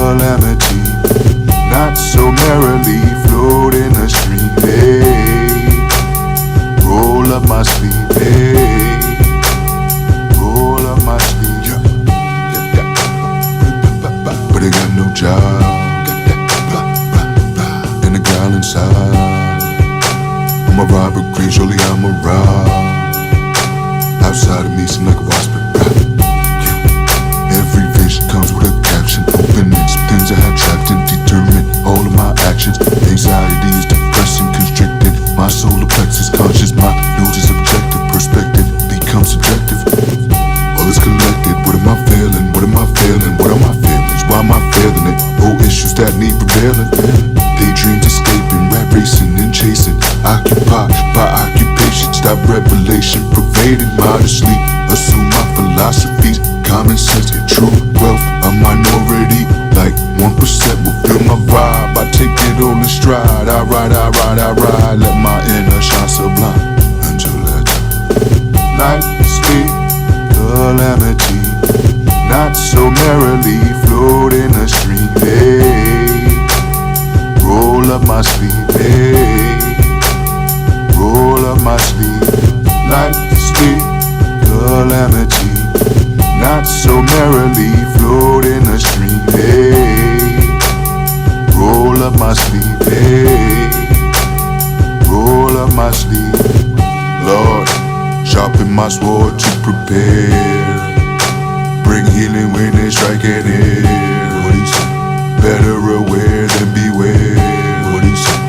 calamity, not so merrily float in the stream. Hey, roll up my sleeve. Hey, roll up my sleeve. But I got no job, and a gal inside. I'm a robber, green, surely I'm a rob. Outside of me, seem like a wasp. Every vision comes with a caption. Opening some things I had trapped and determined all of my actions. Anxiety is depressing, constricted. My solar plexus conscious, my nose is objective. Perspective becomes subjective. All is collected. What am I feeling? What am I feeling? What are my feelings? Why am I feeling it? Oh, issues that need prevailing. Daydreams escaping, rat racing and chasing. Occupied by occupation. Stop revelation pervading modestly. Assume my philosophies. Common sense, true wealth, a minority. Like 1% will feel my vibe. I take it all in stride. I ride. Let my inner shine sublime until that night sleep. Calamity, not so merrily float in the stream. Hey, roll up my sleeve. Hey, roll up my sleeve. Night sleep. Calamity, not so merrily float in the stream. Hey, roll up my sleeve. Hey, roll up my sleeve. Lord, sharpen my sword to prepare. Bring healing when they strike at it. What he say? Better aware than beware. What he say?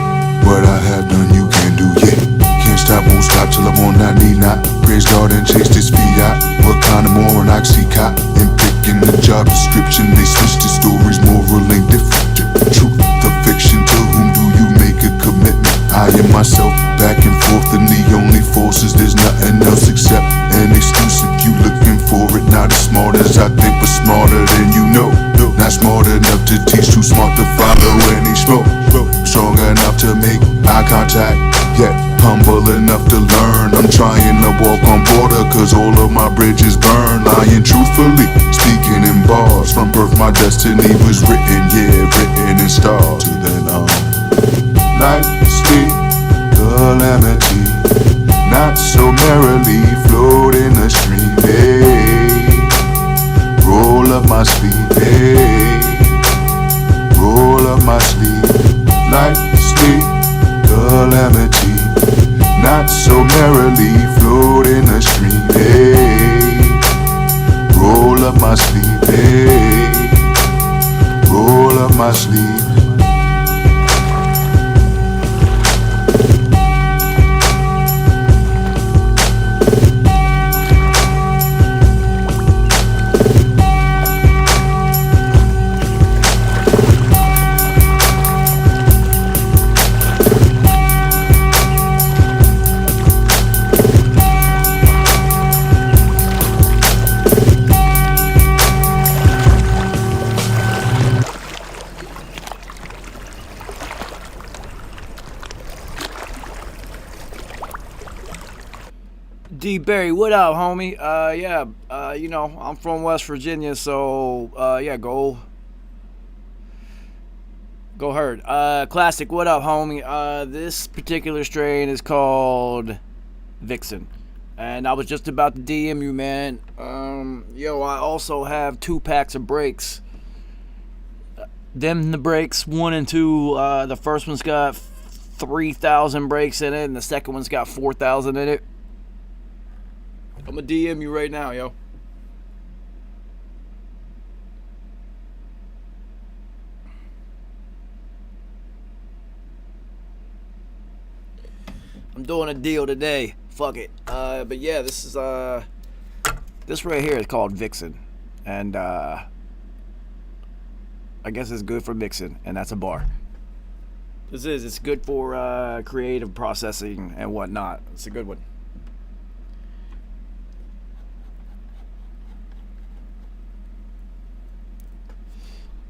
What I have done you can do, yeah. Can't stop, won't stop till I'm on that knee knot. Praise God and chase this fiat. What kind of more an oxycot? And picking the job description, they switch the stories, moral ain't different. Truth, the fiction, to whom do you make a commitment? I am myself, back and forth, and the only forces, there's nothing else except an excuse. If you looking for it, not as smart as I think, but smarter than you know. Not smart enough to teach, too smart to follow any smoke. Strong enough to make eye contact, yet humble enough to learn. I'm trying to walk on water, cause all of my bridges burn. Lying truthfully, speaking in bars. From birth my destiny was written, yeah, written in stars. To then night sleep, calamity, not so merrily float in the stream. Hey, roll up my sleeve. Hey, roll up my sleeve. Night sleep, calamity, not so merrily float in the stream. Hey, roll up my sleeve. Hey, roll up my sleeve. D Berry, what up, homie? You know, I'm from West Virginia, so yeah, go herd. Classic, what up, homie? This particular strain is called Vixen, and I was just about to DM you, man. I also have 2 packs of breaks. The breaks 1 and 2. The first one's got 3,000 breaks in it, and the second one's got 4,000 in it. I'm gonna DM you right now, yo. I'm doing a deal today. Fuck it. But yeah, this right here is called Vixen, and I guess it's good for mixing, and that's a bar. It's good for creative processing and whatnot. It's a good one.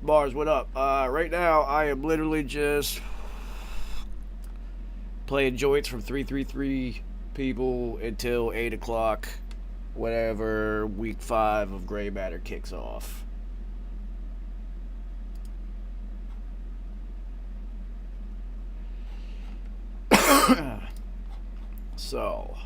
Bars, what up? Right now, I am literally just playing joints from 333 people until 8 o'clock, whenever week 5 of Gray Matter kicks off. So,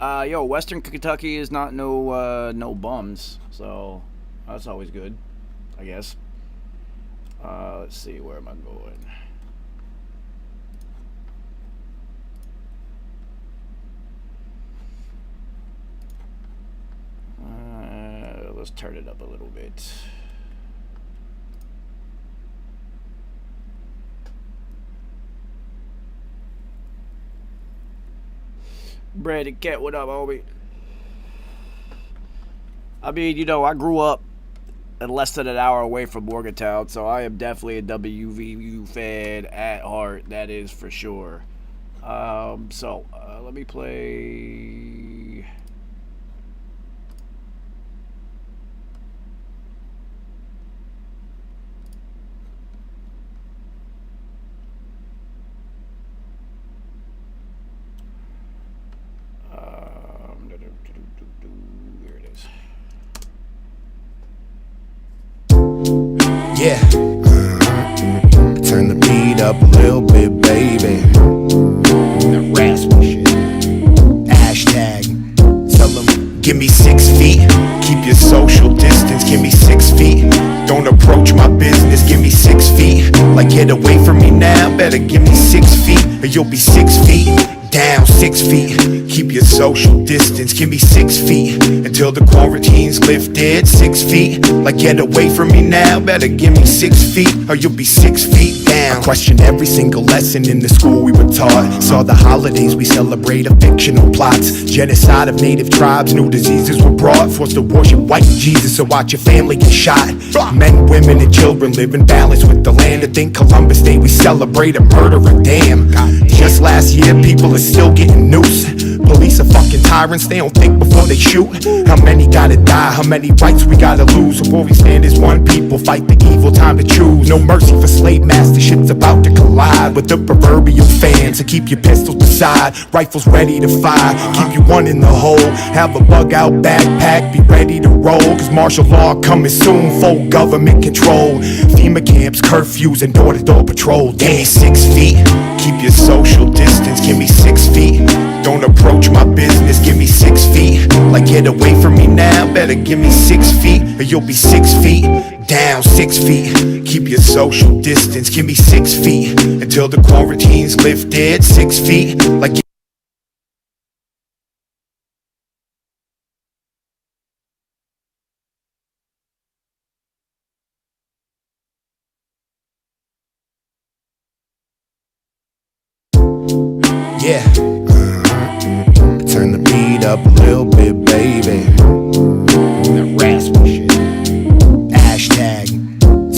yo, Western Kentucky is not no bums, so that's always good, I guess. Let's see, where am I going? Let's turn it up a little bit. Brandon Cat, what up, homie? I mean, you know, I grew up less than an hour away from Morgantown, so I am definitely a WVU fan at heart. That is for sure. Let me play. Here it is. Yeah. Turn the beat up a little bit, baby. That rascal shit. Hashtag. Tell them, give me 6 feet. Keep your social distance, give me 6 feet. Don't approach my business, give me 6 feet. Like, get away from me now, better give me 6 feet. Or you'll be 6 feet. Down 6 feet, keep your social distance, give me 6 feet, until the quarantine's lifted. 6 feet, like, get away from me now, better give me 6 feet, or you'll be 6 feet down. I questioned every single lesson in the school we were taught. Saw the holidays we celebrate of fictional plots. Genocide of native tribes, new diseases were brought. Forced to worship white Jesus, so watch your family get shot. Men, women, and children live in balance with the land. To think Columbus Day we celebrate a murderer, damn. Just last year people are still getting noose. Police are fucking tyrants, they don't think before they shoot. How many gotta die, how many rights we gotta lose? Before we stand as one people, fight the evil, time to choose. No mercy for slave masters, shit's about to collide with the proverbial fan. So keep your pistols beside, rifles ready to fire. Keep you one in the hole, have a bug out backpack, be ready to roll. Cause martial law coming soon, full government control. FEMA camps, curfews, and door-to-door patrol. Damn, 6 feet, keep your social distance, give me 6 feet. Don't approach my business, give me 6 feet. Like, get away from me now, better give me 6 feet, or you'll be 6 feet. Down 6 feet, keep your social distance, give me 6 feet, until the quarantine's lifted. 6 feet, like. Yeah. Turn the beat up a little bit, baby. That rascal shit. Hashtag.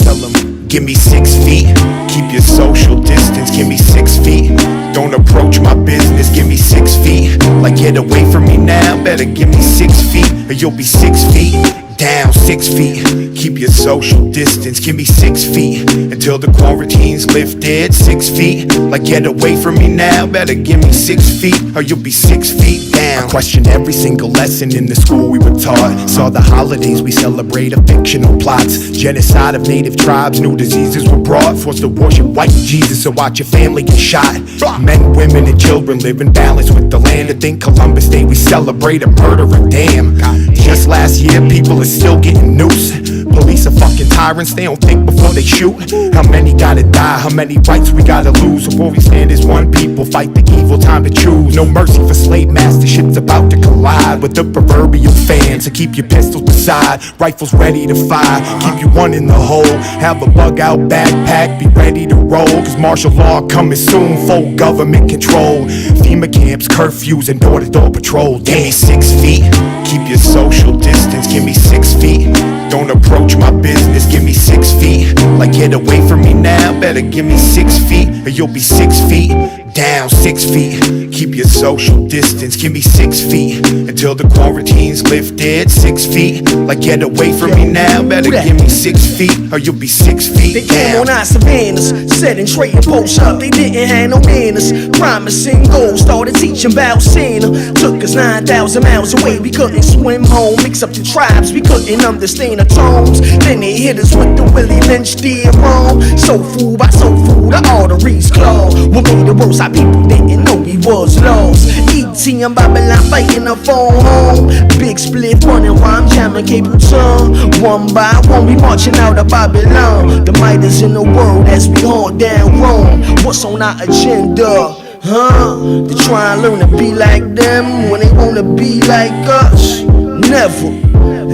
Tell them, give me 6 feet. Keep your social distance, give me 6 feet. Don't approach my business, give me 6 feet. Like, get away from me now, better give me 6 feet, or you'll be 6 feet. Down 6 feet, keep your social distance, give me 6 feet, until the quarantine's lifted. 6 feet, like, get away from me now, better give me 6 feet, or you'll be 6 feet down. I questioned every single lesson in the school we were taught. Saw the holidays we celebrate of fictional plots. Genocide of native tribes, new diseases were brought. Forced to worship white Jesus, so watch your family get shot. Men, women, and children live in balance with the land. To think Columbus Day we celebrate a murderer, damn. Just last year people are still getting noose. Police are fucking tyrants, they don't think before they shoot. How many gotta die, how many rights we gotta lose? Before we stand as one people, fight the evil, time to choose. No mercy for slave masters, shit's about to collide with the proverbial fan. So keep your pistols beside, rifles ready to fire. Keep you one in the hole, have a bug out backpack, be ready to roll. Cause martial law coming soon, full government control. FEMA camps, curfews, and door-to-door patrol. Damn, 6 feet, keep your social distance, give me 6 feet. Don't approach my business, give me 6 feet. Like, get away from me now, better give me 6 feet, or you'll be 6 feet down, 6 feet. Keep your social distance, give me 6 feet until the quarantine's lifted. 6 feet, like get away from me now. Better give me 6 feet, or you'll be 6 feet They down. came on our savannas, setting trading posts up. They didn't have no manners. Promising goals, started teaching about Santa. Took us 9,000 miles away. We couldn't swim home, mix up the tribes. We couldn't understand the tones. Then they hit us with the Willie Lynch did wrong. Soul food by soul food, the arteries clogged. What made it worse? Our people didn't know we was lost. E.T. and Babylon fighting the phone home. Big split running while I'm jamming cable tongue. One by one we marching out of Babylon. The might is in the world as we hunt down Rome. What's on our agenda? Huh? To try and learn to be like them when they wanna be like us. Never.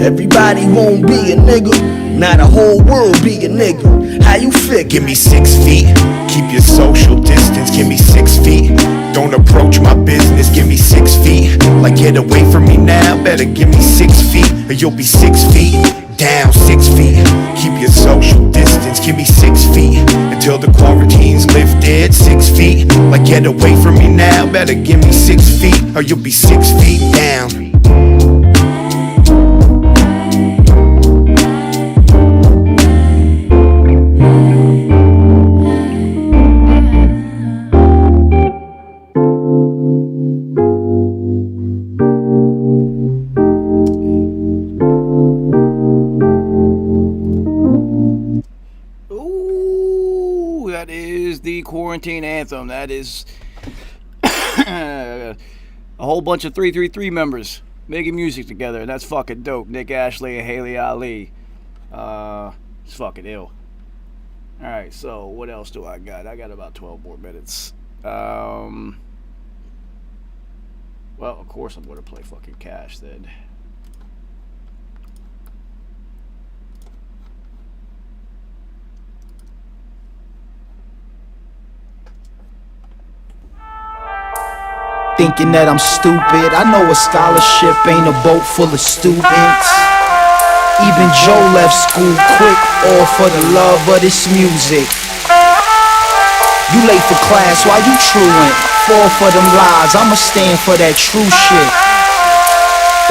Everybody won't be a nigga. Not a whole world be a nigga. How you feel? Give me 6 feet, keep your social distance, give me 6 feet. Don't approach my business, give me 6 feet. Like get away from me now, better give me 6 feet, or you'll be 6 feet down, 6 feet. Keep your social distance, give me 6 feet until the quarantine's lifted. 6 feet, like get away from me now, better give me 6 feet, or you'll be 6 feet down. That is the quarantine anthem. That is a whole bunch of 333 members making music together, and that's fucking dope. Nick Ashley and Haley Ali. It's fucking ill. Alright, so what else do I got? I got about 12 more minutes. Well, of course I'm gonna play fucking Cash then. Thinking that I'm stupid. I know a scholarship ain't a boat full of students. Even Joe left school quick, all for the love of this music. You late for class, why you truant? Fall for them lies, I'ma stand for that true shit.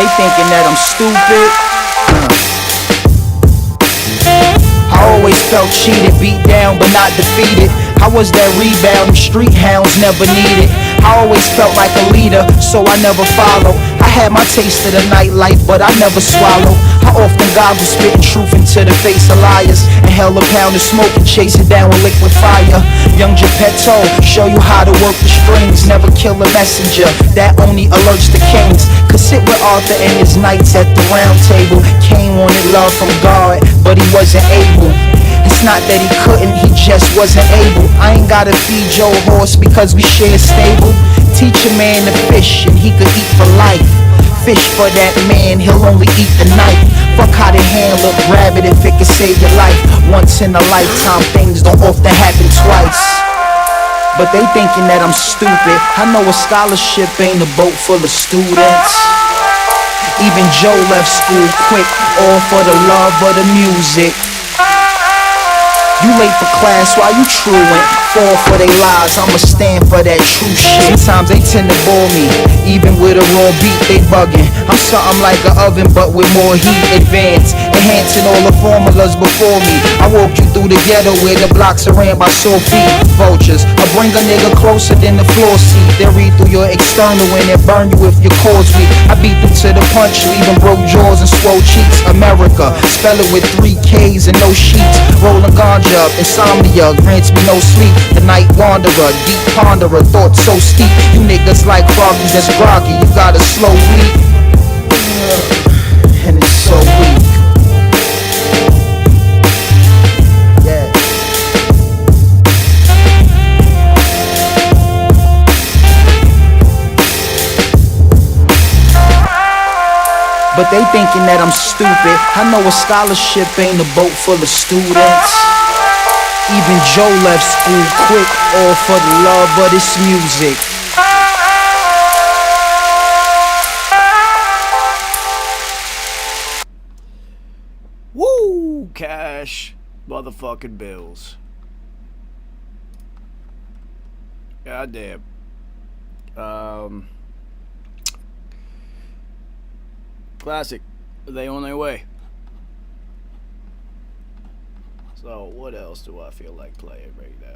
They thinking that I'm stupid. I always felt cheated, beat down but not defeated. I was that rebound, street hounds never needed. I always felt like a leader, so I never followed. I had my taste of the nightlife, but I never swallowed. I often goggle, spitting truth into the face of liars. Inhale a pound of smoke and chase it down with liquid fire. Young Geppetto, show you how to work the strings. Never kill a messenger, that only alerts the kings. Could sit with Arthur and his knights at the round table. Cain wanted love from God, but he wasn't able. It's not that he couldn't, he just wasn't able. I ain't gotta feed your horse because we share a stable. Teach a man to fish and he could eat for life. Fish for that man, he'll only eat the knife. Fuck how the hand look, grab it if it can save your life. Once in a lifetime, things don't often happen twice. But they thinking that I'm stupid. I know a scholarship ain't a boat full of students. Even Joe left school quick, all for the love of the music. You late for class, why you truant? Fall for they lies, I'ma stand for that true shit. Sometimes they tend to bore me, even with a raw beat they bugging. I'm something like an oven but with more heat advanced, enhancing all the formulas before me. I walk you through the ghetto where the blocks are ran by sore feet. Vultures, I bring a nigga closer than the floor seat. They read through your external and they burn you if your core's weak. I beat them to the punch, leaving broke jaws and swole cheeks. America, spell it with 3 K's and no sheets. Rolling ganja up, insomnia grants me no sleep. The night wanderer, deep ponderer, thoughts so steep. You niggas like froggies that's groggy, you got a slow week, and it's so weak. Yeah. But they thinking that I'm stupid. I know a scholarship ain't a boat full of students. Even Joe left school quick, all for the love of this music. Woo! Cash motherfucking bills. Goddamn. Classic. They on their way. So what else do I feel like playing right now?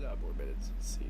Not more minutes. Let's see.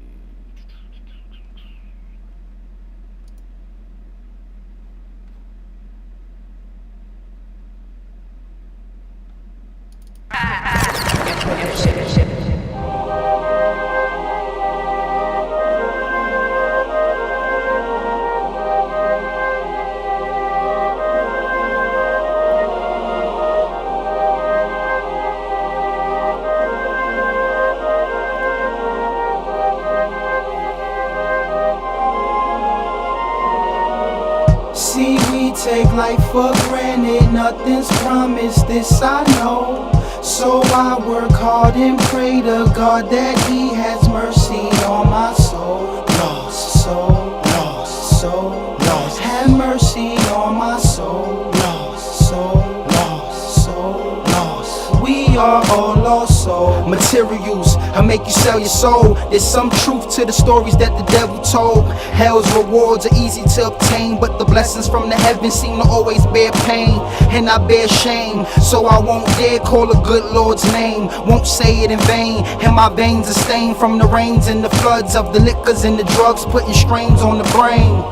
See, we take life for granted, nothing's promised, this I know. So I work hard and pray to God that He has mercy on my soul. Lost soul, lost soul, lost. Have mercy on my soul. Lost soul, lost soul, lost. We are all lost soul. Materials, I make you sell your soul. There's some truth to the stories that the devil told. Hell's rewards are easy to obtain, but the blessings from the heavens seem to always bear pain. And I bear shame, so I won't dare call a good Lord's name. Won't say it in vain, and my veins are stained from the rains and the floods of the liquors and the drugs, putting strains on the brain.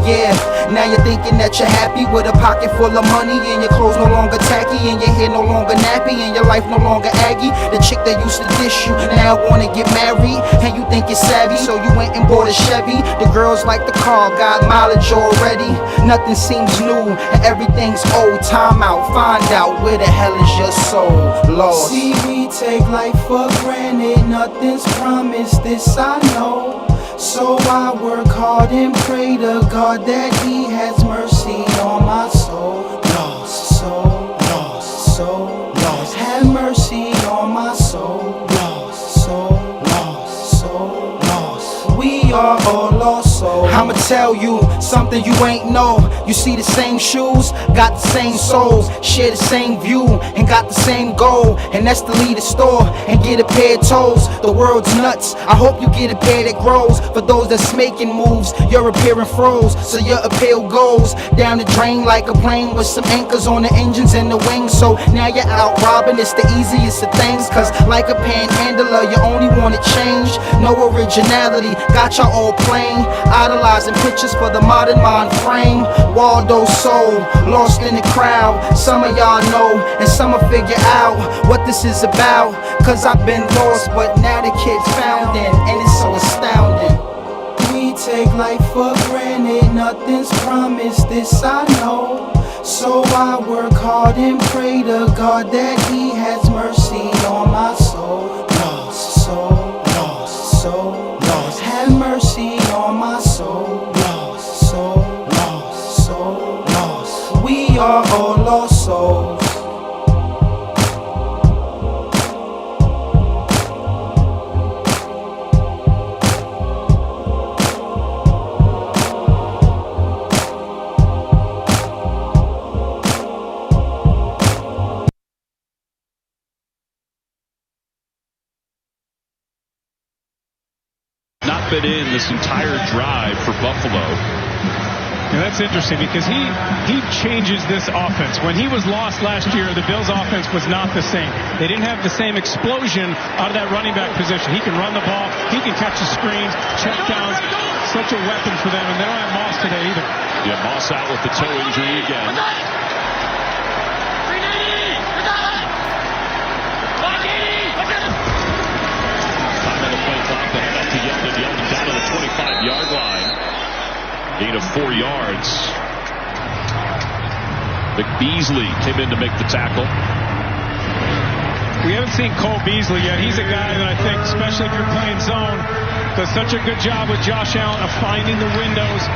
Yeah, now you're thinking that you're happy with a pocket full of money and your clothes no longer tacky and your hair no longer nappy and your life no longer aggy. The chick that used to dish you now wanna get married and you think you're savvy, so you went and bought a Chevy. The girls like the car, got mileage already. Nothing seems new and everything's old. Time out, find out where the hell is your soul lost. See, we take life for granted, nothing's promised, this I know. So I work hard and pray to God that He has mercy on my soul. Lost soul, lost soul, lost. Have mercy on my soul. Lost soul, lost soul, lost. We are all lost souls. I'ma tell you something you ain't know. You see the same shoes, got the same souls, share the same view, and got the same goal. And that's to leave the store and get a pair of toes. The world's nuts, I hope you get a pair that grows. For those that's making moves, your appearance froze, so your appeal goes down the drain like a plane with some anchors on the engines and the wings. So now you're out robbing, it's the easiest of things, cause like a panhandler, you only want to change. No originality, got y'all all plain, idolizing pictures for the modern mind frame. Waldo's soul, lost in the crowd. Some of y'all know, and some will figure out what this is about. Cause I've been lost, but now the kid's found in, and it's so astounding. We take life for granted, nothing's promised, this I know. So I work hard and pray to God that He has mercy on my soul. Lost soul, lost soul, lost. Have mercy on my soul. Lost soul, lost soul, lost. We are all lost souls. Not been in this entire drive for Buffalo. And that's interesting because he changes this offense. When he was lost last year, the Bills' offense was not the same. They didn't have the same explosion out of that running back position. He can run the ball. He can catch the screens, check downs. Such a weapon for them, and they don't have Moss today either. Yeah, Moss out with the toe injury again. Time on the play clock. The head up to Yeldon. Yeldon down to the 25-yard line. Gain of 4 yards. McBeasley came in to make the tackle. We haven't seen Cole Beasley yet. He's a guy that I think, especially if you're playing zone, does such a good job with Josh Allen of finding the windows.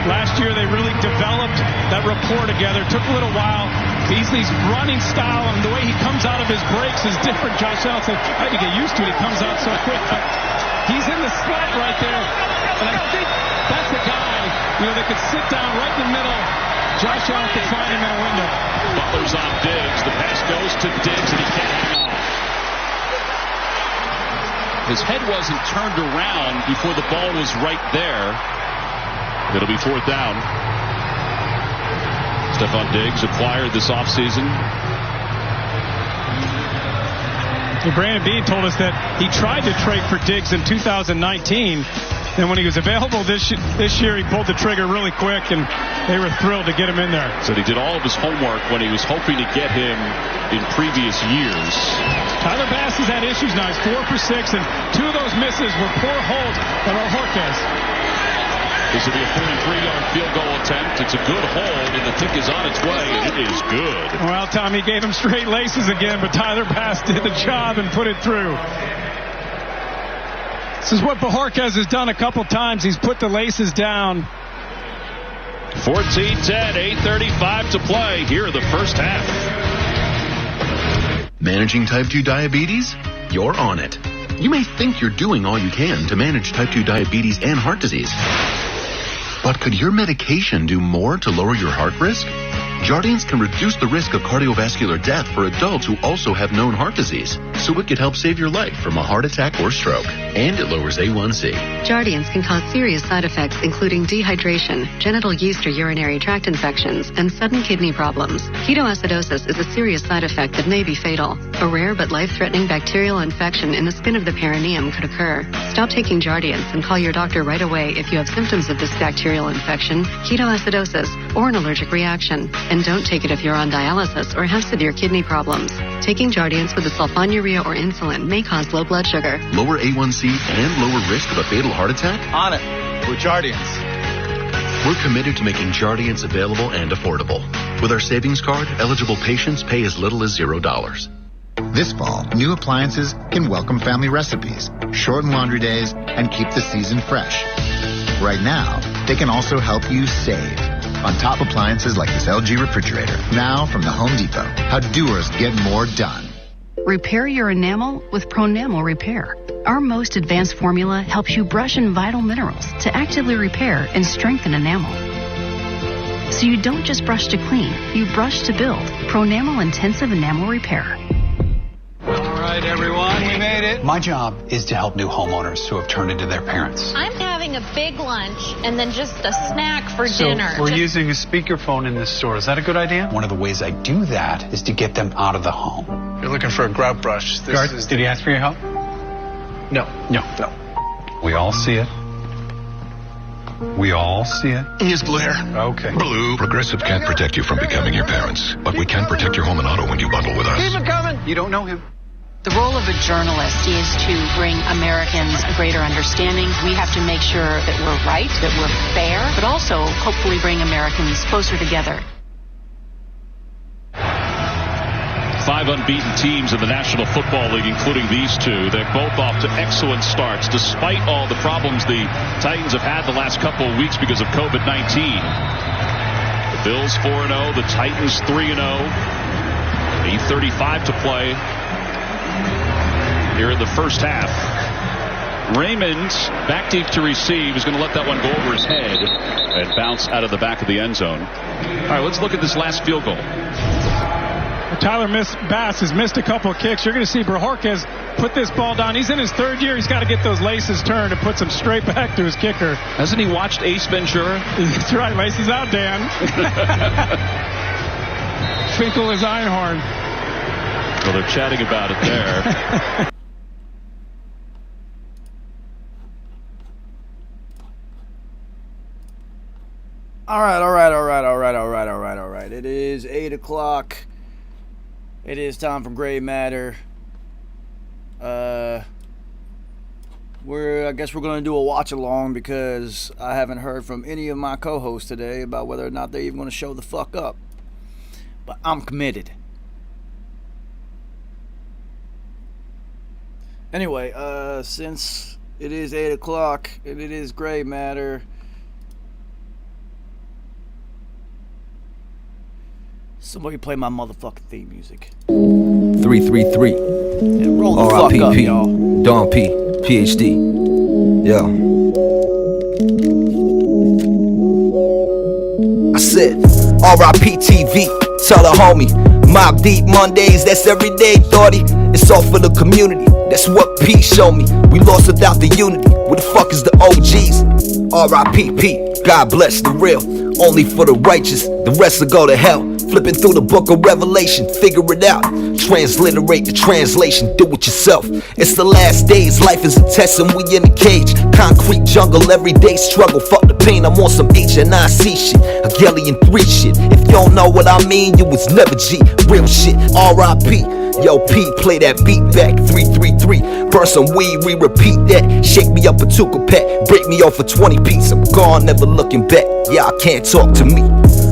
Last year, they really developed that rapport together. It took a little while. Beasley's running style and the way he comes out of his breaks is different. Josh Allen said, I had to get used to it. He comes out so quick. But He's in the slot right there. And I think that's the guy, that could sit down right in the middle. Josh Allen could find him in a window. Butler's on Diggs. The pass goes to Diggs, and he can't hang on. His head wasn't turned around before the ball was right there. It'll be 4th down. Stephon Diggs acquired this offseason. Brandon Beane told us that he tried to trade for Diggs in 2019. And when he was available this year, he pulled the trigger really quick, and they were thrilled to get him in there. So he did all of his homework when he was hoping to get him in previous years. Tyler Bass has had issues now. He's 4 for 6, and 2 of those misses were poor holds by Bojorquez. This will be a 43-yard field goal attempt. It's a good hold, and the kick is on its way, and it is good. Well, Tom, he gave him straight laces again, but Tyler Bass did the job and put it through. This is what Bojorquez has done a couple times. He's put the laces down. 14-10, 8:35 to play here in the first half. Managing type 2 diabetes? You're on it. You may think you're doing all you can to manage type 2 diabetes and heart disease. But could your medication do more to lower your heart risk? Jardiance can reduce the risk of cardiovascular death for adults who also have known heart disease, so it could help save your life from a heart attack or stroke. And it lowers A1C. Jardiance can cause serious side effects, including dehydration, genital yeast or urinary tract infections, and sudden kidney problems. Ketoacidosis is a serious side effect that may be fatal. A rare but life-threatening bacterial infection in the skin of the perineum could occur. Stop taking Jardiance and call your doctor right away if you have symptoms of this bacterial infection, ketoacidosis, or an allergic reaction. And don't take it if you're on dialysis or have severe kidney problems. Taking Jardiance with the sulfonylurea or insulin may cause low blood sugar. Lower A1C and lower risk of a fatal heart attack? On it with Jardiance. We're committed to making Jardiance available and affordable. With our savings card, eligible patients pay as little as $0. This fall, new appliances can welcome family recipes, shorten laundry days, and keep the season fresh. Right now, they can also help you save on top appliances like this LG refrigerator. Now from the Home Depot, how doers get more done. Repair your enamel with Pronamel Repair. Our most advanced formula helps you brush in vital minerals to actively repair and strengthen enamel. So you don't just brush to clean, you brush to build. Pronamel Intensive Enamel Repair. All right, everyone, we made it. My job is to help new homeowners who have turned into their parents. I'm having a big lunch and then just a snack for dinner. We're using a speakerphone in this store. Is that a good idea? One of the ways I do that is to get them out of the home. You're looking for a grout brush. Did he ask for your help? No. We all see it. We all see it. Here's blue hair. Okay. Blue. Progressive can't protect you from becoming your parents, but we can protect your home and auto when you bundle with us. Keep it coming. You don't know him. The role of a journalist is to bring Americans a greater understanding. We have to make sure that we're right, that we're fair, but also hopefully bring Americans closer together. 5 unbeaten teams in the National Football League, including these two. They're both off to excellent starts, despite all the problems the Titans have had the last couple of weeks because of COVID-19. The Bills 4-0, the Titans 3-0. 8:35 to play here in the first half. Raymond back deep to receive. Is going to let that one go over his head and bounce out of the back of the end zone. All right, let's look at this last field goal. Tyler Bass has missed a couple of kicks. You're going to see Bojorquez put this ball down. He's in his 3rd year. He's got to get those laces turned and put them straight back to his kicker. Hasn't he watched Ace Ventura? That's right. Laces out, Dan. Finkel is Einhorn. Well, they're chatting about it there. All right. It is 8 o'clock. It is time for Gray Matter. I guess we're going to do a watch along because I haven't heard from any of my co-hosts today about whether or not they're even going to show the fuck up. But I'm committed. Anyway, since it is 8 o'clock and it is Gray Matter, somebody play my motherfucking theme music. 333. And roll the fuck up, y'all. Don P. PhD. Yo. I said, R.I.P. TV, tell a homie. Mob Deep Mondays, that's everyday, thoughty. It's all for the community, that's what P showed me. We lost without the unity, where the fuck is the OGs? R.I.P.P. God bless the real, only for the righteous, the rest will go to hell. Flipping through the book of Revelation, figure it out. Transliterate the translation, do it yourself. It's the last days, life is a test and we in a cage. Concrete jungle, everyday struggle. Fuck the pain, I'm on some HNIC shit, Hegelian 3 shit. If you don't know what I mean, you was never G. Real shit, R.I.P. Yo, P, play that beat back, 333. Burn some weed, re-repeat that. Shake me up a Tuka pack, break me off a 20 piece. I'm gone, never looking back. Y'all can't talk to me.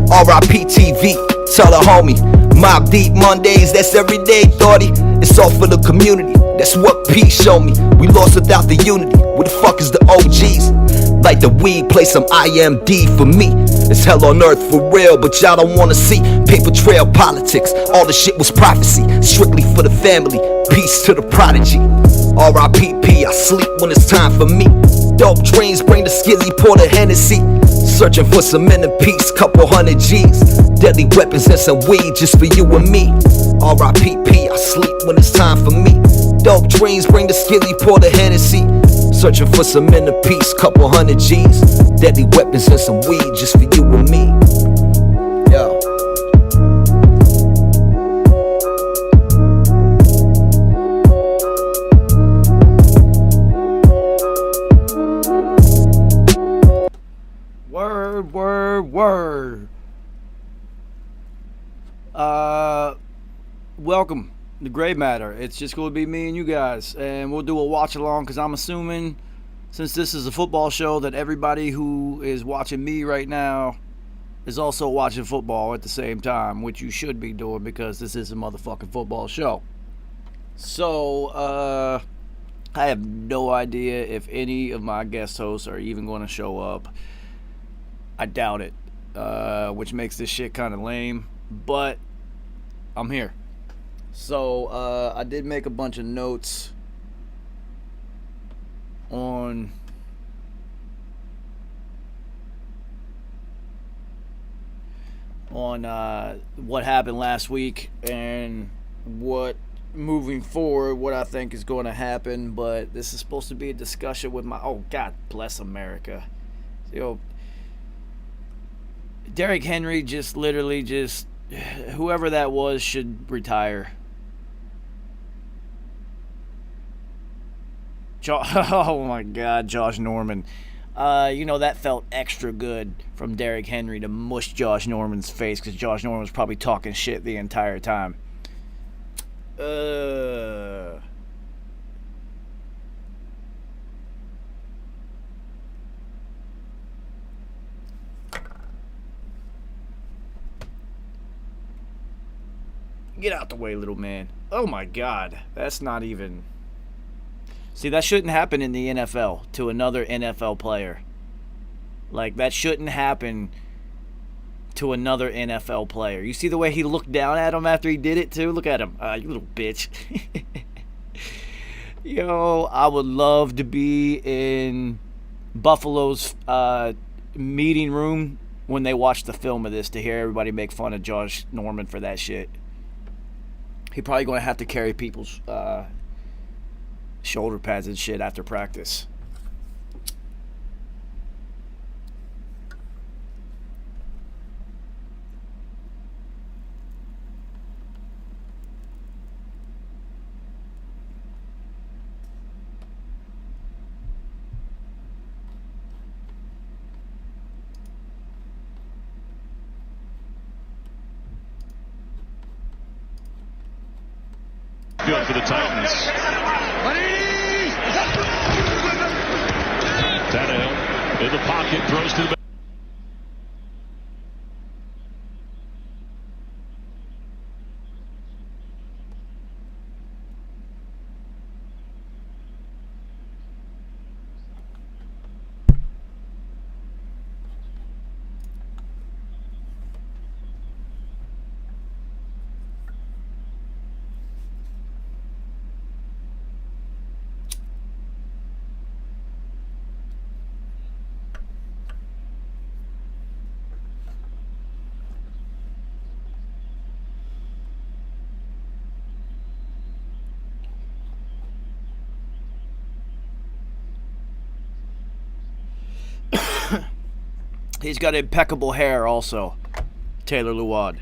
R.I.P. TV, tell a homie. Mob Deep Mondays, that's everyday, thoughty. It's all for the community, that's what P showed me. We lost without the unity, where the fuck is the OGs? Like the weed, play some IMD for me. It's hell on earth for real, but y'all don't wanna see paper trail politics. All the shit was prophecy, strictly for the family. Peace to the prodigy. R.I.P.P. I sleep when it's time for me. Dope dreams bring the skizzy, pour the Hennessy. Searching for some inner peace, couple hundred G's. Deadly weapons and some weed just for you and me. R.I.P.P. I sleep when it's time for me. Dope dreams bring the skizzy, pour the Hennessy. Searching for some inner peace, couple hundred G's. Deadly weapons and some weed just for you and me. Yo. Word. Welcome to Gray Matter. It's just going to be me and you guys, and we'll do a watch along because I'm assuming, since this is a football show, that everybody who is watching me right now is also watching football at the same time, which you should be doing because this is a motherfucking football show. So, I have no idea if any of my guest hosts are even going to show up. I doubt it, which makes this shit kind of lame, but I'm here. So, I did make a bunch of notes on what happened last week and what moving forward, what I think is going to happen. But this is supposed to be a discussion with my, oh, God bless America. Derrick Henry just literally whoever that was should retire. Oh my God, Josh Norman. That felt extra good from Derrick Henry to mush Josh Norman's face because Josh Norman was probably talking shit the entire time. Get out the way, little man. Oh my God, that's not even... See, that shouldn't happen in the NFL to another NFL player. Like, that shouldn't happen to another NFL player. You see the way he looked down at him after he did it, too? Look at him. You little bitch. Yo, I would love to be in Buffalo's meeting room when they watch the film of this to hear everybody make fun of Josh Norman for that shit. He probably going to have to carry people's shoulder pads and shit after practice. Good for the Titans. Tannehill in the pocket, throws to the back. He's got impeccable hair also, Taylor Luad.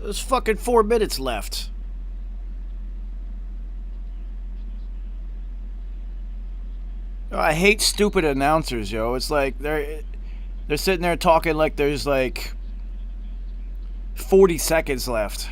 There's fucking 4 minutes left. I hate stupid announcers, yo. It's like they're sitting there talking like there's like 40 seconds left.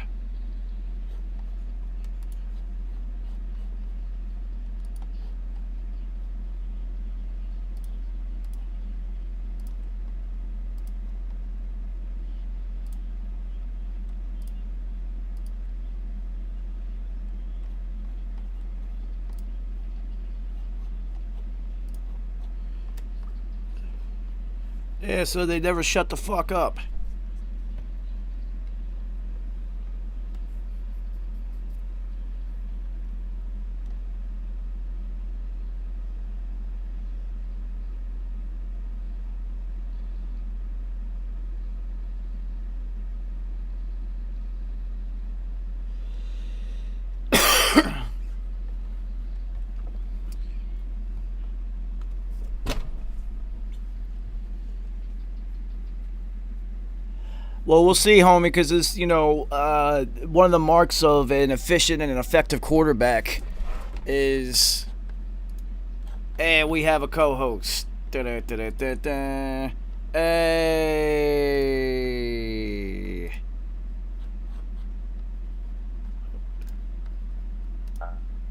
Yeah, so they never shut the fuck up. Well, we'll see, homie, because it's, you know, one of the marks of an efficient and an effective quarterback is, and we have a co-host. Hey.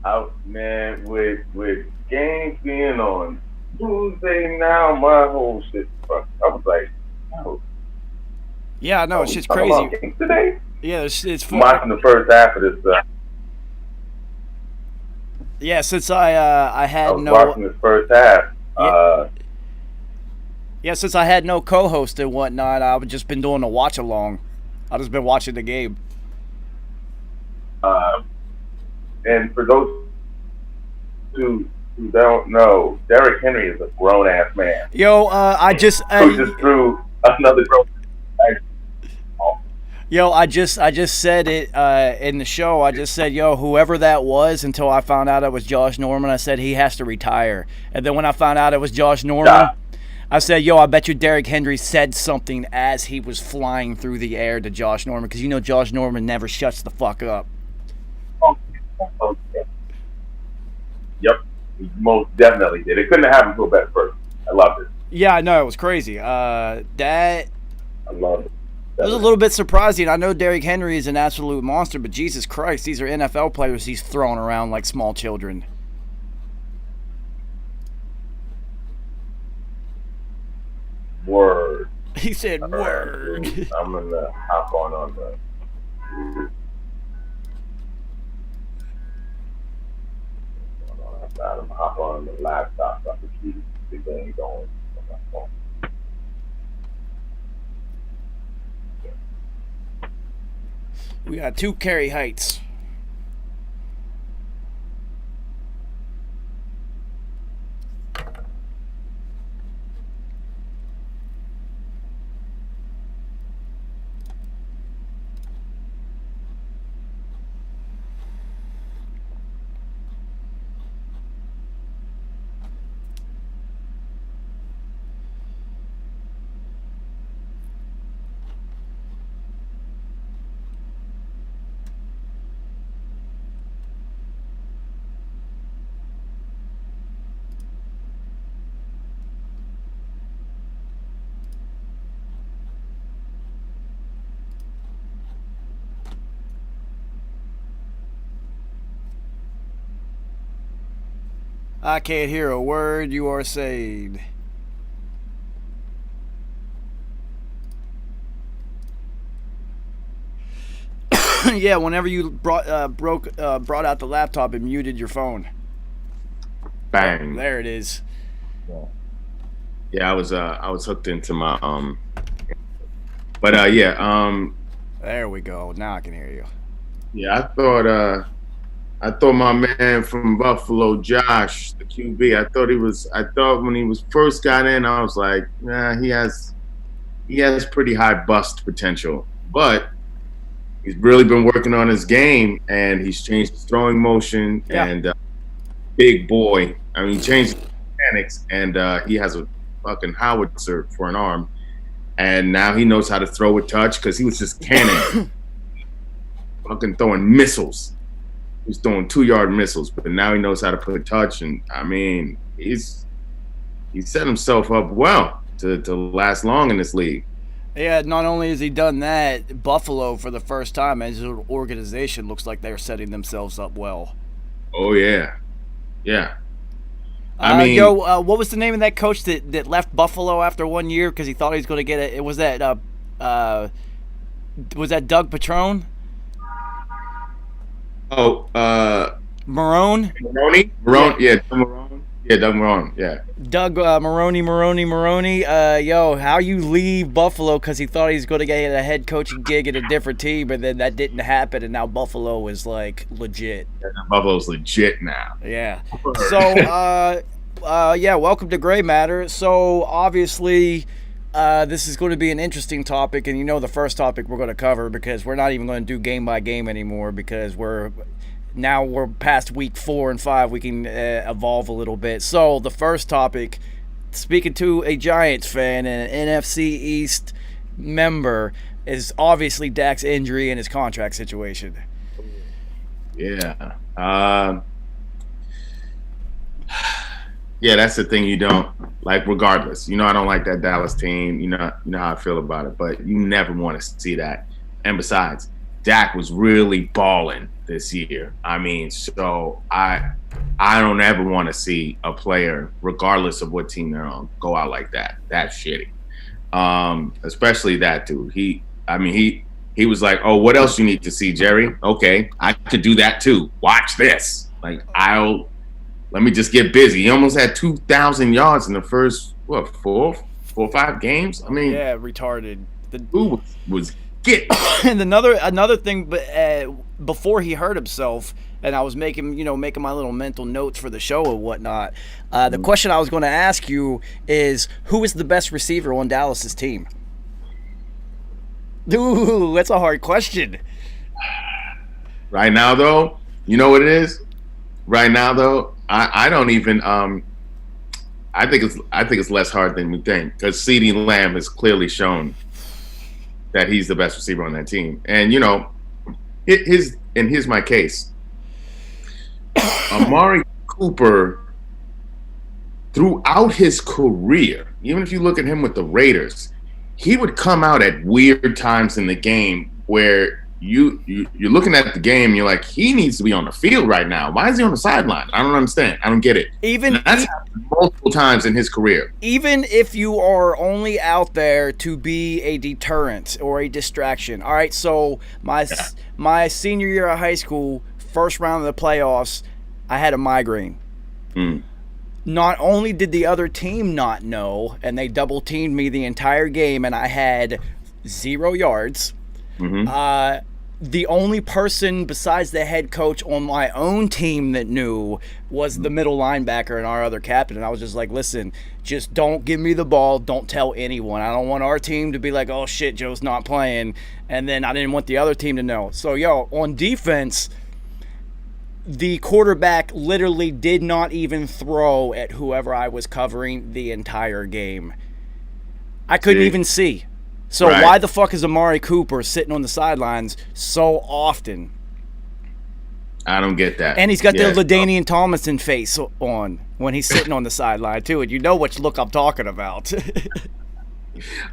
Out, man, with games being on Tuesday now, my whole shit fucked. I was like, oh. Yeah, no, it's just crazy. Today? Yeah, it's I'm watching the first half of this stuff. Yeah, since I had was watching this first half. Yeah, since I had no co-host and whatnot, I've just been doing a watch along. I've just been watching the game. And for those who don't know, Derrick Henry is a grown ass man. Yo, I just threw another grown. Yo, I just said it in the show. I just said, yo, whoever that was, until I found out it was Josh Norman, I said he has to retire. And then when I found out it was Josh Norman, I said, yo, I bet you Derrick Henry said something as he was flying through the air to Josh Norman, because you know Josh Norman never shuts the fuck up. Okay. Yep, he most definitely did. It couldn't have happened to a better person. I loved it. Yeah, I know, it was crazy. I love it. It was a little bit surprising. I know Derrick Henry is an absolute monster, but Jesus Christ, these are NFL players he's throwing around like small children. Word. He said word. I'm gonna hop on the I'm hop on the laptop so I can keep the game going on my phone. We got 2 carry heights. I can't hear a word you are saying. Yeah, whenever you brought out the laptop and muted your phone. Bang. There it is. Yeah, I was hooked into my There we go. Now I can hear you. Yeah, I thought my man from Buffalo, Josh, the QB, I thought when he was first got in, I was like, nah, he has pretty high bust potential. But he's really been working on his game, and he's changed his throwing motion. Yeah. And big boy. I mean, he changed his mechanics, and he has a fucking howitzer for an arm. And now he knows how to throw with touch because he was just cannon. Fucking throwing missiles. He was throwing 2-yard missiles, but now he knows how to put touch. And, I mean, he set himself up well to last long in this league. Yeah, not only has he done that, Buffalo, for the first time as an organization, looks like they're setting themselves up well. Oh, yeah. Yeah. I mean, what was the name of that coach that left Buffalo after 1 year because he thought he was going to get it? Was that Doug Petrone? Oh, Marone? Maroney? Marone, yeah, Doug Marone. Yeah, Doug Marone, yeah. Doug Maroney. How you leave Buffalo because he thought he was going to get a head coaching gig at a different team, but then that didn't happen, and now Buffalo is, like, legit. Yeah, Buffalo's legit now. Yeah. So, welcome to Gray Matter. So, obviously, this is going to be an interesting topic, and you know the first topic we're going to cover because we're not even going to do game by game anymore because we're past week 4 and 5. We can evolve a little bit. So the first topic, speaking to a Giants fan and an NFC East member, is obviously Dak's injury and his contract situation. Yeah. Yeah, that's the thing you don't like. Regardless, I don't like that Dallas team. You know how I feel about it, but you never want to see that. And besides, Dak was really balling this year. I mean, so I don't ever want to see a player, regardless of what team they're on, go out like that. That's shitty. Especially that dude. He was like, oh, what else you need to see, Jerry? Okay, I could do that too. Watch this. Like, let me just get busy. He almost had 2,000 yards in the first, 4 or 5 games? I mean, yeah, retarded. The dude was getting. And another thing, before he hurt himself, and I was making my little mental notes for the show and whatnot. The question I was going to ask you is, who is the best receiver on Dallas's team? Ooh, that's a hard question. Right now, though, you know what it is? Right now, though, I don't even. I think it's less hard than we think because CeeDee Lamb has clearly shown that he's the best receiver on that team, and here's my case. Amari Cooper, throughout his career, even if you look at him with the Raiders, he would come out at weird times in the game where you're looking at the game, and you're like, he needs to be on the field right now. Why is he on the sideline? I don't understand. I don't get it. That's happened multiple times in his career. Even if you are only out there to be a deterrent or a distraction. All right, so my senior year of high school, first round of the playoffs, I had a migraine. Not only did the other team not know, and they double teamed me the entire game, and I had 0 yards. The only person besides the head coach on my own team that knew was the middle linebacker and our other captain. And I was just like, listen, just don't give me the ball. Don't tell anyone. I don't want our team to be like, oh, shit, Joe's not playing. And then I didn't want the other team to know. So, on defense, the quarterback literally did not even throw at whoever I was covering the entire game. I couldn't even see. So why the fuck is Amari Cooper sitting on the sidelines so often? I don't get that. And he's got the LaDainian Tomlinson face on when he's sitting on the sideline too, and you know which look I'm talking about.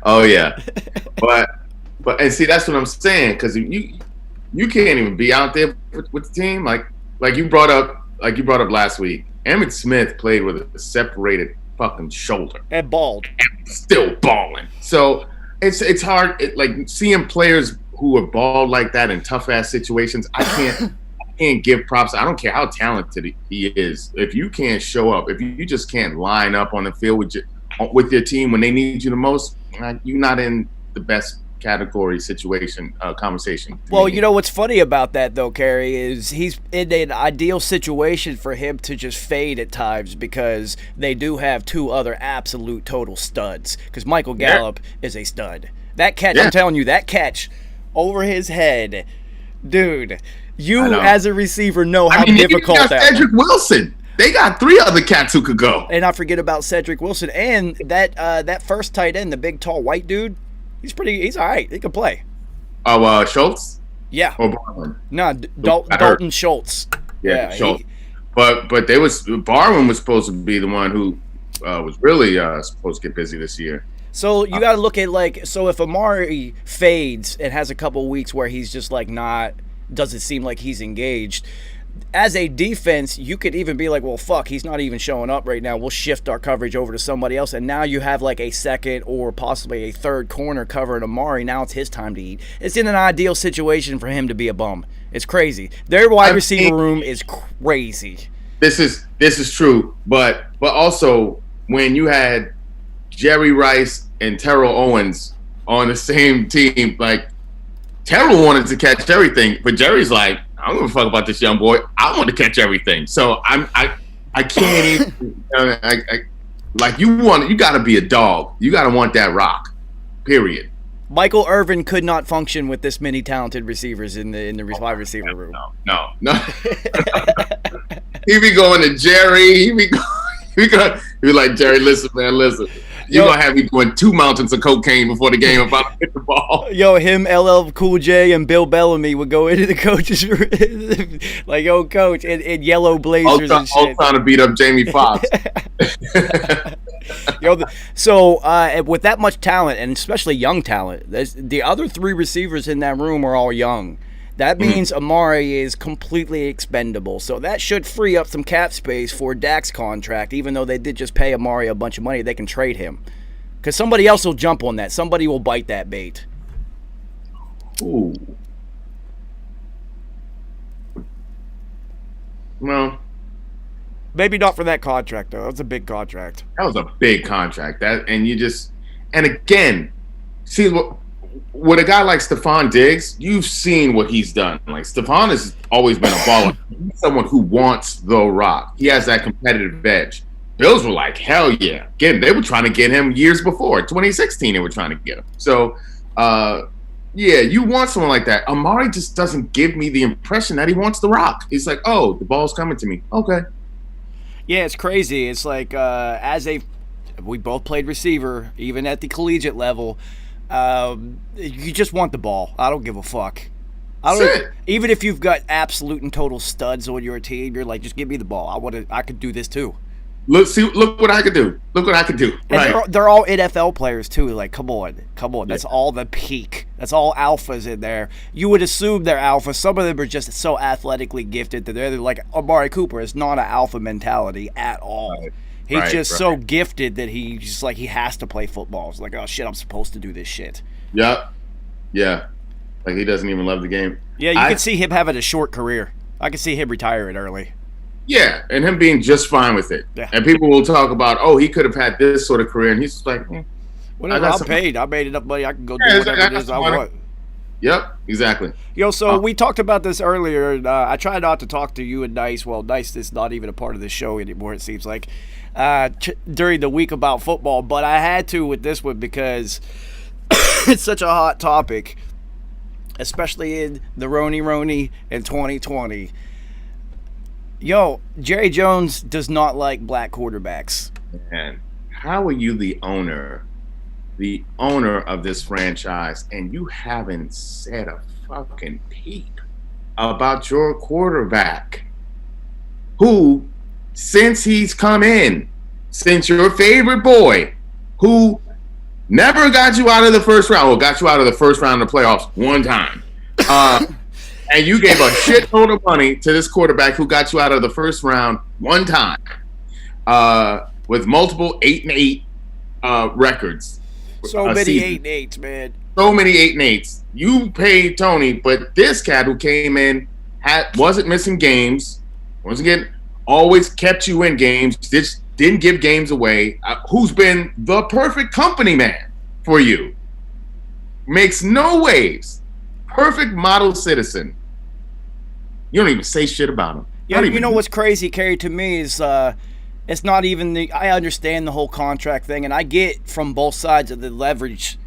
Oh yeah, but and see, that's what I'm saying, because you can't even be out there with the team like you brought up last week. Emmitt Smith played with a separated fucking shoulder and bald, and still balling. So. It's hard, like seeing players who are bald like that in tough ass situations. I can't give props. I don't care how talented he is. If you can't show up, if you just can't line up on the field with your team when they need you the most, you're not in the best category conversation. Well, you know what's funny about that though, Kerry, is he's in an ideal situation for him to just fade at times, because they do have 2 other absolute total studs. Because Michael Gallup is a stud. That catch, I'm telling you, that catch over his head, dude. You as a receiver know how difficult that was. Cedric Wilson. They got 3 other cats who could go. And I forget about Cedric Wilson and that first tight end, the big tall white dude. He's all right. He can play. Oh, Schultz? Yeah. Or Barwin? No, Dalton Schultz. Yeah, Schultz. But Barwin was supposed to be the one who was really supposed to get busy this year. So you got to look at if Amari fades and has a couple weeks where he's just doesn't seem like he's engaged. As a defense, you could even be like, well, fuck, he's not even showing up right now. We'll shift our coverage over to somebody else. And now you have a second or possibly a third corner covering Amari. Now it's his time to eat. It's in an ideal situation for him to be a bum. It's crazy. Their wide receiver room is crazy. This is true. But also, when you had Jerry Rice and Terrell Owens on the same team, Terrell wanted to catch everything, but Jerry's like, I don't give a fuck about this young boy. I want to catch everything. So I can't even you got to be a dog. You got to want that rock. Period. Michael Irvin could not function with this many talented receivers in the wide receiver room. No. He be going to Jerry. He be like, Jerry, listen, man, listen. You're going to have me doing 2 mountains of cocaine before the game if I don't hit the ball. Him, LL Cool J, and Bill Bellamy would go into the coach's room like, yo, coach, in yellow blazers and shit. All trying to beat up Jamie Foxx. So with that much talent, and especially young talent, the other 3 receivers in that room are all young. That means Amari is completely expendable. So that should free up some cap space for Dak's contract. Even though they did just pay Amari a bunch of money, they can trade him. Because somebody else will jump on that. Somebody will bite that bait. Ooh. Well, maybe not for that contract, though. That was a big contract. That was a big contract. And again, see, with a guy like Stephon Diggs, you've seen what he's done. Stephon has always been a baller. He's someone who wants the rock. He has that competitive edge. Bills were like, hell yeah, get him. They were trying to get him years before. 2016, they were trying to get him. So, yeah, you want someone like that. Amari just doesn't give me the impression that he wants the rock. He's like, oh, the ball's coming to me. Okay. Yeah, it's crazy. It's like, we both played receiver, even at the collegiate level. You just want the ball. I don't give a fuck. Even if you've got absolute and total studs on your team, you're like, just give me the ball. I could do this too. Look what I could do. Look what I could do. And Right. they're all NFL players too. Like, come on. That's all the peak. That's all alphas in there. You would assume they're alphas. Some of them are just so athletically gifted that they're like Amari Cooper is not an alpha mentality at all. Right. He's just so gifted that he has to play football. It's like, oh shit, I'm supposed to do this shit. Yep. Yeah. Like he doesn't even love the game. Yeah, you can see him having a short career. I can see him retiring early. Yeah, and him being just fine with it. Yeah. And people will talk about, oh, he could have had this sort of career, and he's just like, whatever, I'm paid. I made enough money. I can go do whatever it is I want. Yep, exactly. Yo, so we talked about this earlier. And, I try not to talk to you and Nice. Well, Nice is not even a part of the show anymore, it seems like, during the week about football. But I had to with this one because it's such a hot topic, especially in the Roni in 2020. Yo, Jerry Jones does not like black quarterbacks. Man, how are you the owner of this franchise, and you haven't said a fucking peep about your quarterback, who, since he's come in, since your favorite boy, who never got you out of the first round, or got you out of the first round of the playoffs one time, and you gave a shitload of money to this quarterback who got you out of the first round one time, with multiple 8-8 records. So many 8-8s, man. So many 8-8s. You paid Tony, but this cat who came in wasn't missing games. Once again, always kept you in games. Didn't give games away. Who's been the perfect company man for you? Makes no waves. Perfect model citizen. You don't even say shit about him. Yeah, you know what's crazy, Kerry, to me is it's not even I understand the whole contract thing, and I get from both sides of the leverage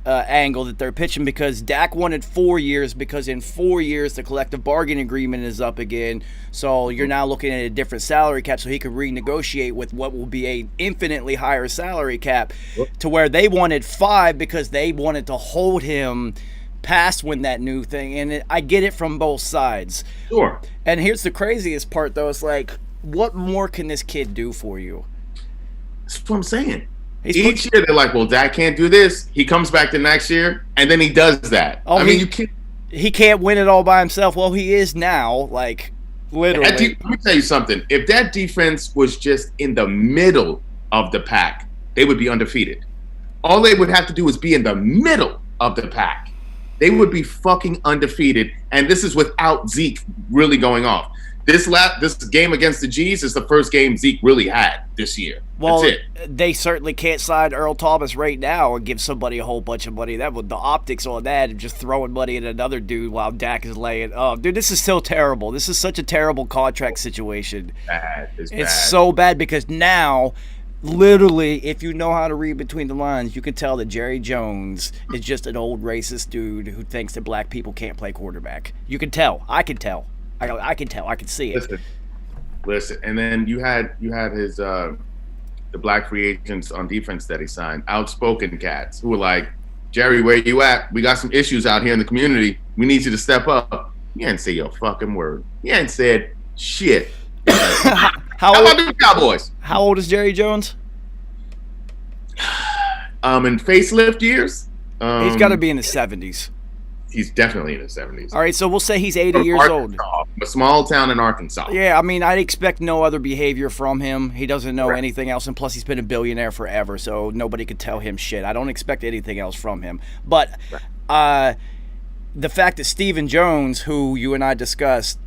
angle that they're pitching, because Dak wanted 4 years, because in 4 years the collective bargaining agreement is up again, so you're now looking at a different salary cap, so he could renegotiate with what will be a infinitely higher salary cap, to where they wanted 5 because they wanted to hold him past when that new thing, and I get it from both sides. Sure. And here's the craziest part, though. It's like, what more can this kid do for you? That's what I'm saying. Each year they're like, well, Dak can't do this. He comes back the next year, and then he does that. Oh, I mean, you can't. He can't win it all by himself. Well, he is now, like, literally. Let me tell you something. If that defense was just in the middle of the pack, they would be undefeated. All they would have to do is be in the middle of the pack. They would be fucking undefeated, and this is without Zeke really going off. This game against the G's is the first game Zeke really had this year. Well, that's it. They certainly can't sign Earl Thomas right now and give somebody a whole bunch of money. That would the optics on that, and just throwing money at another dude while Dak is laying. Oh, dude, this is so terrible. This is such a terrible contract situation. It's bad. It's so bad because now, literally, if you know how to read between the lines, you can tell that Jerry Jones is just an old racist dude who thinks that black people can't play quarterback. You can tell. I can tell. I can tell. I can see it. Listen. And then you had his the black free agents on defense that he signed, outspoken cats who were like, Jerry, where you at? We got some issues out here in the community. We need you to step up. You ain't say your fucking word. You ain't said shit. How about the Cowboys? How old is Jerry Jones? In facelift years, he's got to be in his 70s. He's definitely in his 70s. All right, so we'll say he's 80 years old. A small town in Arkansas. Yeah, I mean, I'd expect no other behavior from him. He doesn't know anything else, and plus he's been a billionaire forever, so nobody could tell him shit. I don't expect anything else from him. But the fact that Stephen Jones, who you and I discussed,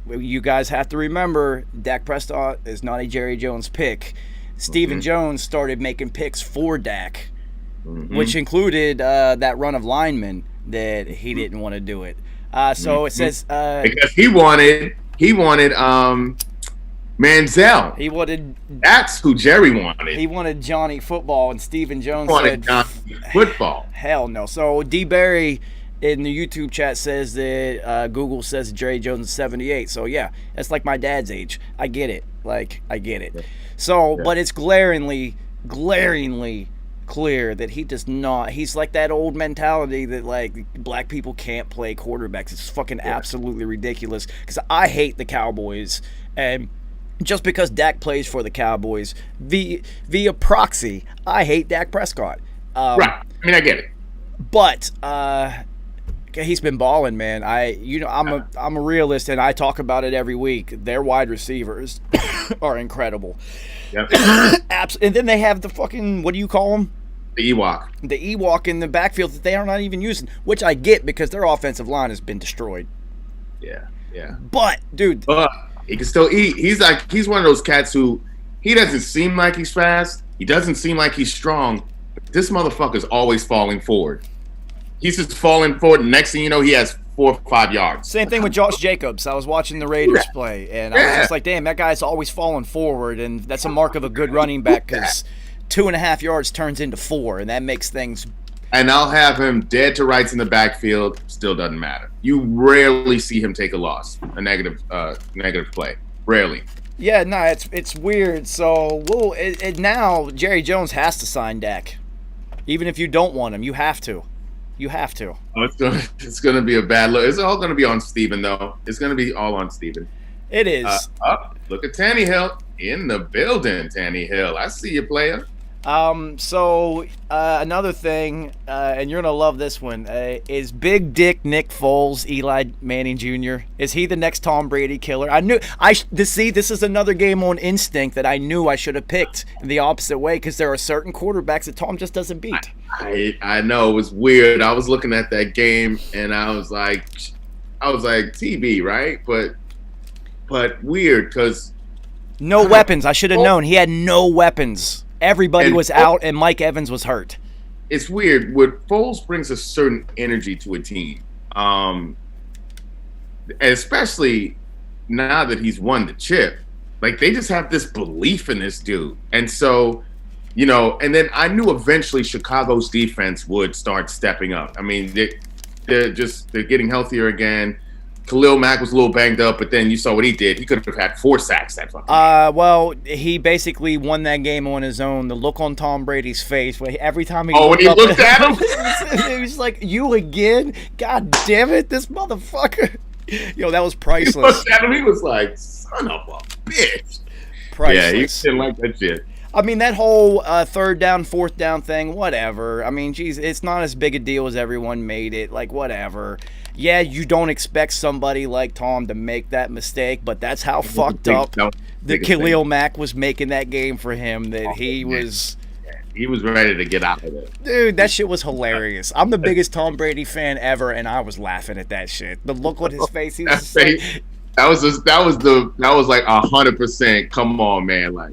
you guys have to remember, Dak Prescott is not a Jerry Jones pick. Stephen Jones started making picks for Dak, which included that run of linemen that he didn't want to do it. So it says because he wanted Manziel. That's who Jerry wanted. He wanted Johnny Football, and Stephen Jones wanted Johnny Football. Hell no. So D Barry in the YouTube chat says that Google says Jerry Jones is 78. So yeah, that's like my dad's age. I get it. I get it. So, but it's glaringly clear that he does not. He's like that old mentality that like black people can't play quarterbacks. It's fucking absolutely ridiculous. Because I hate the Cowboys, and just because Dak plays for the Cowboys via proxy, I hate Dak Prescott. Right. I mean, I get it. But he's been balling, man. I'm a realist, and I talk about it every week. Their wide receivers are incredible. Yep. And then they have the fucking, what do you call them? The Ewok. The Ewok in the backfield that they are not even using, which I get because their offensive line has been destroyed. Yeah. But, dude. But he can still eat. He's one of those cats who, he doesn't seem like he's fast. He doesn't seem like he's strong. But this motherfucker's always falling forward. He's just falling forward. Next thing you know, he has 4 or 5 yards. Same thing with Josh Jacobs. I was watching the Raiders play, and I was just like, damn, that guy's always falling forward, and that's a mark of a good running back because 2.5 yards turns into 4, and that makes things. And I'll have him dead to rights in the backfield. Still doesn't matter. You rarely see him take a loss, a negative play. Rarely. Yeah, no, it's weird. So now Jerry Jones has to sign Dak, even if you don't want him. You have to. You have to. Oh, it's gonna be a bad look. It's all gonna be on Steven, though. It's gonna be all on Steven. It is. Look at Tannehill in the building. Tannehill, I see you, player. So another thing, and you're gonna love this one, is Big Dick Nick Foles, Eli Manning Jr. Is he the next Tom Brady killer? This is another game on instinct that I knew I should have picked in the opposite way because there are certain quarterbacks that Tom just doesn't beat. I know, it was weird. I was looking at that game and I was like TB, right? But weird because no weapons. I should have known. He had no weapons. Everybody was out, and Mike Evans was hurt. It's weird. Foles brings a certain energy to a team, especially now that he's won the chip. Like, they just have this belief in this dude. And so, and then I knew eventually Chicago's defense would start stepping up. I mean, they're getting healthier again. Khalil Mack was a little banged up, but then you saw what he did. He could have had 4 sacks that fucking game. Well, he basically won that game on his own. The look on Tom Brady's face, every time he when he looked at him? he was like, you again? God damn it, this motherfucker. That was priceless. He looked at him, he was like, son of a bitch. Priceless. Yeah, he didn't like that shit. I mean, that whole 3rd down, 4th down thing, whatever. I mean, geez, it's not as big a deal as everyone made it. Like, whatever. Yeah, you don't expect somebody like Tom to make that mistake, but that's how fucked up that Khalil Mack was making that game for him, that he was ready to get out of it. Dude, that shit was hilarious. I'm the biggest Tom Brady fan ever, and I was laughing at that shit. The look on his face, he was just like, that was like 100%. Come on, man! Like,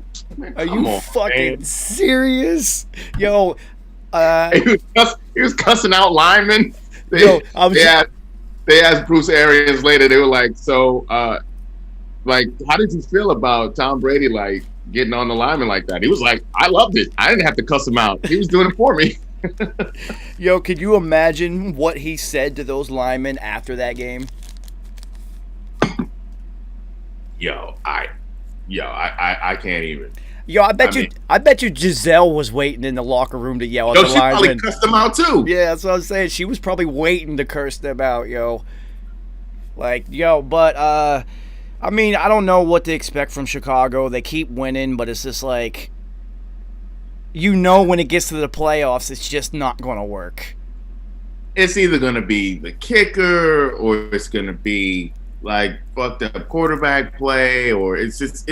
are you fucking serious? Yo, he was cussing out linemen. They asked Bruce Arians later. They were like, "So, how did you feel about Tom Brady like getting on the lineman like that?" He was like, "I loved it. I didn't have to cuss him out. He was doing it for me." Yo, could you imagine what he said to those linemen after that game? I can't even. Yo, I bet you Giselle was waiting in the locker room to yell at the linemen. She probably cussed them out too. Yeah, that's what I'm saying. She was probably waiting to curse them out, yo. But I mean, I don't know what to expect from Chicago. They keep winning, but it's just like, when it gets to the playoffs, it's just not going to work. It's either going to be the kicker or it's going to be like fucked up quarterback play, or it's just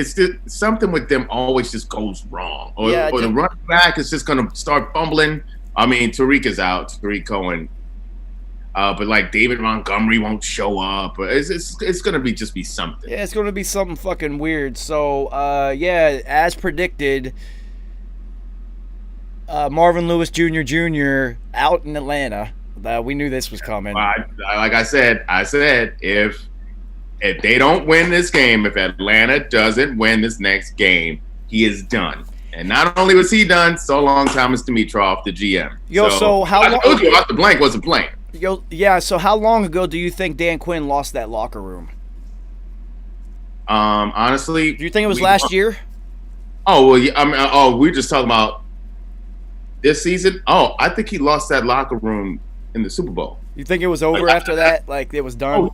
something with them always just goes wrong, or the running back is just gonna start fumbling. I mean, Tariq is out, Tariq Cohen, but like David Montgomery won't show up. It's gonna be something. Yeah, it's gonna be something fucking weird. So as predicted, Marvin Lewis Jr. out in Atlanta. We knew this was coming. Like I said, if they don't win this game, if Atlanta doesn't win this next game, he is done. And not only was he done, so long Thomas Dimitroff, the GM. So how long? I told you off the blank wasn't playing. So how long ago do you think Dan Quinn lost that locker room? Honestly, do you think it was last year? Oh well, yeah. We're just talking about this season. Oh, I think he lost that locker room in the Super Bowl. You think it was over after that? Like it was done?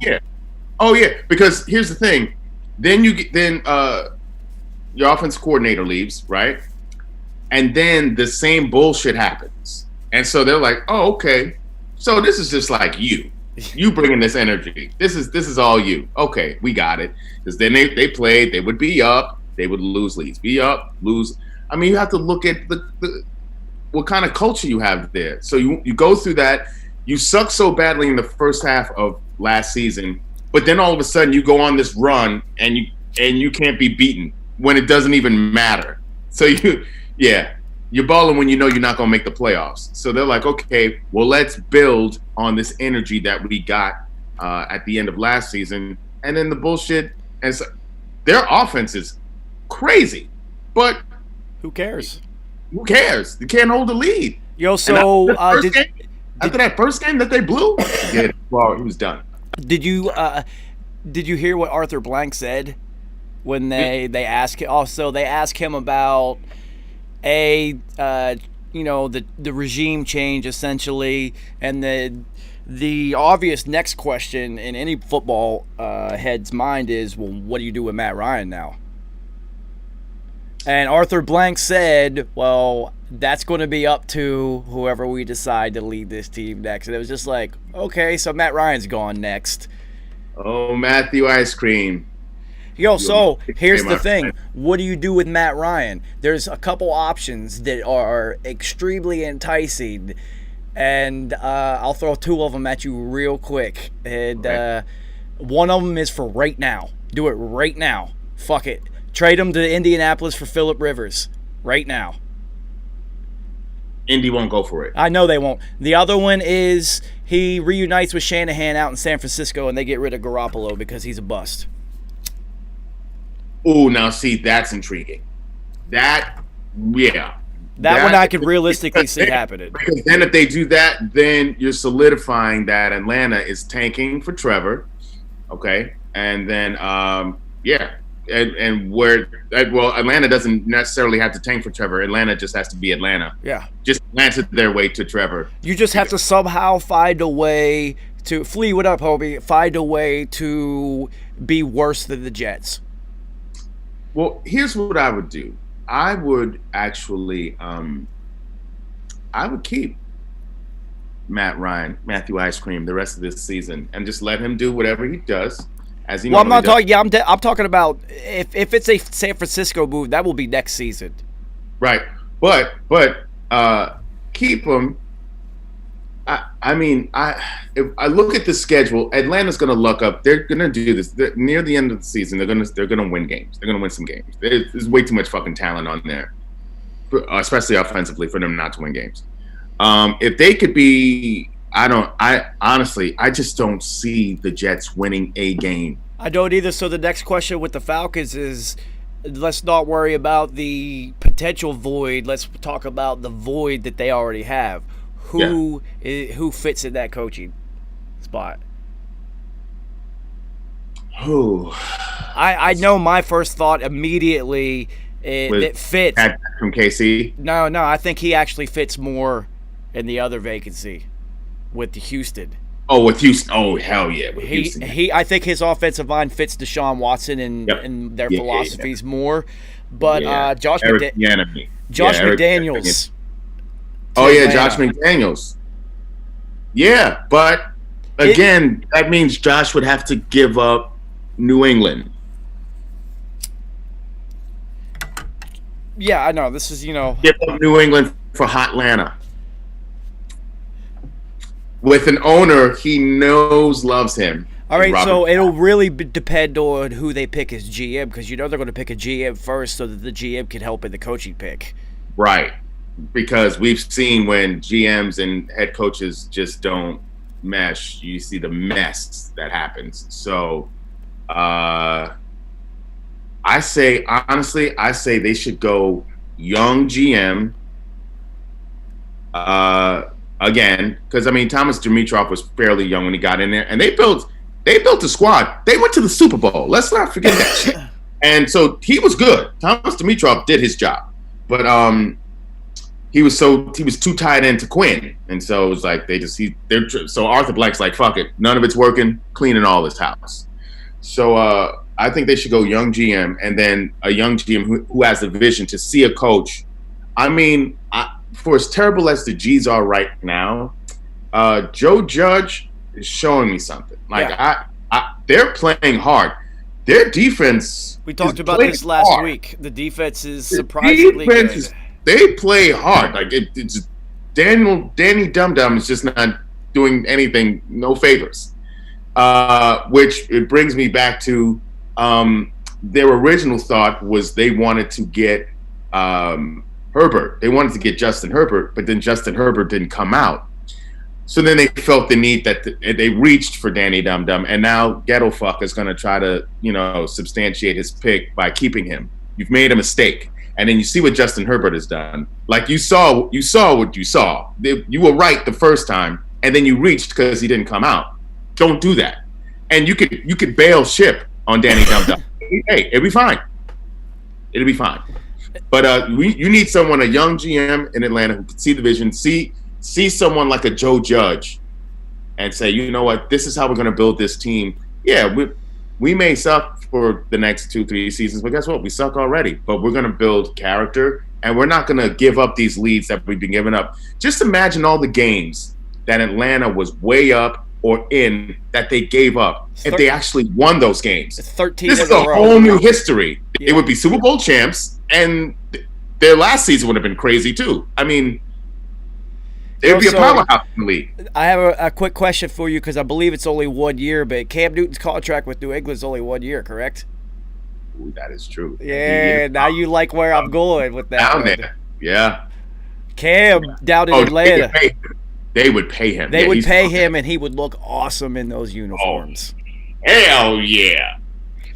Oh yeah, because here's the thing. Then your offense coordinator leaves, right? And then the same bullshit happens. And so they're like, oh, okay. So this is just like you. You bringing this energy. This is all you. Okay, we got it. Because then they played, they would be up, they would lose leads. Be up, lose. I mean, you have to look at the what kind of culture you have there. So you go through that. You suck so badly in the first half of last season, but then all of a sudden you go on this run and you can't be beaten when it doesn't even matter. So you're balling when you know you're not going to make the playoffs. So they're like, okay, well, let's build on this energy that we got at the end of last season. And then the bullshit, and so their offense is crazy, but who cares? Who cares? They can't hold the lead. Yo, so after that first game that they blew, well, he was done. Did you hear what Arthur Blank said when they asked him? Also, they asked him about the regime change essentially, and the obvious next question in any football head's mind is, well, what do you do with Matt Ryan now? And Arthur Blank said, well, that's going to be up to whoever we decide to lead this team next. And it was just like, okay, so Matt Ryan's gone next. Oh, Matthew Ice Cream. Yo, so here's the thing. What do you do with Matt Ryan? There's a couple options that are extremely enticing. And I'll throw two of them at you real quick. And one of them is for right now. Do it right now. Fuck it. Trade him to Indianapolis for Phillip Rivers right now. Indy won't go for it. I know they won't. The other one is he reunites with Shanahan out in San Francisco and they get rid of Garoppolo because he's a bust. Ooh, now see, that's intriguing. That one I could realistically see happening. Because then if they do that, then you're solidifying that Atlanta is tanking for Trevor. Okay. And then, And Atlanta doesn't necessarily have to tank for Trevor. Atlanta just has to be Atlanta. Yeah. Just Atlanta their way to Trevor. You just have to somehow find a way to Flea. What up, Hobie? Find a way to be worse than the Jets. Well, here's what I would do. I would actually, I would keep Matt Ryan, Matthew Ice Cream, the rest of this season, and just let him do whatever he does. Well, I'm not talking. Yeah, I'm talking about if it's a San Francisco move, that will be next season. Right, but keep him. If I look at the schedule, Atlanta's going to luck up. They're going to do this near the end of the season. They're going to win games. They're going to win some games. There's way too much fucking talent on there, especially offensively, for them not to win games. If they could be. I honestly just don't see the Jets winning a game. I don't either. So the next question with the Falcons is, let's not worry about the potential void. Let's talk about the void that they already have. Who fits in that coaching spot? Who? I know my first thought immediately it fits. From KC? No, I think he actually fits more in the other vacancy. With Houston. Oh, with Houston. Oh, hell yeah. With Houston. I think his offensive line fits Deshaun Watson and their philosophies more. But Josh McDaniels. Josh McDaniels. Yeah, but again, that means Josh would have to give up New England. Yeah, I know. This is, Give up New England for Hotlanta. With an owner he knows loves him. All right, so it'll really depend on who they pick as GM, because they're going to pick a GM first so that the GM can help in the coaching pick. Right, because we've seen when GMs and head coaches just don't mesh, you see the mess that happens. So I say they should go young GM. Again, because Thomas Dimitroff was fairly young when he got in there, and they built a squad. They went to the Super Bowl. Let's not forget that shit. And so he was good. Thomas Dimitroff did his job, but he was too tied into Quinn, and so it was like so Arthur Blank's like, fuck it, none of it's working, cleaning all this house. So I think they should go young GM and then a young GM who has the vision to see a coach. I mean, for as terrible as the G's are right now, Joe Judge is showing me something. Like they're playing hard. Their defense. We talked about this last week. The defense is surprisingly good. They play hard. Like it's Danny Dum Dum is just not doing anything, no favors. Which it brings me back to their original thought was they wanted to get Herbert. They wanted to get Justin Herbert, but then Justin Herbert didn't come out. So then they felt the need that they reached for Danny Dum Dum, and now Ghetto Fuck is going to try to, substantiate his pick by keeping him. You've made a mistake, and then you see what Justin Herbert has done. Like you saw what you saw. You were right the first time, and then you reached because he didn't come out. Don't do that. And you could bail ship on Danny Dum Dum. Hey, it'll be fine. It'll be fine. But you need someone, a young GM in Atlanta who can see the vision, see someone like a Joe Judge and say, you know what, this is how we're going to build this team. Yeah, we may suck for the next 2-3 seasons, but guess what? We suck already. But we're going to build character, and we're not going to give up these leads that we've been giving up. Just imagine all the games that Atlanta was way up or in that they gave up if they actually won those games. 13 This is a whole new history. Yeah. It would be Super Bowl champs, and their last season would have been crazy too. I mean, it would be a powerhouse in the league. I have a quick question for you because I believe it's only 1 year, but Cam Newton's contract with New England is only 1 year, correct? Ooh, that is true. Yeah, now you like where I'm going with that. Down there, yeah. Cam down in Atlanta. They would pay him. They would pay him, and he would look awesome in those uniforms. Oh, hell yeah.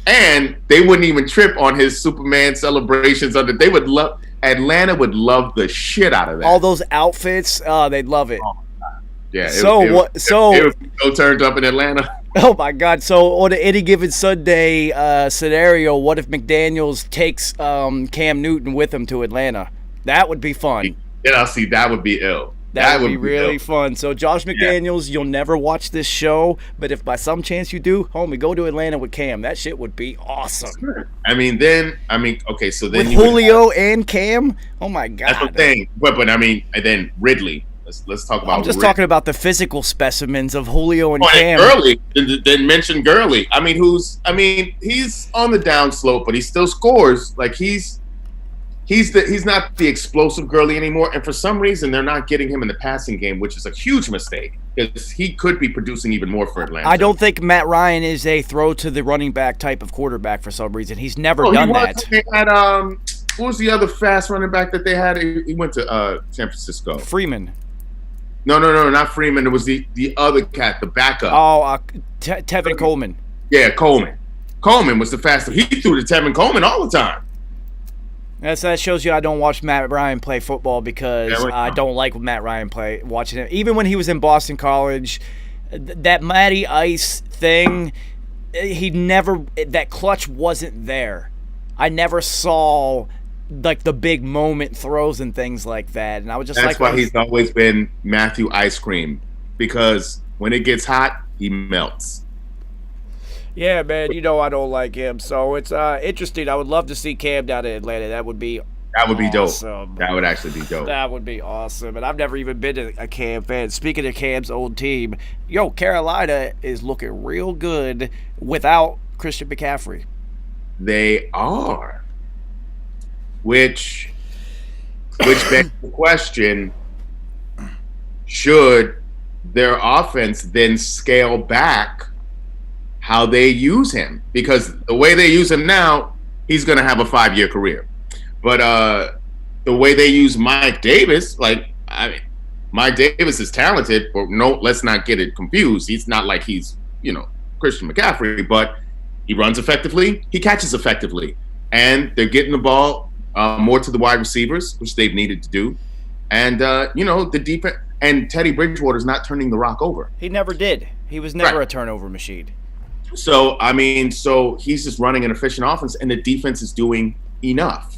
And they wouldn't even trip on his Superman celebrations. Atlanta would love the shit out of that. All those outfits, they'd love it. Oh, yeah. It would be so turned up in Atlanta. Oh my God! So on any given Sunday scenario, what if McDaniels takes Cam Newton with him to Atlanta? That would be fun. Yeah, see, that would be ill. That would be really fun. So Josh McDaniels, you'll never watch this show, but if by some chance you do, homie, go to Atlanta with Cam. That shit would be awesome. Okay, so then with Julio and Cam, oh my God. That's the thing. But and then Ridley. Let's talk about. I'm just talking about the physical specimens of Julio and Cam. Gurley. Then mention Gurley. He's on the downslope, but he still scores. Like he's not the explosive Gurley anymore, and for some reason they're not getting him in the passing game, which is a huge mistake because he could be producing even more for Atlanta. I don't think Matt Ryan is a throw to the running back type of quarterback for some reason. He's never done that. They had, who was the other fast running back that they had? He went to San Francisco. Freeman. No, not Freeman. It was the other cat, the backup. Oh, Tevin Coleman. Yeah, Coleman. Coleman was the fastest. He threw to Tevin Coleman all the time. That shows you I don't watch Matt Ryan play football because I don't like Matt Ryan watching him. Even when he was in Boston College, that Matty Ice thing, that clutch wasn't there. I never saw like the big moment throws and things like that, and I was just that's why he's always been Matthew Ice Cream, because when it gets hot, he melts. Yeah, man, I don't like him, so it's interesting. I would love to see Cam down in Atlanta. That would be awesome. Dope. That would actually be dope. That would be awesome, and I've never even been a Cam fan. Speaking of Cam's old team, Carolina is looking real good without Christian McCaffrey. They are. Which begs the question, should their offense then scale back how they use him? Because the way they use him now, he's going to have a 5-year career. But the way they use Mike Davis, Mike Davis is talented, but let's not get it confused. He's not like he's, Christian McCaffrey, but he runs effectively, he catches effectively, and they're getting the ball more to the wide receivers, which they've needed to do. And, the defense, and Teddy Bridgewater's not turning the rock over. He never did. He was never a turnover machine. So, he's just running an efficient offense, and the defense is doing enough.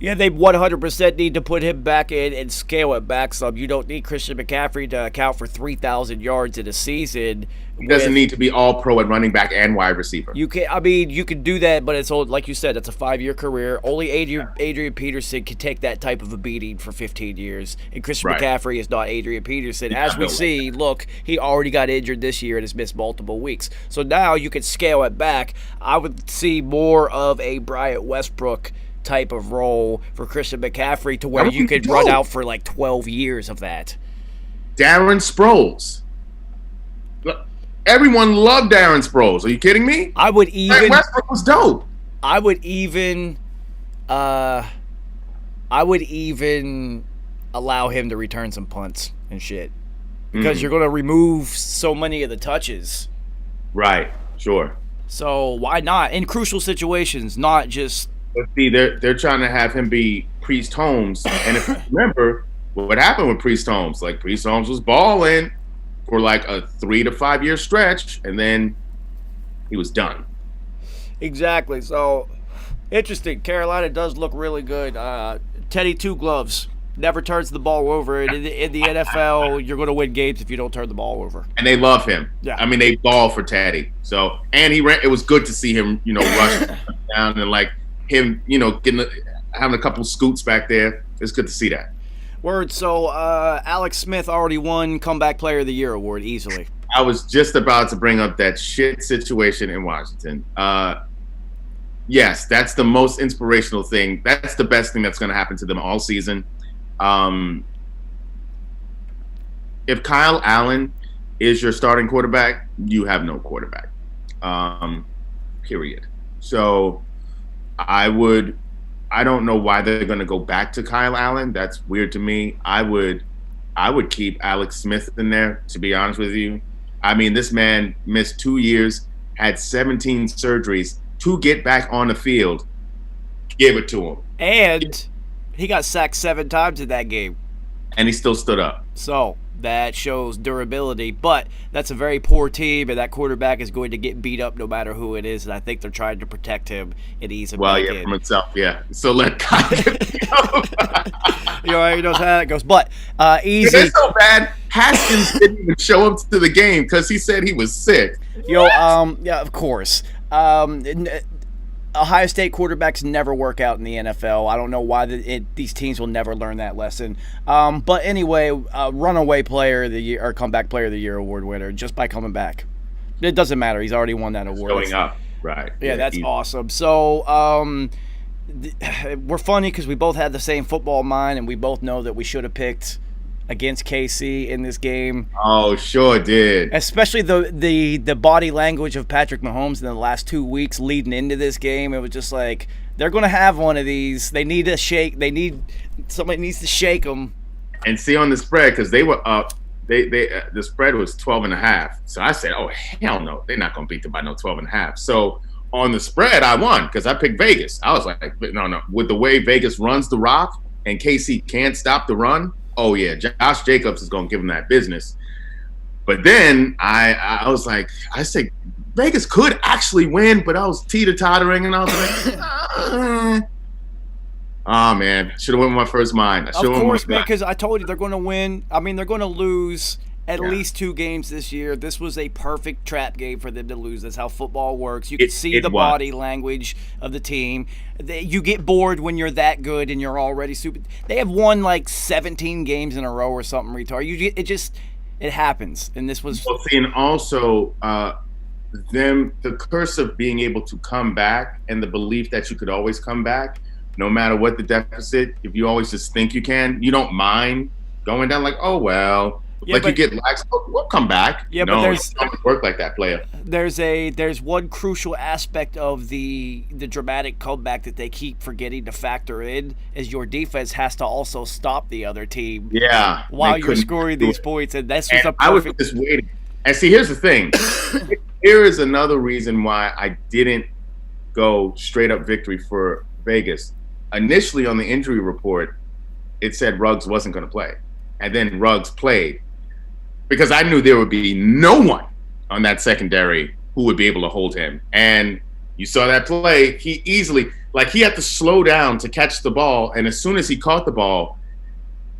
Yeah, they 100% need to put him back in and scale it back some. You don't need Christian McCaffrey to account for 3,000 yards in a season. He doesn't need to be all pro at running back and wide receiver. You can, I mean, you can do that, but it's old, like you said, it's a 5-year career. Only Adrian Peterson can take that type of a beating for 15 years, and Christian McCaffrey is not Adrian Peterson. As we see, look, he already got injured this year and has missed multiple weeks. So now you can scale it back. I would see more of a Bryant Westbrook type of role for Christian McCaffrey to where you could run out for like 12 years of that. Darren Sproles. Everyone loved Darren Sproles. Are you kidding me? I would even. Westbrook was dope. I would even allow him to return some punts and shit because you're going to remove so many of the touches. Right. Sure. So why not in crucial situations? Not just. Let's see. They're trying to have him be Priest Holmes, and if you remember what happened with Priest Holmes, like Priest Holmes was balling for like a 3 to 5 year stretch, and then he was done. Exactly. So interesting. Carolina does look really good. Teddy Two Gloves never turns the ball over. In the NFL, you're going to win games if you don't turn the ball over. And they love him. Yeah. I mean, they ball for Teddy. So, and he ran. It was good to see him, rush down and like him, having a couple scoots back there. It's good to see that. Word. So Alex Smith already won Comeback Player of the Year award easily. I was just about to bring up that shit situation in Washington. Yes, that's the most inspirational thing. That's the best thing that's going to happen to them all season. If Kyle Allen is your starting quarterback, you have no quarterback. Period. So I don't know why they're going to go back to Kyle Allen. That's weird to me. I would keep Alex Smith in there, to be honest with you. I mean, this man missed 2 years, had 17 surgeries to get back on the field. Give it to him. And he got sacked 7 times in that game. And he still stood up. So that shows durability, but that's a very poor team, and that quarterback is going to get beat up no matter who it is, and I think they're trying to protect him and ease him back in. From himself, yeah. So let Kyle get beat up. He knows how that goes. But easy. It's so bad. Haskins didn't even show up to the game because he said he was sick. Yeah, of course. Ohio State quarterbacks never work out in the NFL. I don't know why these teams will never learn that lesson. But anyway, runaway player of the year or comeback player of the year award winner just by coming back. It doesn't matter. He's already won that award. Showing up, right? Yeah, that's awesome. So we're funny because we both had the same football mind, and we both know that we should have picked against KC in this game. Oh, sure did. Especially the body language of Patrick Mahomes in the last 2 weeks leading into this game. It was just like, they're going to have one of these. They need a shake. Somebody needs to shake them. And see on the spread, because they were up, the spread was 12.5. So I said, oh, hell no. They're not going to beat them by no 12.5. So on the spread, I won because I picked Vegas. I was like, no. With the way Vegas runs the rock and KC can't stop the run, oh, yeah, Josh Jacobs is going to give him that business. But then I was like, I said, Vegas could actually win, but I was teeter-tottering, and I was like, oh, man, should have went with my first mind. Of course, man, because I told you they're going to win. I mean, they're going to lose at least 2 games this year. This was a perfect trap game for them to lose. That's how football works. You can see the body language of the team. You get bored when you're that good and you're already super. They have won like 17 games in a row or something retarded. It happens. And this was. Well, see, and also the curse of being able to come back and the belief that you could always come back, no matter what the deficit. If you always just think you can, you don't mind going down like, oh well. Yeah, you get lax, we'll come back. Yeah, but it doesn't work like that, player. There's one crucial aspect of the dramatic comeback that they keep forgetting to factor in is your defense has to also stop the other team. Yeah, while you're scoring these points, and that's just a perfect. I was just waiting. And see, here's the thing. Here is another reason why I didn't go straight up victory for Vegas. Initially on the injury report, it said Ruggs wasn't going to play, and then Ruggs played. Because I knew there would be no one on that secondary who would be able to hold him. And you saw that play. He easily Like, he had to slow down to catch the ball, and as soon as he caught the ball,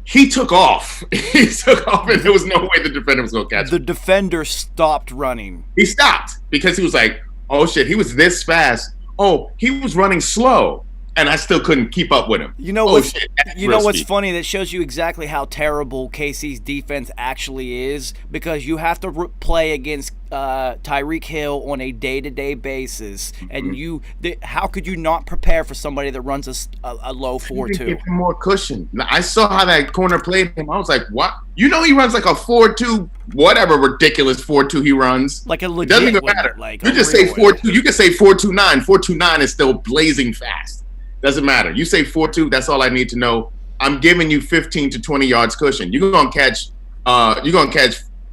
he took off. He took off, and there was no way the defender was going to catch him. The defender stopped running. He stopped because he was like, oh, shit, he was this fast. Oh, he was running slow, and I still couldn't keep up with him. You know what's funny? That shows you exactly how terrible KC's defense actually is, because you have to play against Tyreek Hill on a day-to-day basis, and how could you not prepare for somebody that runs a low 4.2? Give him more cushion. I saw how that corner played him. I was like, what? You know, he runs like a 4.2, whatever ridiculous 4.2 he runs. Like a legit. Doesn't even matter. Like you just say 4.2. You can say 4.29. 4.29 is still blazing fast. Doesn't matter. You say 4.2. That's all I need to know. I'm giving you 15 to 20 yards cushion. You're gonna catch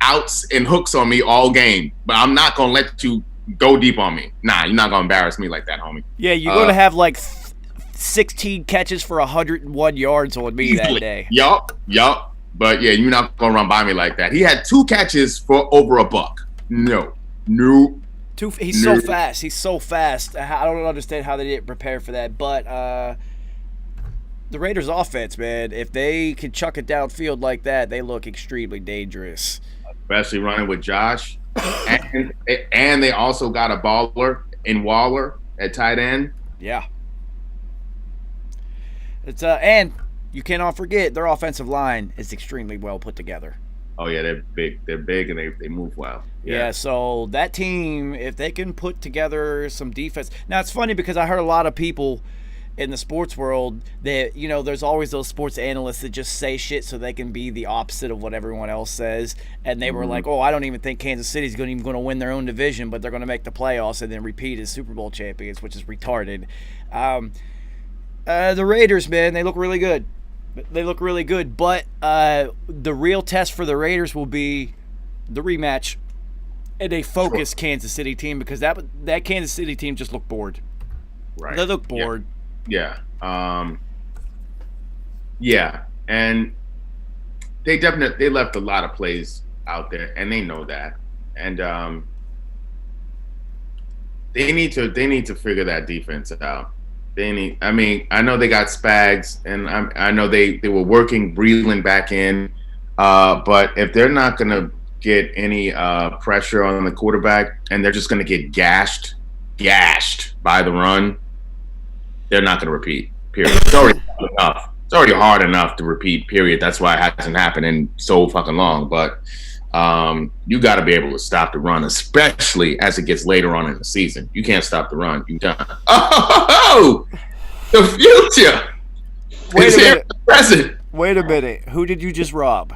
outs and hooks on me all game, but I'm not gonna let you go deep on me. Nah, you're not gonna embarrass me like that, homie. Yeah, you're gonna have like 16 catches for 101 yards on me easily. That day. Yup. But yeah, you're not gonna run by me like that. He had 2 catches for over $1. No. He's so fast. He's so fast. I don't understand how they didn't prepare for that. But the Raiders' offense, man, if they can chuck it downfield like that, they look extremely dangerous. Especially running with Josh. and they also got a baller in Waller at tight end. Yeah. It's and you cannot forget their offensive line is extremely well put together. Oh yeah, they're big. They're big and they move well. Yeah, so that team, if they can put together some defense. Now it's funny because I heard a lot of people in the sports world that, you know, there's always those sports analysts that just say shit so they can be the opposite of what everyone else says. And they were like, oh, I don't even think Kansas City's going to win their own division, but they're going to make the playoffs and then repeat as Super Bowl champions, which is retarded. The Raiders, man, they look really good. They look really good, but the real test for the Raiders will be the rematch and a focused Kansas City team, because that Kansas City team just looked bored. Right. They look bored. Yeah. And they left a lot of plays out there, and they know that. And they need to figure that defense out. I know they got Spags, and I know they were working Breeland back in, but if they're not going to get any pressure on the quarterback and they're just going to get gashed by the run, they're not going to repeat, period. It's already hard enough. It's already hard enough to repeat, period. That's why it hasn't happened in so fucking long. But you got to be able to stop the run, especially as it gets later on in the season. You can't stop the run. You done. Oh, the future is here in the present. Wait a minute. Who did you just rob?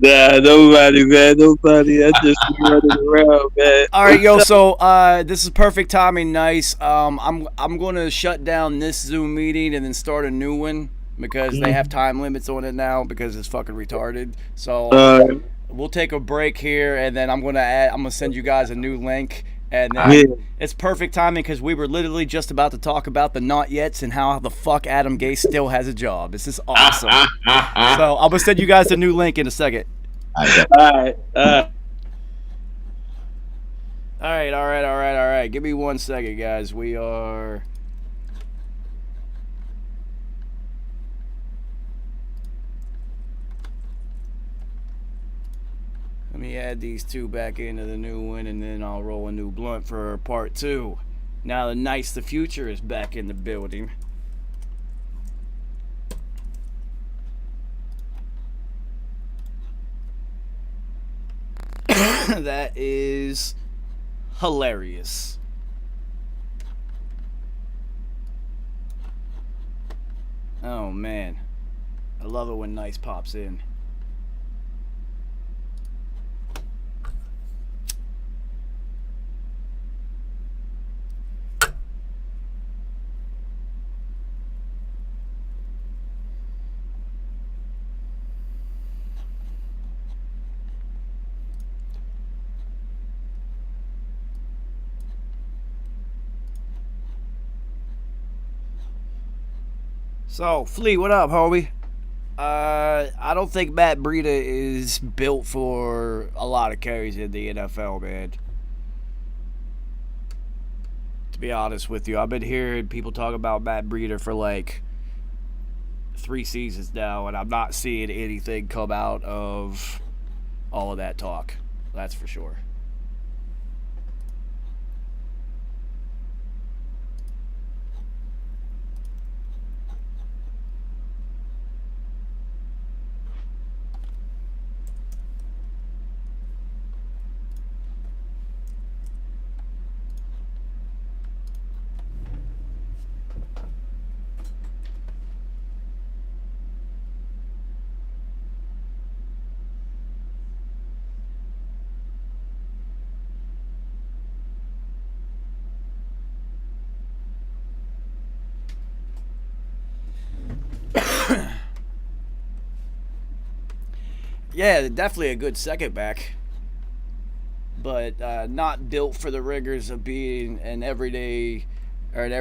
Nah, nobody, man. Nobody. I just be running around, man. All right, yo. So this is perfect timing. Nice. I'm gonna shut down this Zoom meeting and then start a new one, because they have time limits on it now because it's fucking retarded. So we'll take a break here, and then I'm gonna send you guys a new link, and then it's perfect timing because we were literally just about to talk about the not yets and how the fuck Adam Gase still has a job. This is awesome. So I'm gonna send you guys a new link in a second. All right. All right. Give me 1 second, guys. We are. Let me add these two back into the new one, and then I'll roll a new blunt for part 2. Now the Nice the Future is back in the building. That is hilarious. Oh man, I love it when Nice pops in. So, Flea, what up, homie? I don't think Matt Breida is built for a lot of carries in the NFL, man. To be honest with you, I've been hearing people talk about Matt Breida for like 3 seasons now, and I'm not seeing anything come out of all of that talk. That's for sure. Yeah, definitely a good second back, but not built for the rigors of being an everyday or an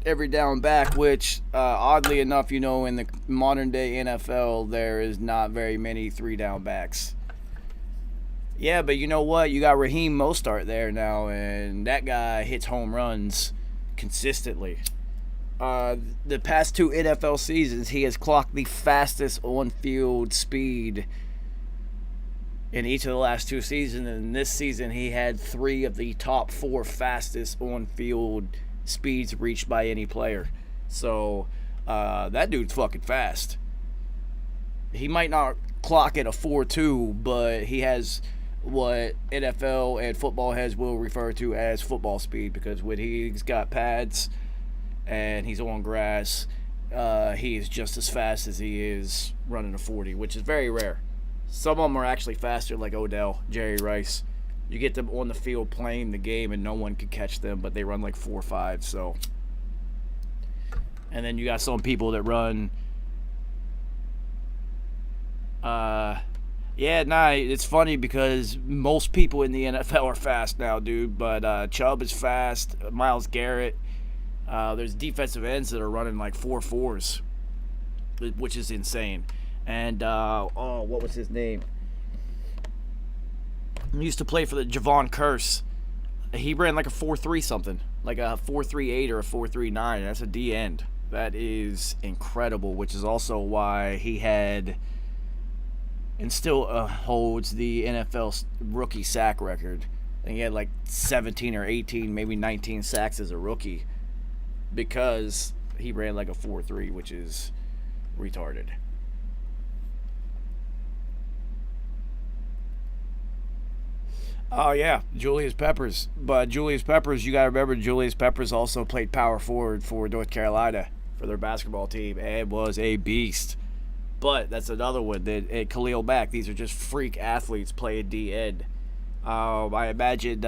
every down back. Which, oddly enough, in the modern day NFL, there is not very many 3 down backs. Yeah, but you know what? You got Raheem Mostert there now, and that guy hits home runs consistently. The past 2 NFL seasons, he has clocked the fastest on-field speed in each of the last 2 seasons, and this season he had 3 of the top 4 fastest on-field speeds reached by any player. So that dude's fucking fast. He might not clock at a 4.2, but he has what NFL and football heads will refer to as football speed, because when he's got pads and he's on grass, he is just as fast as he is running a 40, which is very rare. Some of them are actually faster, like Odell, Jerry Rice. You get them on the field playing the game, and no one can catch them, but they run like 4.5. So, and then you got some people that run. It's funny because most people in the NFL are fast now, dude. But Chubb is fast. Myles Garrett. There's defensive ends that are running like 4.4s, which is insane. And, what was his name? He used to play for the Javon Curse. He ran like a 4.3 something. Like a 4.38 or a 4.39. That's a D end. That is incredible, which is also why he had and still holds the NFL rookie sack record. I think he had like 17 or 18, maybe 19 sacks as a rookie, because he ran like a 4.3, which is retarded. Oh, yeah, Julius Peppers. But Julius Peppers, you got to remember, Julius Peppers also played power forward for North Carolina for their basketball team and was a beast. But that's another one. That Khalil Mack, these are just freak athletes playing D-end. I imagine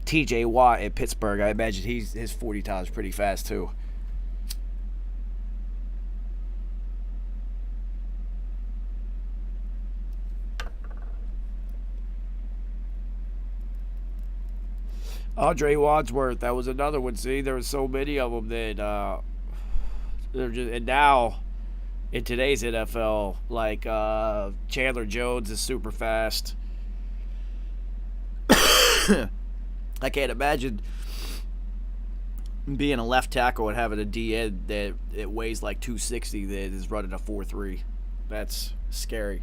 T.J. Watt at Pittsburgh, I imagine his 40 times pretty fast too. Andre Wadsworth, that was another one. See, there were so many of them that they're just, and now in today's NFL, like Chandler Jones is super fast. I can't imagine being a left tackle and having a D end that it weighs like 260 that is running a 4.3. That's scary.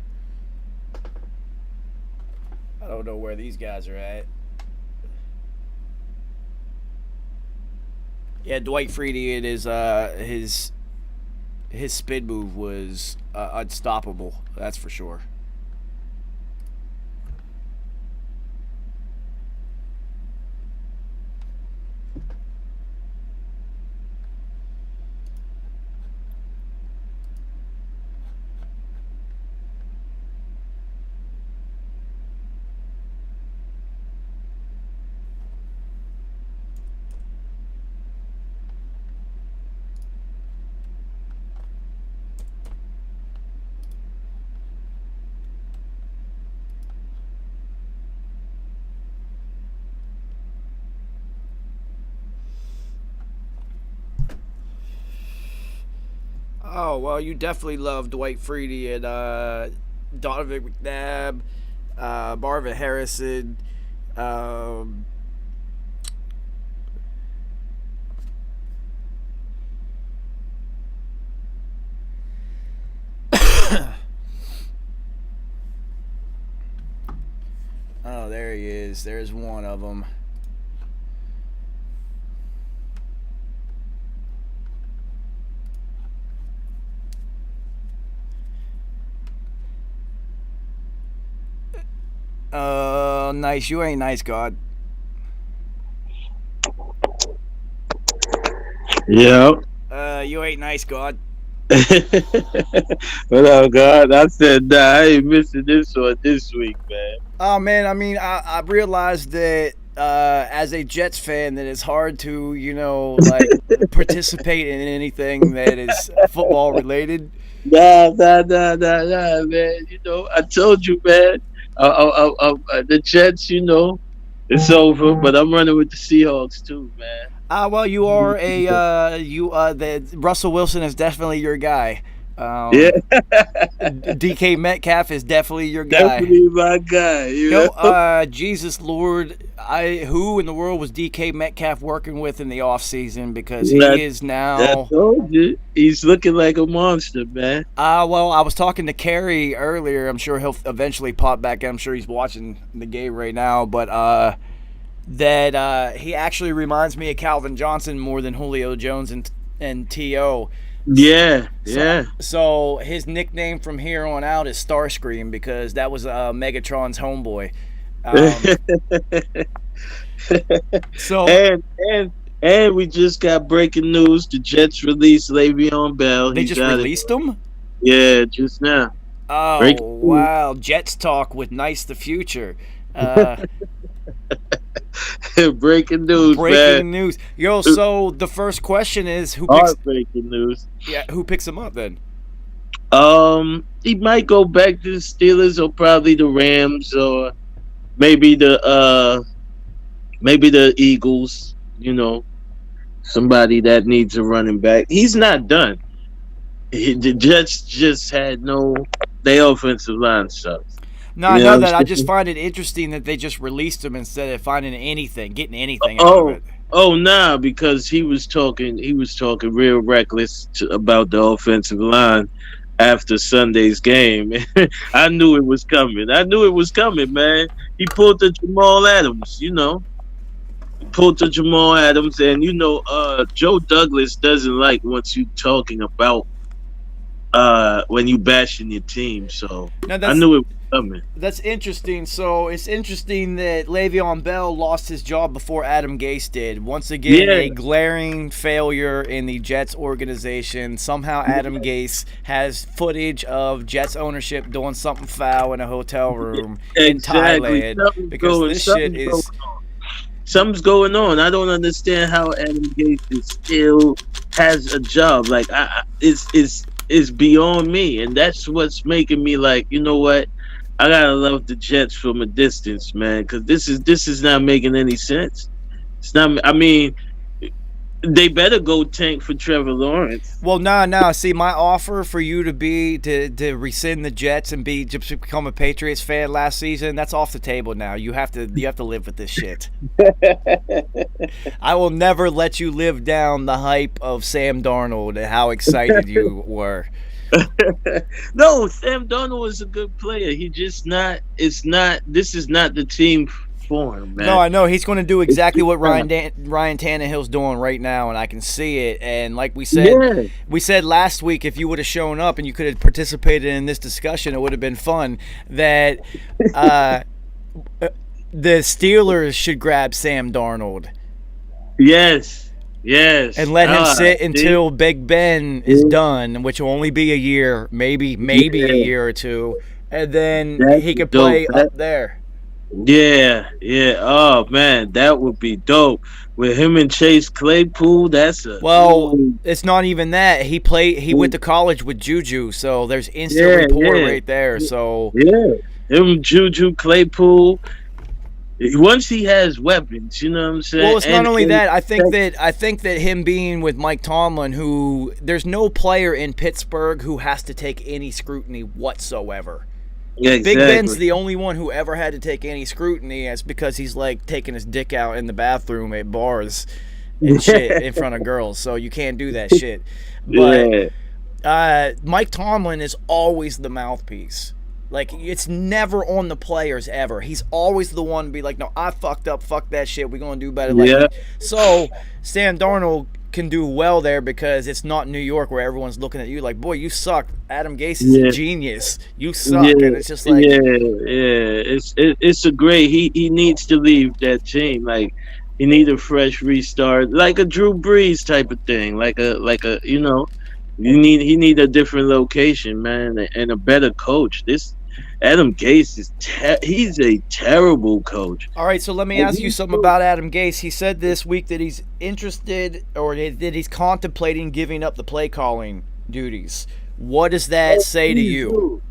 I don't know where these guys are at. Yeah, Dwight Freeney and his spin move was unstoppable. That's for sure. Oh, well, you definitely love Dwight Freeney and Donovan McNabb, Marvin Harrison, Oh, there he is. There's one of them. Nice. You ain't nice, God. Yep. You ain't nice, God. What up, God? I said, nah, I ain't missing this one this week, man. Oh man, I mean, I realized that as a Jets fan, that it's hard to, like participate in anything that is football related. Nah, man. You know, I told you, man. The Jets, it's over. But I'm running with the Seahawks too, man. Well, you are the Russell Wilson is definitely your guy. Yeah. DK Metcalf is definitely your guy. Definitely my guy. Jesus Lord, who in the world was DK Metcalf working with in the offseason? Because he is now. I told you, he's looking like a monster, man. Well, I was talking to Kerry earlier. I'm sure he'll eventually pop back in. I'm sure he's watching the game right now, but that he actually reminds me of Calvin Johnson more than Julio Jones and T.O. Yeah. So his nickname from here on out is Starscream because that was Megatron's homeboy. And we just got breaking news: the Jets released Le'Veon Bell. They just released him? Yeah, just now. Oh, wow! Jets talk with Nice the Future. Breaking news, Breaking news. Yo, so the first question is who picks breaking news. Yeah, who picks him up then? He might go back to the Steelers or probably the Rams or maybe the Eagles, somebody that needs a running back. He's not done. The Jets just had their offensive line sucks. No, I know that. I just find it interesting that they just released him instead of getting anything out of it. Oh, nah, because he was talking real reckless about the offensive line after Sunday's game. I knew it was coming. Man. He pulled the Jamal Adams, He pulled the Jamal Adams, and Joe Douglas doesn't like once you talking about when you bashing your team. So I knew it was coming. That's interesting. So it's interesting that Le'Veon Bell lost his job before Adam Gase did. Once again, a glaring failure in the Jets organization. Somehow Adam Gase has footage of Jets ownership doing something foul in a hotel room in Thailand. Because this shit is... Something's going on. I don't understand how Adam Gase still has a job. Like, it's beyond me. And that's what's making me like, you know what? I gotta love the Jets from a distance, man, because this is not making any sense. It's not. I mean, they better go tank for Trevor Lawrence. Well, no. See, my offer for you to rescind the Jets and just become a Patriots fan last season, that's off the table now. You have to live with this shit. I will never let you live down the hype of Sam Darnold and how excited you were. No, Sam Darnold is a good player. He just not. This is not the team for him, man. No, I know he's going to do exactly what Ryan Tannehill's doing right now, and I can see it. And like we said last week, if you would have shown up and you could have participated in this discussion, it would have been fun. That the Steelers should grab Sam Darnold. Yes. And let him sit until Big Ben is done, which will only be a year, maybe a year or two, and then he could play up there. Yeah. Oh man, that would be dope. With him and Chase Claypool, it's not even that. He went to college with Juju, so there's instant rapport right there. So him, Juju, Claypool. Once he has weapons, you know what I'm saying? Well, it's not only that. I think that him being with Mike Tomlin, who there's no player in Pittsburgh who has to take any scrutiny whatsoever. Yeah, exactly. Big Ben's the only one who ever had to take any scrutiny. That's because he's like taking his dick out in the bathroom at bars and shit in front of girls. So you can't do that shit. But Mike Tomlin is always the mouthpiece. Like, it's never on the players ever. He's always the one to be like, no, I fucked up. Fuck that shit. We're going to do better. Like, so Sam Darnold can do well there because it's not New York where everyone's looking at you like, boy, you suck. Adam Gase is a genius. You suck. And it's just like, it's a great. He needs to leave that team. Like, he need a fresh restart, like a Drew Brees type of thing. Like a you know, he need a different location, man, and a better coach. This Adam Gase is he's a terrible coach. All right, so let me ask you something about Adam Gase. He said this week that he's interested or that he's contemplating giving up the play calling duties. What does that say to you?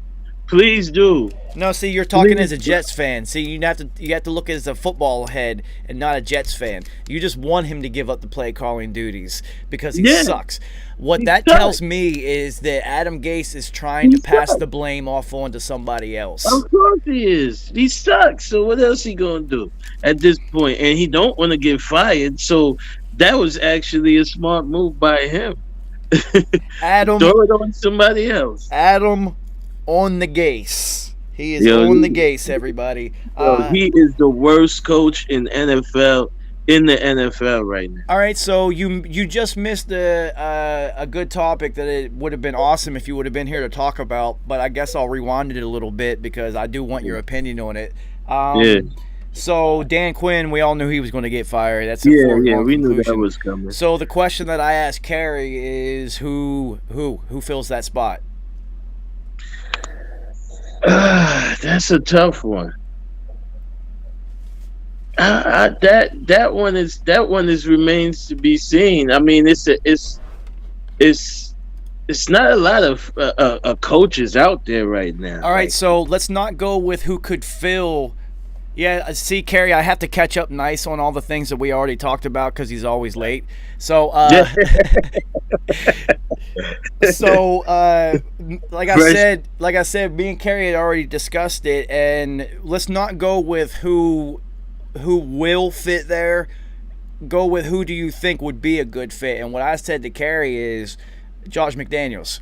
Please do. No, see, you're talking as a Jets fan. See, you have to look as a football head and not a Jets fan. You just want him to give up the play calling duties because he sucks. What that tells me is that Adam Gase is trying to pass the blame off onto somebody else. Of course he is. He sucks. So what else he gonna do at this point? And he don't want to get fired. So that was actually a smart move by him. Adam, throw it on somebody else. Adam on the Gase. He is on the Gase, everybody. He is the worst coach in the NFL right now. All right, so you just missed a good topic that it would have been awesome if you would have been here to talk about, but I guess I'll rewind it a little bit because I do want your opinion on it. So Dan Quinn, we all knew he was going to get fired. That's we knew that was coming. So the question that I asked Carrie is who fills that spot? That's a tough one. That one remains to be seen. I mean, it's not a lot of coaches out there right now. All right, so let's not go with who could fill. Yeah, see, Carrie, I have to catch up nice on all the things that we already talked about because he's always late. So, like I said, me and Carrie had already discussed it, and let's not go with who will fit there. Go with who do you think would be a good fit. And what I said to Carrie is Josh McDaniels.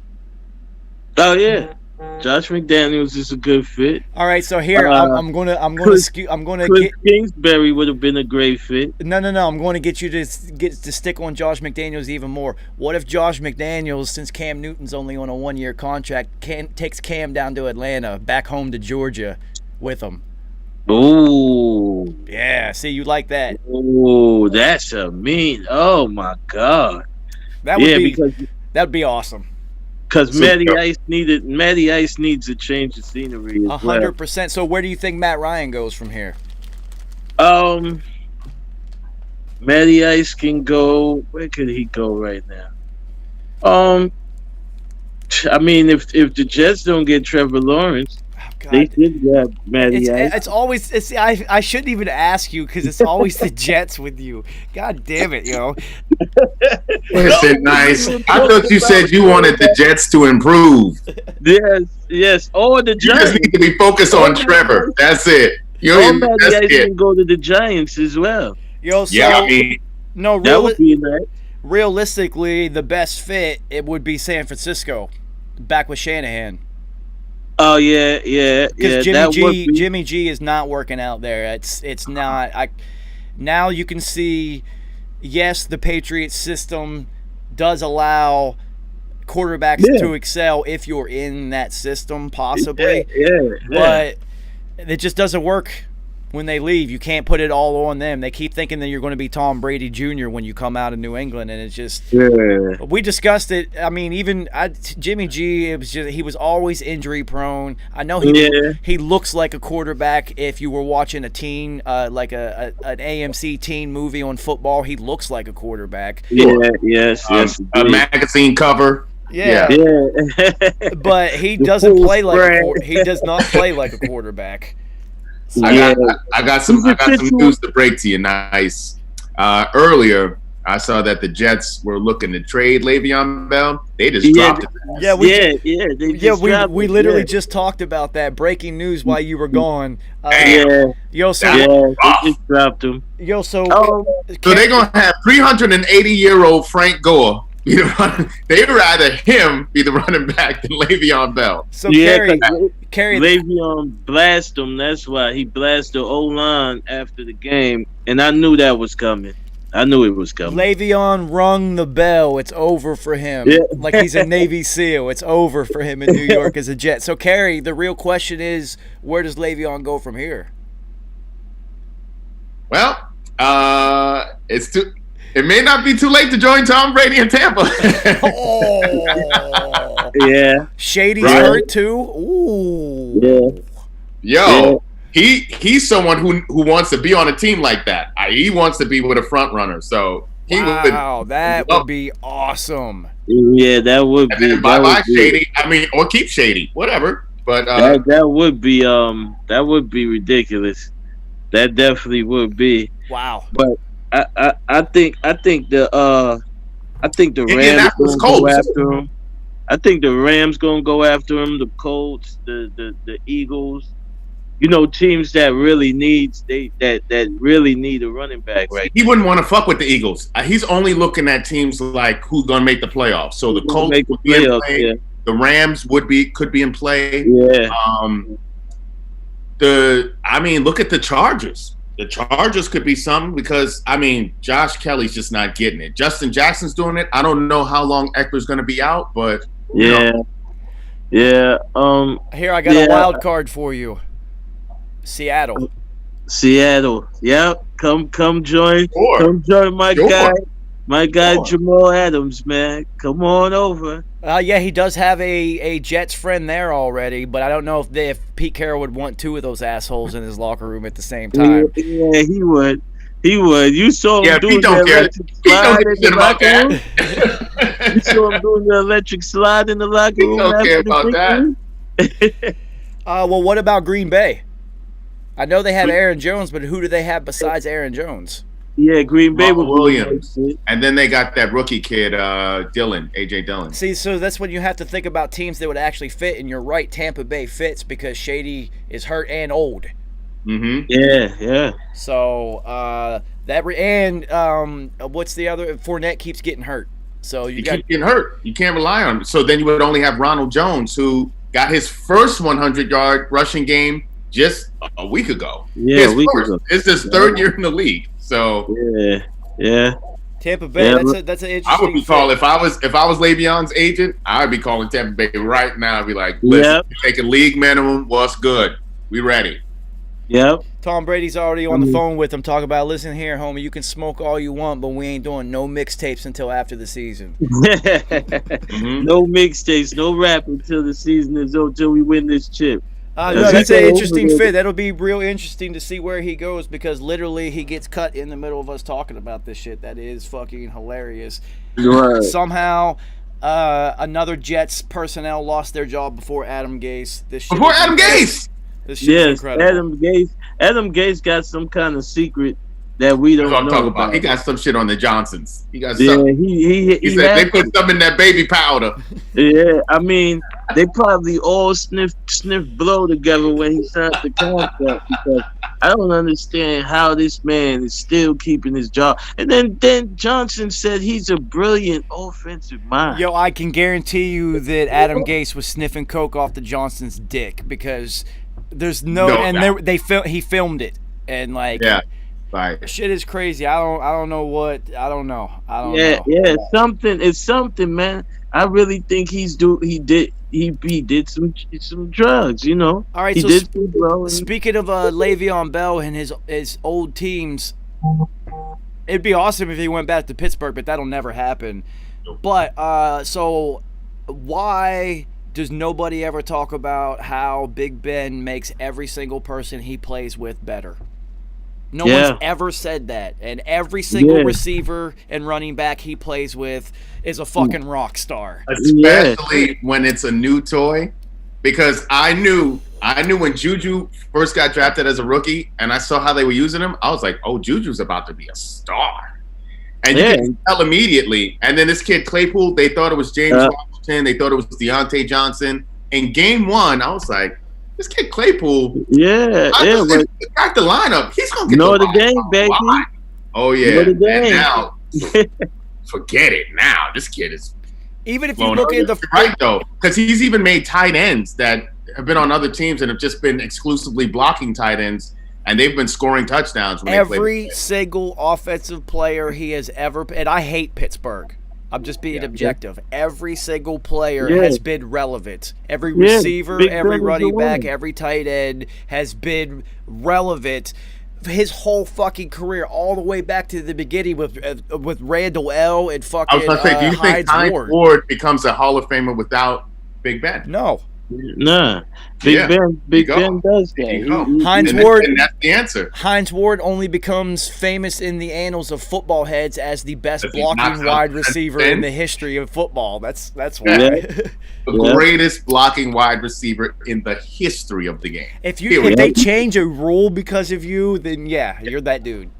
Oh yeah. Josh McDaniels is a good fit. All right, so here I'm gonna Cliff Kingsbury would have been a great fit. No. I'm going to get you to stick on Josh McDaniels even more. What if Josh McDaniels, since Cam Newton's only on a 1-year contract, takes Cam down to Atlanta, back home to Georgia, with him? Ooh. Yeah. See, you like that? Ooh, that's a mean. Oh my God. That would be awesome. Because Matty Ice needs a change of scenery as 100%. So where do you think Matt Ryan goes from here? Matty Ice can go. Where could he go right now? I mean, if the Jets don't get Trevor Lawrence, they should grab Matty Ice. It's always. I shouldn't even ask you because it's always the Jets with you. God damn it, yo. Listen, nice. I thought you said you wanted the Jets to improve. Yes. Or the Giants. You just need to be focused on Trevor. That's it. Matty Ice can go to the Giants as well. Yo, so, yeah, I mean, no, that would be nice. Realistically, the best fit it would be San Francisco, back with Shanahan. Oh yeah. Because Jimmy G is not working out there. It's not. Now you can see. Yes, the Patriots system does allow quarterbacks to excel if you're in that system, possibly. Yeah. But it just doesn't work when they leave. You can't put it all on them. They keep thinking that you're going to be Tom Brady Jr. when you come out of New England, and it's just. Yeah. We discussed it. I mean, even Jimmy G, he was always injury prone. I know he looks like a quarterback. If you were watching a teen, like an AMC teen movie on football, he looks like a quarterback. Yes. A magazine cover. Yeah. But he doesn't play like he does not play like a quarterback. So, I got some news to break to you, nice. Earlier, I saw that the Jets were looking to trade Le'Veon Bell. They just dropped it. We literally just talked about that breaking news while you were gone. They just dropped him. So they're gonna have 380-year-old Frank Gore be the running. They'd rather him be the running back than Le'Veon Bell. So Kerry, Le'Veon blast him. That's why he blasted the O-line after the game, and I knew that was coming. I knew it was coming. Le'Veon rung the bell. It's over for him. Yeah. Like he's a Navy SEAL. It's over for him in New York as a Jet. So, Kerry, the real question is, where does Le'Veon go from here? Well, it may not be too late to join Tom Brady in Tampa. Yeah. Shady's Right. hurt too. Ooh. Yeah. He's someone who wants to be on a team like that. He wants to be with a front runner. So Wow, that would be awesome. Yeah, that would and be. then that bye would be- Shady. I mean, or keep Shady, whatever. But that would be ridiculous. That definitely would be. Wow. But I think the Rams Indianapolis gonna go Colts. after him. I think the Rams gonna go after him. The Colts, the Eagles. You know, teams that really that really need a running back right. he wouldn't want to fuck with the Eagles. He's only looking at teams like who's gonna make the playoffs. So the Colts make the would be in playoffs, play. yeah. The Rams could be in play. Yeah. Look at the Chargers. The Chargers could be something because Josh Kelly's just not getting it. Justin Jackson's doing it. I don't know how long Eckler's going to be out, but Yeah. Here, I got a wild card for you. Seattle. Yep. Come join. Sure. Come join my Sure. guy Sure. Jamal Adams, man. Come on over. Yeah, he does have a Jets friend there already, but I don't know if Pete Carroll would want two of those assholes in his locker room at the same time. Yeah, he would. You saw him doing Pete don't the care. electric Pete slide don't in give a the shit about locker room. that. You saw him doing the electric slide in the locker Pete room. don't care after the about victory. Well, what about Green Bay? I know they have Aaron Jones, but who do they have besides Aaron Jones? Yeah, Green Bay Mark would Williams. And then they got that rookie kid, AJ Dillon. See, so that's when you have to think about teams that would actually fit, and you're right, Tampa Bay fits because Shady is hurt and old. Mm-hmm. Yeah. So what's the other? Fournette keeps getting hurt. So You keep getting hurt. You can't rely on him. So then you would only have Ronald Jones, who got his first 100-yard rushing game just a week ago. Yeah, his a week first. ago. It's his third year in the league. So yeah. Tampa Bay. Yeah, that's an interesting. I would be fit. calling if I was Le'Veon's agent. I would be calling Tampa Bay right now. I'd be like, listen, Yep. you're taking league minimum. What's good? We ready? Yep. Tom Brady's already on the phone with him, talking about, listen here, homie, you can smoke all you want, but we ain't doing no mixtapes until after the season. No mixtapes, no rap until the season is over, until we win this chip. No, that's an interesting fit. That'll be real interesting to see where he goes because literally he gets cut in the middle of us talking about this shit. That is fucking hilarious. Right. Somehow, another Jets personnel lost their job before Adam Gase. This shit Before is Adam incredible. Gase. This shit is Yes, incredible. Adam Gase got some kind of secret that we don't That's what I'm know talking about. about. He got some shit on the Johnsons. He got Yeah, something. he He said they put some in that baby powder. Yeah, I mean, they probably all sniff blow together when he signed the contract because I don't understand how this man is still keeping his job. And then Johnson said he's a brilliant offensive mind. Yo, I can guarantee you that Adam Gase was sniffing coke off the Johnson's dick because there's no and he filmed it and like Yeah. Right. shit is crazy. I don't know. I don't know. Yeah, it's something, man. I really think he did some drugs, you know. All right, he so did some drugs. speaking of Le'Veon Bell and his old teams, it'd be awesome if he went back to Pittsburgh, but that'll never happen. But so why does nobody ever talk about how Big Ben makes every single person he plays with better? No one's ever said that. And every single receiver and running back he plays with is a fucking rock star. Especially when it's a new toy. Because I knew when Juju first got drafted as a rookie and I saw how they were using him, I was like, oh, Juju's about to be a star. And you can tell immediately. And then this kid Claypool, they thought it was James Washington. They thought it was Deontay Johnson. In game one, I was like, this kid Claypool, crack the lineup. He's gonna get the game, baby. Oh yeah, Know the game. And now forget it now. This kid is even if you look at the right though, because he's even made tight ends that have been on other teams and have just been exclusively blocking tight ends, and they've been scoring touchdowns. When every single offensive player he has ever, and I hate Pittsburgh. I'm just being objective. Every single player has been relevant. Every receiver, every running back, every tight end has been relevant. His whole fucking career, all the way back to the beginning with Randall L. and fucking I was going to say, do you think Hines Ward becomes a Hall of Famer without Big Ben? No. Nah, Big Ben does that. Hines Ward, and that's the answer. Hines Ward only becomes famous in the annals of football heads as the best blocking wide receiver in the history of football. That's why. The greatest blocking wide receiver in the history of the game. If they change a rule because of you, then you're that dude.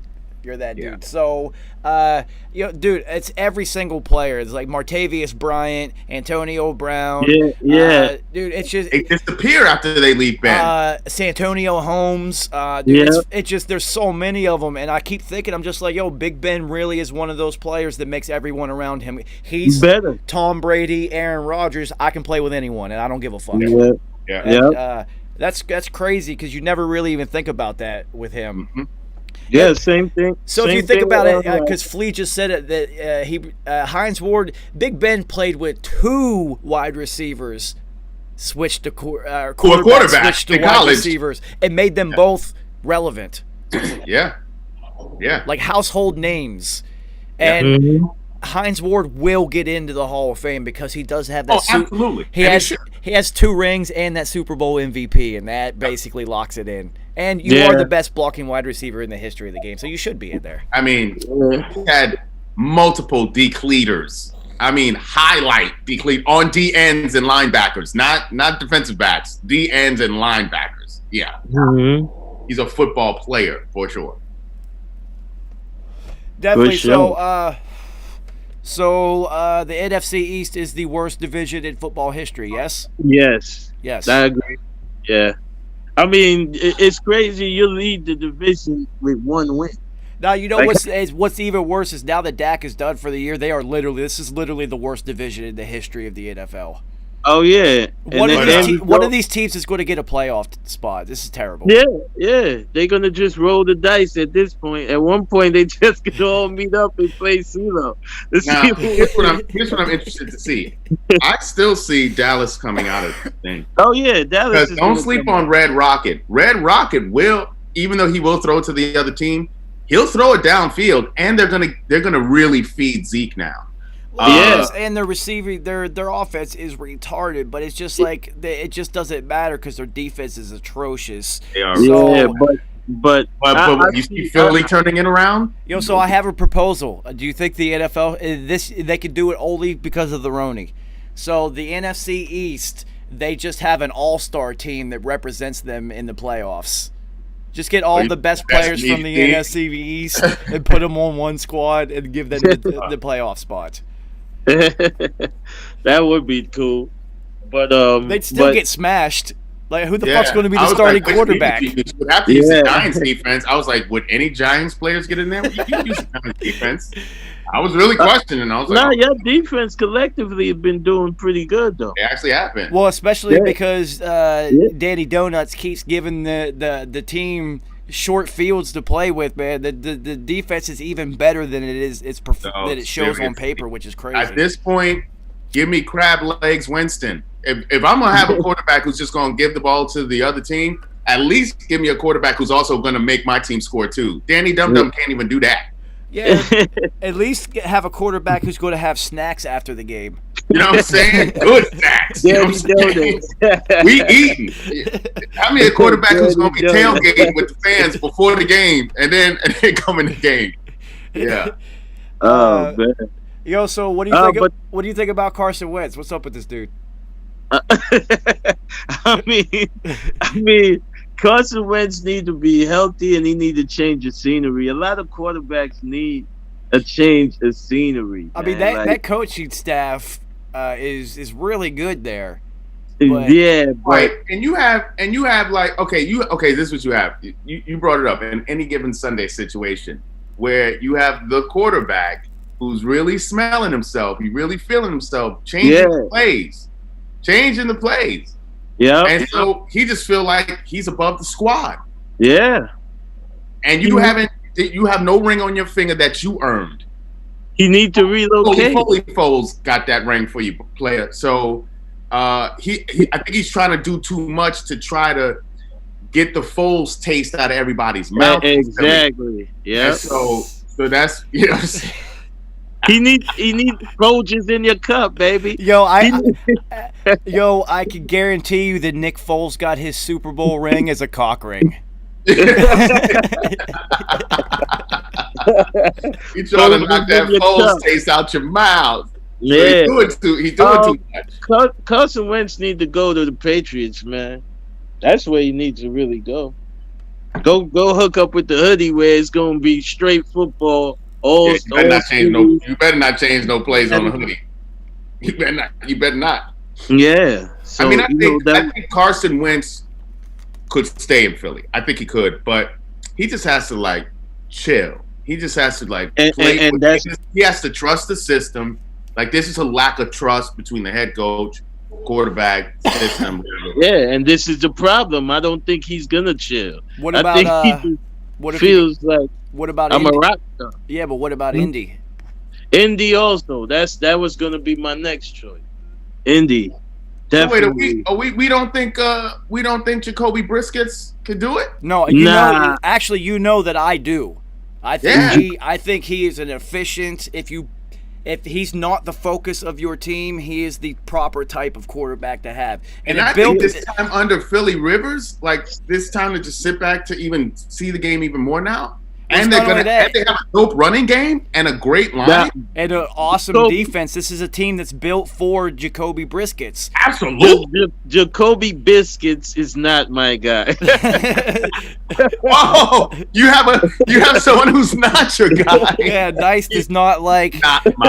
You're that dude. So, dude, it's every single player. It's like Martavius Bryant, Antonio Brown. Dude, it's just they disappear after they leave Ben. Santonio Holmes. It's just there's so many of them, and I keep thinking I'm just like, Big Ben really is one of those players that makes everyone around him. He's better. Tom Brady, Aaron Rodgers. I can play with anyone, and I don't give a fuck. That's crazy because you never really even think about that with him. Mm-hmm. Yeah, same thing. So if you think about it, because Flea just said it, that Hines Ward, Big Ben played with 2 wide receivers, switched to quarterback, switched to wide receivers, and made them both relevant. Yeah. Like household names. And Hines Ward will get into the Hall of Fame because he does have that. Absolutely. He has 2 rings and that Super Bowl MVP, and that basically locks it in. And you are the best blocking wide receiver in the history of the game, so you should be in there. I mean, he had multiple decleaters. I mean, highlight decleat on D ends and linebackers, not defensive backs, D ends and linebackers. Yeah. Mm-hmm. He's a football player for sure. Definitely. So the NFC East is the worst division in football history, yes? Yes. I agree. Yeah. I mean, it's crazy. You lead the division with 1 win. Now, you know what's even worse is now that Dak is done for the year, this is literally the worst division in the history of the NFL. Oh, yeah. One of these teams is going to get a playoff spot. This is terrible. Yeah. They're going to just roll the dice at this point. At one point, they just could all meet up and play CeeLo. Now, here's what I'm interested to see. I still see Dallas coming out of the thing. Oh, yeah. Dallas. Because don't sleep on Red Rocket. Red Rocket will, even though he will throw it to the other team, he'll throw it downfield, and they're gonna really feed Zeke now. And their receiving, their offense is retarded, but it's just like it just doesn't matter because their defense is atrocious. They are. But you see Philly turning it around. So I have a proposal. Do you think the NFL they could do it only because of the Roni? So the NFC East, they just have an all-star team that represents them in the playoffs. Just get all the best players from the NFC East and put them on one squad and give them the playoff spot. That would be cool, but they'd still get smashed. Like, who the fuck's going to be the starting quarterback? After you said Giants defense, I was like, would any Giants players get in there? You can use Giants defense. I was really questioning. I was like, your defense collectively have been doing pretty good, though. They actually have been. Well, especially because Danny Donuts keeps giving the team short fields to play with, man. The defense is even better than it shows on paper, which is crazy. At this point, give me crab legs Winston. If I'm gonna have a quarterback who's just gonna give the ball to the other team, at least give me a quarterback who's also gonna make my team score too. Danny Dum Dum can't even do that. Yeah, at least have a quarterback who's going to have snacks after the game. You know what I'm saying? Good snacks. You know what I'm saying? We eating. Have me a quarterback who's going to be tailgating with the fans before the game, and then come in the game. Yeah. Oh man. So what do you think? What do you think about Carson Wentz? What's up with this dude? I mean. Carson Wentz need to be healthy, and he need to change the scenery. A lot of quarterbacks need a change of scenery. I mean, that coaching staff is really good there. Right. And you have like this is what you have. You brought it up in any given Sunday situation where you have the quarterback who's really smelling himself. He really feeling himself, changing the plays. Yeah. And so he just feel like he's above the squad. Yeah. And you have no ring on your finger that you earned. He need to relocate. Foley Foles got that ring for you, player. So I think he's trying to do too much to try to get the Foles taste out of everybody's mouth. Exactly. Yeah. So that's He needs Folgers in your cup, baby. Yo, I can guarantee you that Nick Foles got his Super Bowl ring as a cock ring. He trying to knock that Foles taste out your mouth. Yeah, so he's doing too much. Carson Wentz need to go to the Patriots, man. That's where he needs to really go. Go hook up with the hoodie where it's gonna be straight football. You better not change no plays on the hoodie. You better not. Yeah. So, I think Carson Wentz could stay in Philly. I think he could, but he just has to chill. He just has to play. He has to trust the system. This is a lack of trust between the head coach, quarterback, system. Yeah, and this is the problem. I don't think he's gonna chill. What about I'm Indy? a rock star. Yeah, but what about Indy? Indy also. That was gonna be my next choice. Indy. Definitely. Wait, we don't think Jacoby Briskets could do it? No, you know that I do. I think he is an efficient. If he's not the focus of your team, he is the proper type of quarterback to have. And I think this time under Philly Rivers, this time to just sit back to even see the game even more now. And they have a dope running game and a great line. And an awesome defense. This is a team that's built for Jacoby Briskets. Absolutely. Jacoby Biscuits is not my guy. Whoa! You have someone who's not your guy. Yeah, Nice does not like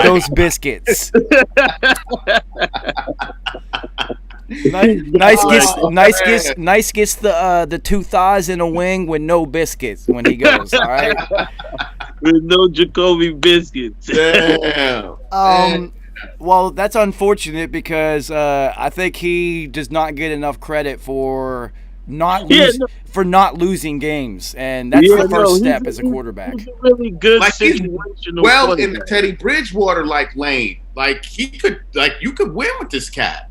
those biscuits. Nice gets the two thighs in a wing with no biscuits when he goes. All right, with no Jacoby Biscuits. Damn. Well, that's unfortunate because I think he does not get enough credit for not losing games, and that's the first step as a quarterback. He's a really good situational well in the Teddy Bridgewater lane. He could you could win with this cat.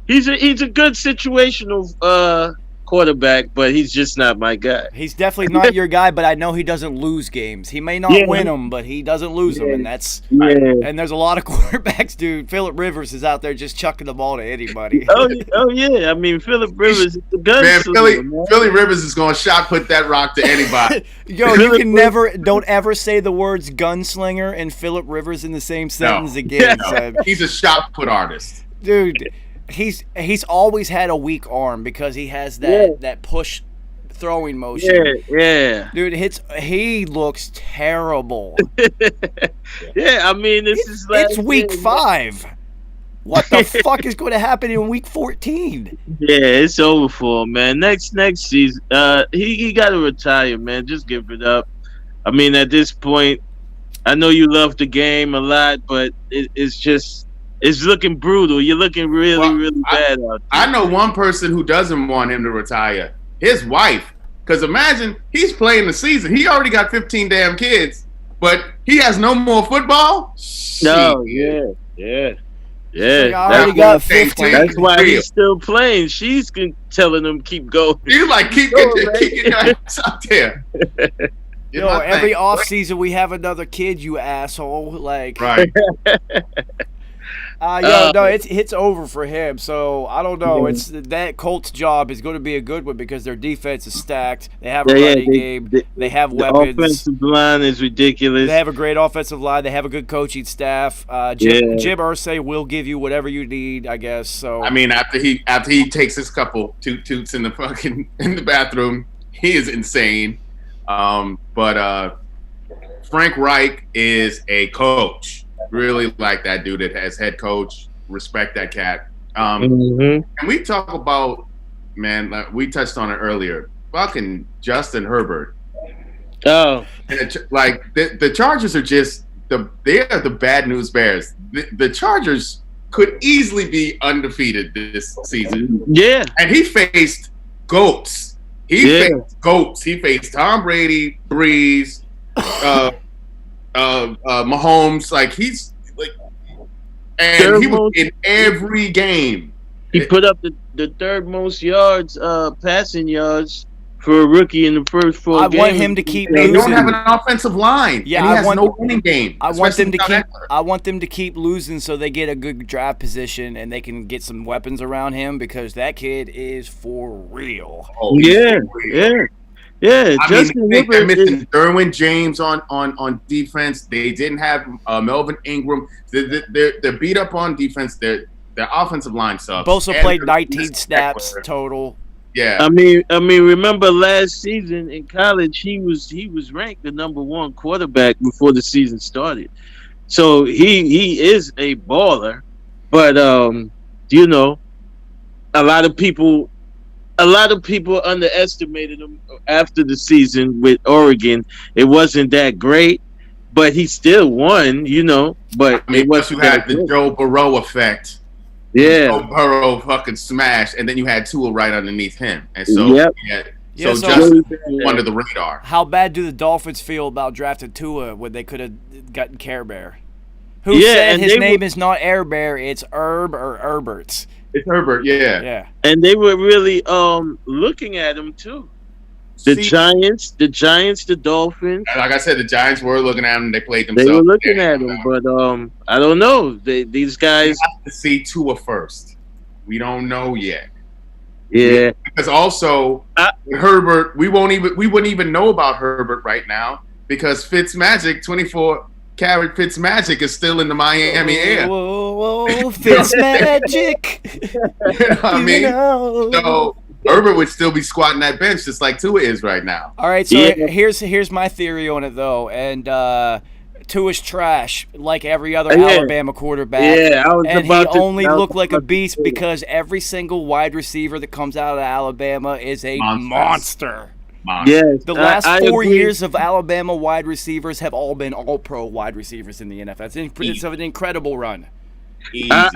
He's a good situational quarterback, but he's just not my guy. He's definitely not your guy, but I know he doesn't lose games. He may not win them, but he doesn't lose them, and that's and there's a lot of quarterbacks, dude. Phillip Rivers is out there just chucking the ball to anybody. Oh yeah, I mean Phillip Rivers is the gunslinger. Philly Rivers is going to shot put that rock to anybody. Yo, you can don't ever say the words gunslinger and Phillip Rivers in the same sentence again. No. He's a shot put artist, dude. He's always had a weak arm because he has that push throwing motion. Yeah. Dude, he looks terrible. Yeah, I mean it's week 5. What the fuck is going to happen in week 14? Yeah, it's over for him, man. Next season, he got to retire, man. Just give it up. I mean, at this point, I know you love the game a lot, but it's looking brutal. You're looking really bad out there. I know one person who doesn't want him to retire. His wife. Because imagine, he's playing the season. He already got 15 damn kids, but he has no more football? No, yeah. I already got 15. That's why he's still playing. She's telling him keep going. He's like, keep your ass out there. Every offseason we have another kid, you asshole. Right. It's over for him. So I don't know. It's that Colts job is going to be a good one because their defense is stacked. They have a running game. They have weapons. The offensive line is ridiculous. They have a great offensive line. They have a good coaching staff. Jim Irsay will give you whatever you need, I guess. So I mean, after he takes his couple toots in the bathroom, he is insane. But Frank Reich is a coach. Really like that dude as head coach. Respect that cat. And we talk about, man, we touched on it earlier. Fucking Justin Herbert. Oh. The Chargers are just, they are the bad news bears. The Chargers could easily be undefeated this season. Yeah. And he faced GOATs. He faced GOATs. He faced Tom Brady, Breeze, Mahomes. Like he's like, and he was in every game. He put up the third most yards, passing yards for a rookie in the first 4 games. I want him to keep They losing. don't have an offensive line. Yeah, and he I has want no winning game. I want them to especially keep. without Eckler. I want them to keep losing so they get a good draft position and they can get some weapons around him because that kid is for real. Oh, he's Yeah, for real. yeah. I Justin mean, they're Herbert missing Derwin James on defense. They didn't have Melvin Ingram. They're beat up on defense. Their offensive line sucks. Bosa And played they're 19 missing snaps Eckler. total. Yeah. I mean, remember last season in college, he was ranked the #1 quarterback before the season started. So he is a baller, but you know, a lot of people underestimated him after the season with Oregon. It wasn't that great, but he still won, you know. But I mean, it plus you wasn't had that the great. Joe Burrow effect. Yeah. Joe Burrow fucking smashed, and then you had Tua right underneath him, and so Yep. Yeah, so so- Justin under the radar. How bad do the Dolphins feel about drafting Tua when they could have gotten Care Bear? Who Yeah, said and his they name is not Air Bear, it's Herb or Herberts? It's Herbert, yeah. Yeah. And they were really looking at him too. The See- Giants, the Dolphins. Like I said, the Giants were looking at him. They played They themselves. were looking at him, but I don't know. These guys, We have to see Tua first. We don't know yet. yeah. Because also Herbert, we wouldn't even know about Herbert right now because Fitzmagic, 24-karat Fitzmagic is still in the Miami air. Whoa, Fitzmagic. You know what I mean? So Herbert would still be squatting that bench just like Tua is right now. All right, so Yeah. here's my theory on it though, and Tua's trash like every other Yeah. Alabama quarterback. Yeah, I was and about he to- only I was looked like a about to beast say that. because every single wide receiver that comes out of Alabama is a Monsters. monster. Yes, The last I 4 agree. years of Alabama wide receivers have all been all-pro wide receivers in the NFL. It's an incredible run. Easy. I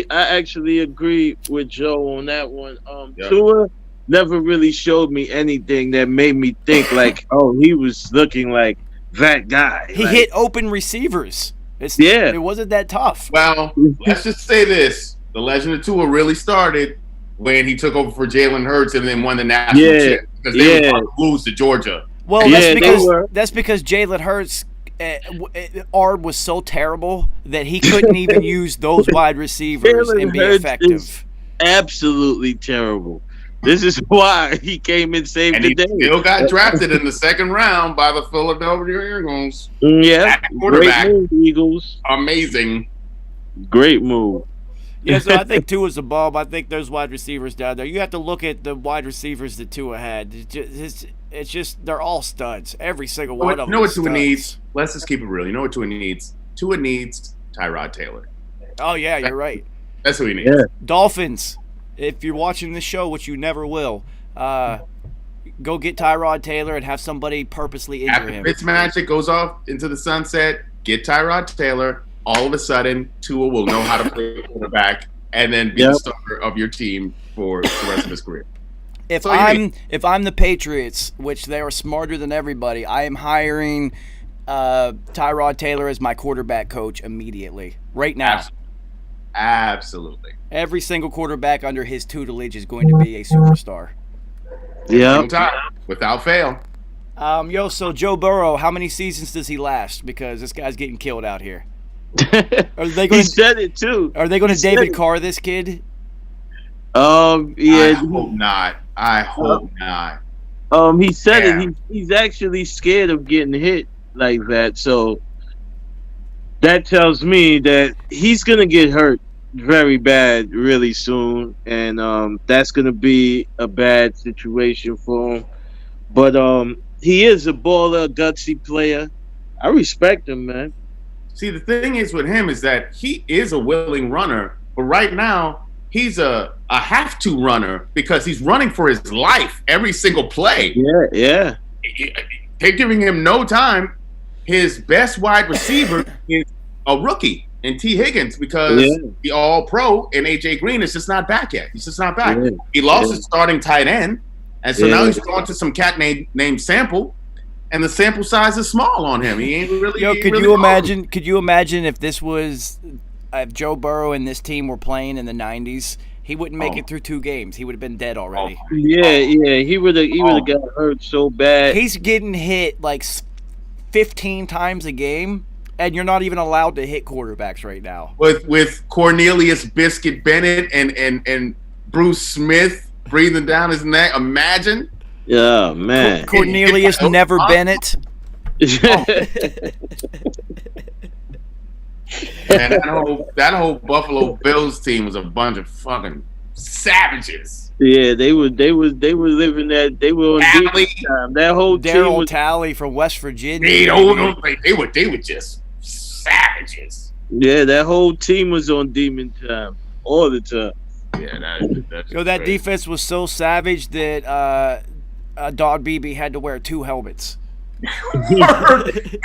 actually agree with Joe on that one. Yep. Tua never really showed me anything that made me think like, oh, he was looking like that guy. He Like, hit open receivers. Yeah. It wasn't that tough. Well, let's just say this: the legend of Tua really started when he took over for Jalen Hurts and then won the national Yeah. championship because they Yeah. were about to lose to Georgia. Well, Yeah, they were. that's because Jalen Hurts, Arb was so terrible that he couldn't even use those wide receivers Jalen and be Hurts effective. is absolutely terrible. This is why he came and saved And the he day. still got drafted in the second round by the Philadelphia Eagles. Yeah, At quarterback. great move, Eagles. Amazing. Great move. Yeah, so I think Tua's a bum. I think there's wide receivers down there. You have to look at the wide receivers that Tua had. It's just they're all studs. Every single one of them. You know what is Tua studs. needs? Let's just keep it real. You know what Tua needs? Tua needs Tyrod Taylor. Oh yeah, you're right. That's who he needs. Yeah. Dolphins. If you're watching this show, which you never will, go get Tyrod Taylor and have somebody purposely injure After him. Fitzmagic goes off into the sunset, get Tyrod Taylor. All of a sudden, Tua will know how to play quarterback and then be Yep. the starter of your team for the rest of his career. If So you I'm the Patriots, which they are smarter than everybody, I am hiring Tyrod Taylor as my quarterback coach immediately, right now. Absolutely. Every single quarterback under his tutelage is going to be a superstar. Yeah. Without fail. So Joe Burrow, how many seasons does he last? Because this guy's getting killed out here. Are they He going? said it too. Are they going He to said David it. Carr this kid? I Yeah. hope not. I hope not. He said Yeah. it. He's actually scared of getting hit like that. So that tells me that he's gonna get hurt very bad really soon, and that's gonna be a bad situation for him. But he is a baller, gutsy player. I respect him, man. See, the thing is with him is that he is a willing runner, but right now he's a have-to runner because he's running for his life every single play. Yeah, yeah. They're giving him no time his best wide receiver is a rookie in T. Higgins because the All-Pro and A.J. Green is just not back yet. He's just not back. Yeah. He lost his starting tight end, and so now he's going to some cat named Sample, and the sample size is small on him. He ain't really. Yo, he ain't could really you old. imagine? Could you imagine if this was if Joe Burrow and this team were playing in the '90s? He wouldn't make it through 2 games. He would have been dead already. Yeah. He would have got hurt so bad. He's getting hit like 15 times a game, and you're not even allowed to hit quarterbacks right now. With Cornelius Biscuit Bennett and Bruce Smith breathing down his neck. Imagine. Yeah, man. Cornelius Never Bennett. And that whole Buffalo Bills team was a bunch of fucking savages. Yeah, they were living that. They were on Talley. time. That whole team Daryl was. Talley from West Virginia. They were just savages. Yeah, that whole team was on demon time all the time. Yeah, that's That crazy. defense was so savage that Don Beebe had to wear 2 helmets.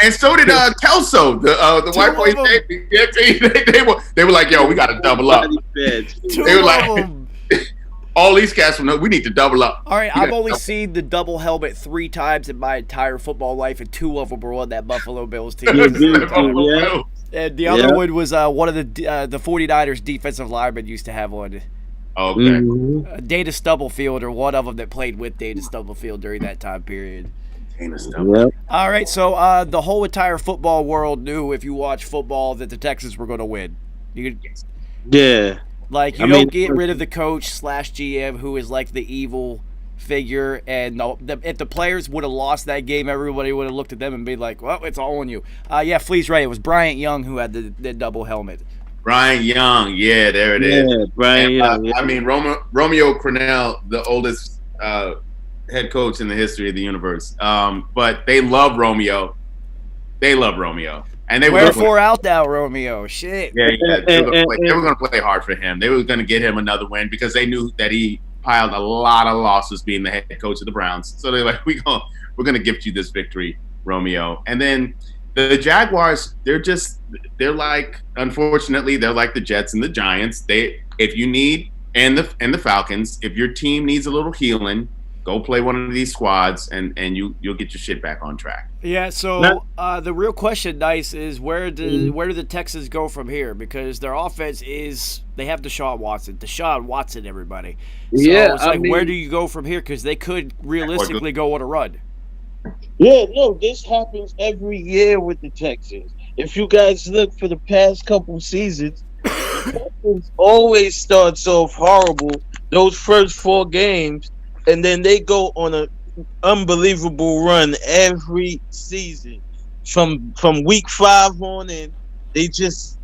And so did Kelso, the white boy. They were like, yo, we got to double up. They were like, all these cats we need to double up. All right, I've only seen the double helmet 3 times in my entire football life, and 2 of them were on that Buffalo Bills team. And the other one was one of the 49ers defensive linemen used to have on. Okay. Dana Stubblefield, or one of them that played with Dana Stubblefield during that time period. All right, so the whole entire football world knew, if you watch football, that the Texans were going to win. Yeah. Like, you don't get rid of the coach / GM, who is like the evil figure, and if the players would have lost that game, everybody would have looked at them and be like, well, it's all on you. Yeah, Flea's right. It was Bryant Young who had the double helmet. Brian Young, yeah, there it is. Yeah, Brian Young. I mean, Romeo Crennel, the oldest head coach in the history of the universe. But they love Romeo. And they Wherefore out thou, Romeo. Shit. Yeah. They were going to play hard for him. They were going to get him another win because they knew that he piled a lot of losses being the head coach of the Browns. So they're like, we're going to gift you this victory, Romeo. And then the Jaguars, they're like, unfortunately, they're like the Jets and the Giants. If you need, and the Falcons, if your team needs a little healing, go play one of these squads, and you'll get your shit back on track. Yeah. So the real question, Dice, is where do the Texans go from here? Because their offense they have Deshaun Watson, everybody. So it's like, where do you go from here? Because they could realistically go on a run. Yeah, no, this happens every year with the Texans. If you guys look for the past couple seasons, the Texans always starts off horrible those first 4 games, and then they go on an unbelievable run every season. From week 5 on in, they just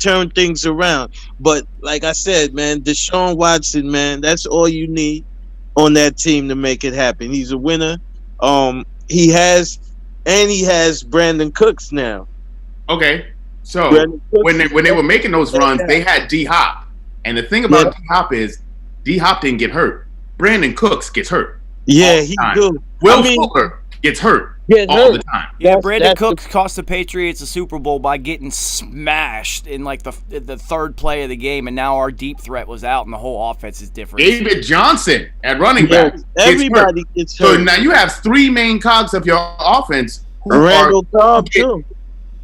turn things around. But like I said, man, Deshaun Watson, man, that's all you need on that team to make it happen. He's a winner. He has Brandon Cooks now. Okay, so when they were making those runs, they had D Hop, and the thing about D Hop is D Hop didn't get hurt. Brandon Cooks gets hurt. Yeah, he do. Will Fuller gets hurt all the time. Yeah, Brandon Cooks cost the Patriots a Super Bowl by getting smashed in like the 3rd play of the game, and now our deep threat was out, and the whole offense is different. David Johnson at running back. Everybody gets hurt. So now you have 3 main cogs of your offense. Randall Cobb too.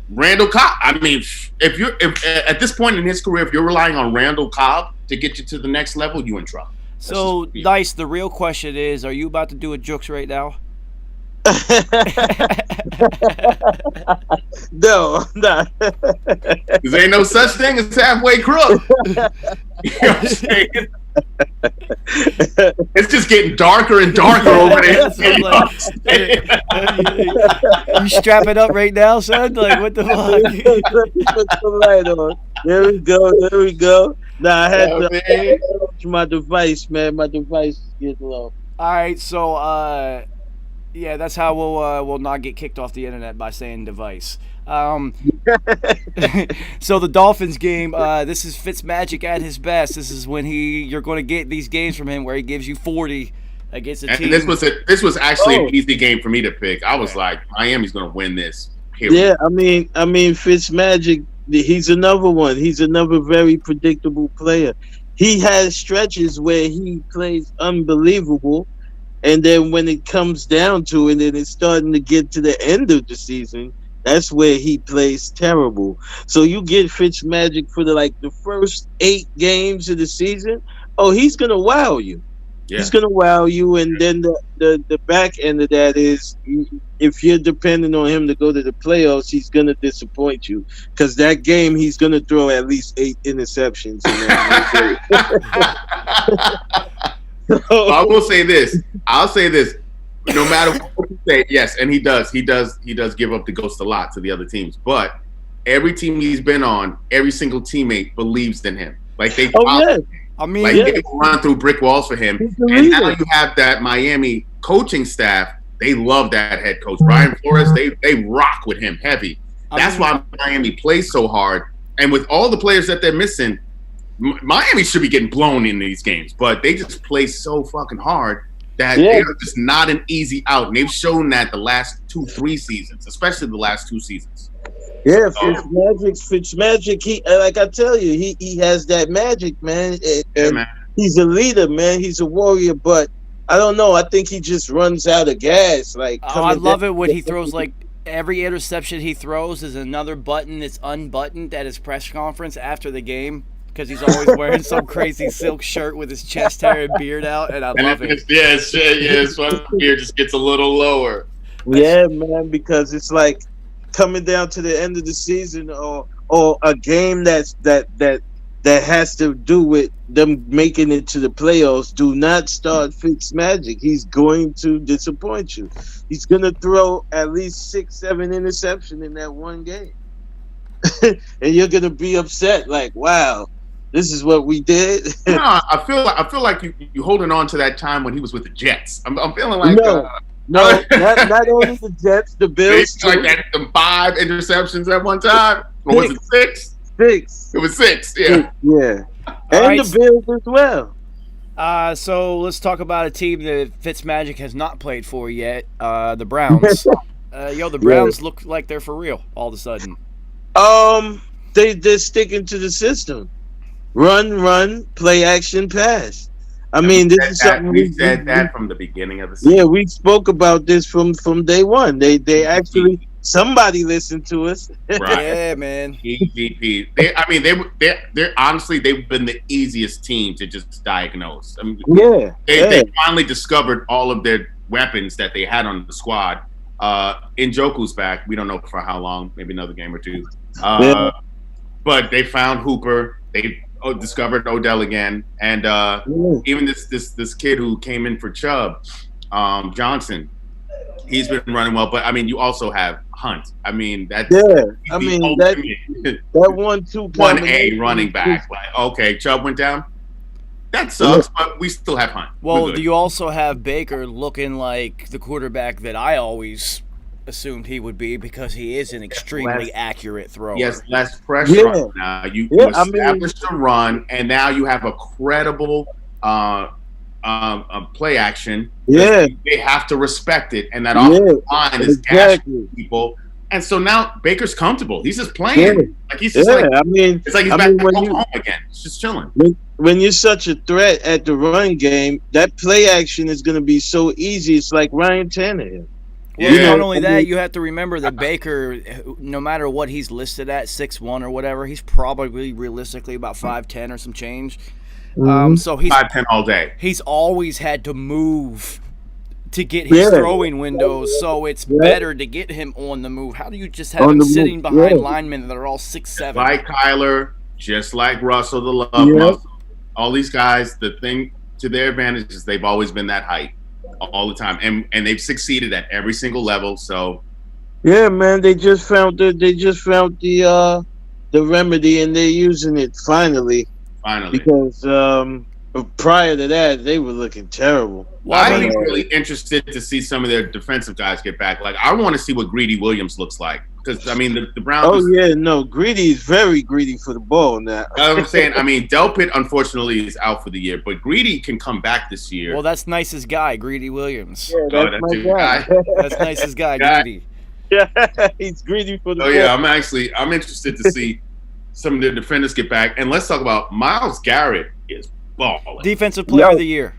Randall Cobb. I mean, if at this point in his career, if you're relying on Randall Cobb to get you to the next level, you in trouble. So, Dice, the real question is, are you about to do a jokes right now? No. There ain't no such thing as halfway crook. You know what I'm saying? It's just getting darker and darker over there. You strap it up right now, son? Like, what the fuck? Put the light on. There we go. Nah, I had to change my device, man. My device is getting low. All right, so yeah, that's how we'll not get kicked off the internet, by saying device. So the Dolphins game, this is Fitzmagic at his best. This is when you're going to get these games from him where he gives you 40 against a And team. this was actually an easy game for me to pick. I was like, Miami's going to win this. Period. Yeah, I mean, Fitzmagic, he's another one. He's another very predictable player. He has stretches where he plays unbelievable, and then when it comes down to it, and it's starting to get to the end of the season, that's where he plays terrible. So you get Fitzmagic for the first 8 games of the season. Oh, he's gonna wow you. Yeah. He's gonna wow you, and then the back end of that is, if you're depending on him to go to the playoffs, he's gonna disappoint you, because that game he's gonna throw at least 8 interceptions. I will say this. I'll say this. No matter what you say, yes, and he does give up the ghost a lot to the other teams. But every team he's been on, every single teammate believes in him. Like they they run through brick walls for him. And now you have that Miami coaching staff. They love that head coach. Brian Flores, they rock with him heavy. That's why Miami plays so hard. And with all the players that they're missing, Miami should be getting blown in these games, but they just play so fucking hard that they're just not an easy out. And they've shown that the last 2-3 seasons, especially the last 2 seasons. Yeah, Fitzmagic, he, like I tell you, he has that magic, man. And he's a leader, man. He's a warrior, but I don't know. I think he just runs out of gas. I love it when he throws every interception he throws is another button that's unbuttoned at his press conference after the game, because he's always wearing some crazy silk shirt with his chest hair and beard out, and I love it. His beard just gets a little lower. Yeah, man, because it's like coming down to the end of the season, or a game that has to do with them making it to the playoffs. Do not start Fitzmagic. He's going to disappoint you. He's going to throw at least 6-7 interceptions in that one game. And you're going to be upset, like, wow, this is what we did. No, I feel like you holding on to that time when he was with the Jets. I'm feeling like not only the Jets, the Bills. Like that, the 5 interceptions at one time. Or was it 6? 6. It was 6. Yeah. Yeah. And the Bills as well. So let's talk about a team that Fitzmagic has not played for yet. The Browns. The Browns look like they're for real all of a sudden. They're sticking to the system. Run, play action, pass. I mean, this is something we said that from the beginning of the season. Yeah, we spoke about this from day one. They actually, somebody listened to us. Right. Yeah, man. EVP. They're honestly, they've been the easiest team to just diagnose. I mean, they finally discovered all of their weapons that they had on the squad. Njoku's back. We don't know for how long, maybe another game or 2. But they found Hooper. They discovered Odell again, and even this kid who came in for Chubb, Johnson, he's been running well. But I mean, you also have Hunt. I mean, that 1-2 1A running back. Like, okay, Chubb went down. That sucks, but we still have Hunt. Well, you also have Baker looking like the quarterback that I always assumed he would be, because he is an extremely accurate thrower. Yes, less pressure on now. You established a run, and now you have a credible play action. Yeah. They have to respect it, and that offensive line is gashing people. And so now Baker's comfortable. He's just playing. Like he's just it's like he's back at Oklahoma again. He's just chilling. When you're such a threat at the run game, that play action is going to be so easy. It's like Ryan Tannehill. Well, not only that, you have to remember that Baker, no matter what he's listed at, 6'1" or whatever, he's probably realistically about 5'10" or some change. So he's 5'10" all day. He's always had to move to get his throwing windows, so it's better to get him on the move. How do you just have him sitting behind linemen that are all 6'7"? Like Kyler, just like Russell, the love Russell. All these guys, the thing to their advantage is they've always been that height. All the time, and they've succeeded at every single level. So, yeah, man, they just found the remedy, and they're using it finally. Because prior to that, they were looking terrible. Well, I'm really interested to see some of their defensive guys get back. Like, I want to see what Greedy Williams looks like. because I mean the Browns. Oh yeah, no, Greedy is very greedy for the ball now. I'm saying, I mean, Delpit unfortunately is out for the year, but Greedy can come back this year. Well, that's Nice's guy, Greedy Williams. Yeah, that's my guy. That's Nice's guy, Greedy. Yeah, he's greedy for the ball. Oh yeah, I'm interested to see some of the defenders get back, and let's talk about Myles Garrett is balling. Defensive Player of the Year.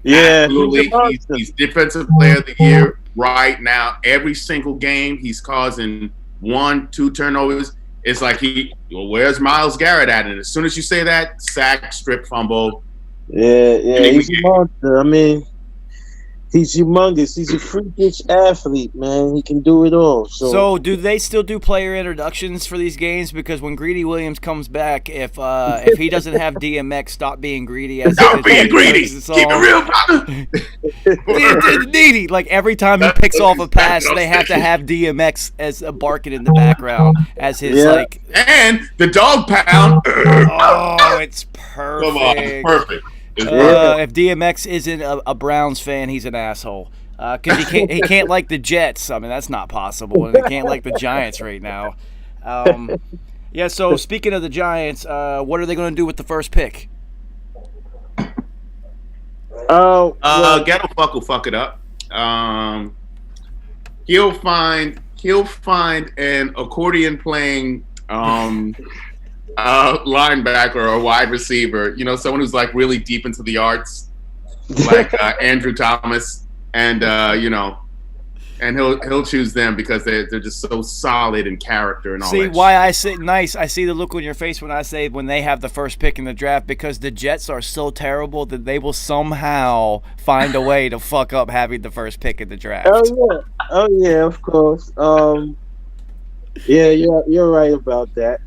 Yeah, absolutely. He's Defensive Player of the Year right now. Every single game, he's causing 1-2 turnovers. It's like where's Myles Garrett at? And as soon as you say that, sack, strip, fumble. Yeah, he's a monster. I mean, he's humongous. He's a freakish athlete, man. He can do it all. So do they still do player introductions for these games? Because when Greedy Williams comes back, if he doesn't have DMX, Stop Being Greedy. Stop being greedy. Keep it real, brother. Needy. Like every time he picks off a pass, they have to have DMX as a barking in the background as his like. And the dog pound. Oh, it's perfect. Come on, it's perfect. If DMX isn't a Browns fan, he's an asshole. Because he can't like the Jets. I mean, that's not possible. And he can't like the Giants right now. Yeah. So speaking of the Giants, what are they going to do with the first pick? Ghetto Fuck will fuck it up. He'll find an accordion playing linebacker or wide receiver, someone who's like really deep into the arts, like Andrew Thomas, and and he'll choose them because they're just so solid in character and all that. See why I say nice? I see the look on your face when I say when they have the first pick in the draft, because the Jets are so terrible that they will somehow find a way to fuck up having the first pick in the draft. Oh yeah, of course. Yeah, you're right about that.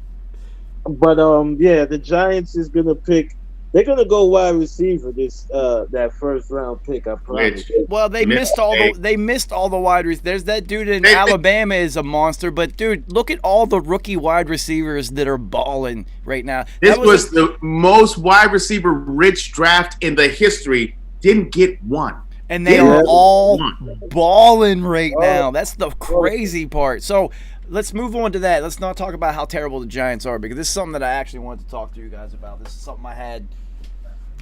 But the Giants is gonna pick. They're gonna go wide receiver that first round pick. I promise. Well, they missed all the wide receivers. There's that dude in Alabama is a monster, but dude, look at all the rookie wide receivers that are balling right now. This was the most wide receiver rich draft in the history. Didn't get one, and they are all balling right now. That's the crazy part. So. Let's move on to that. Let's not talk about how terrible the Giants are, because this is something that I actually wanted to talk to you guys about. This is something I had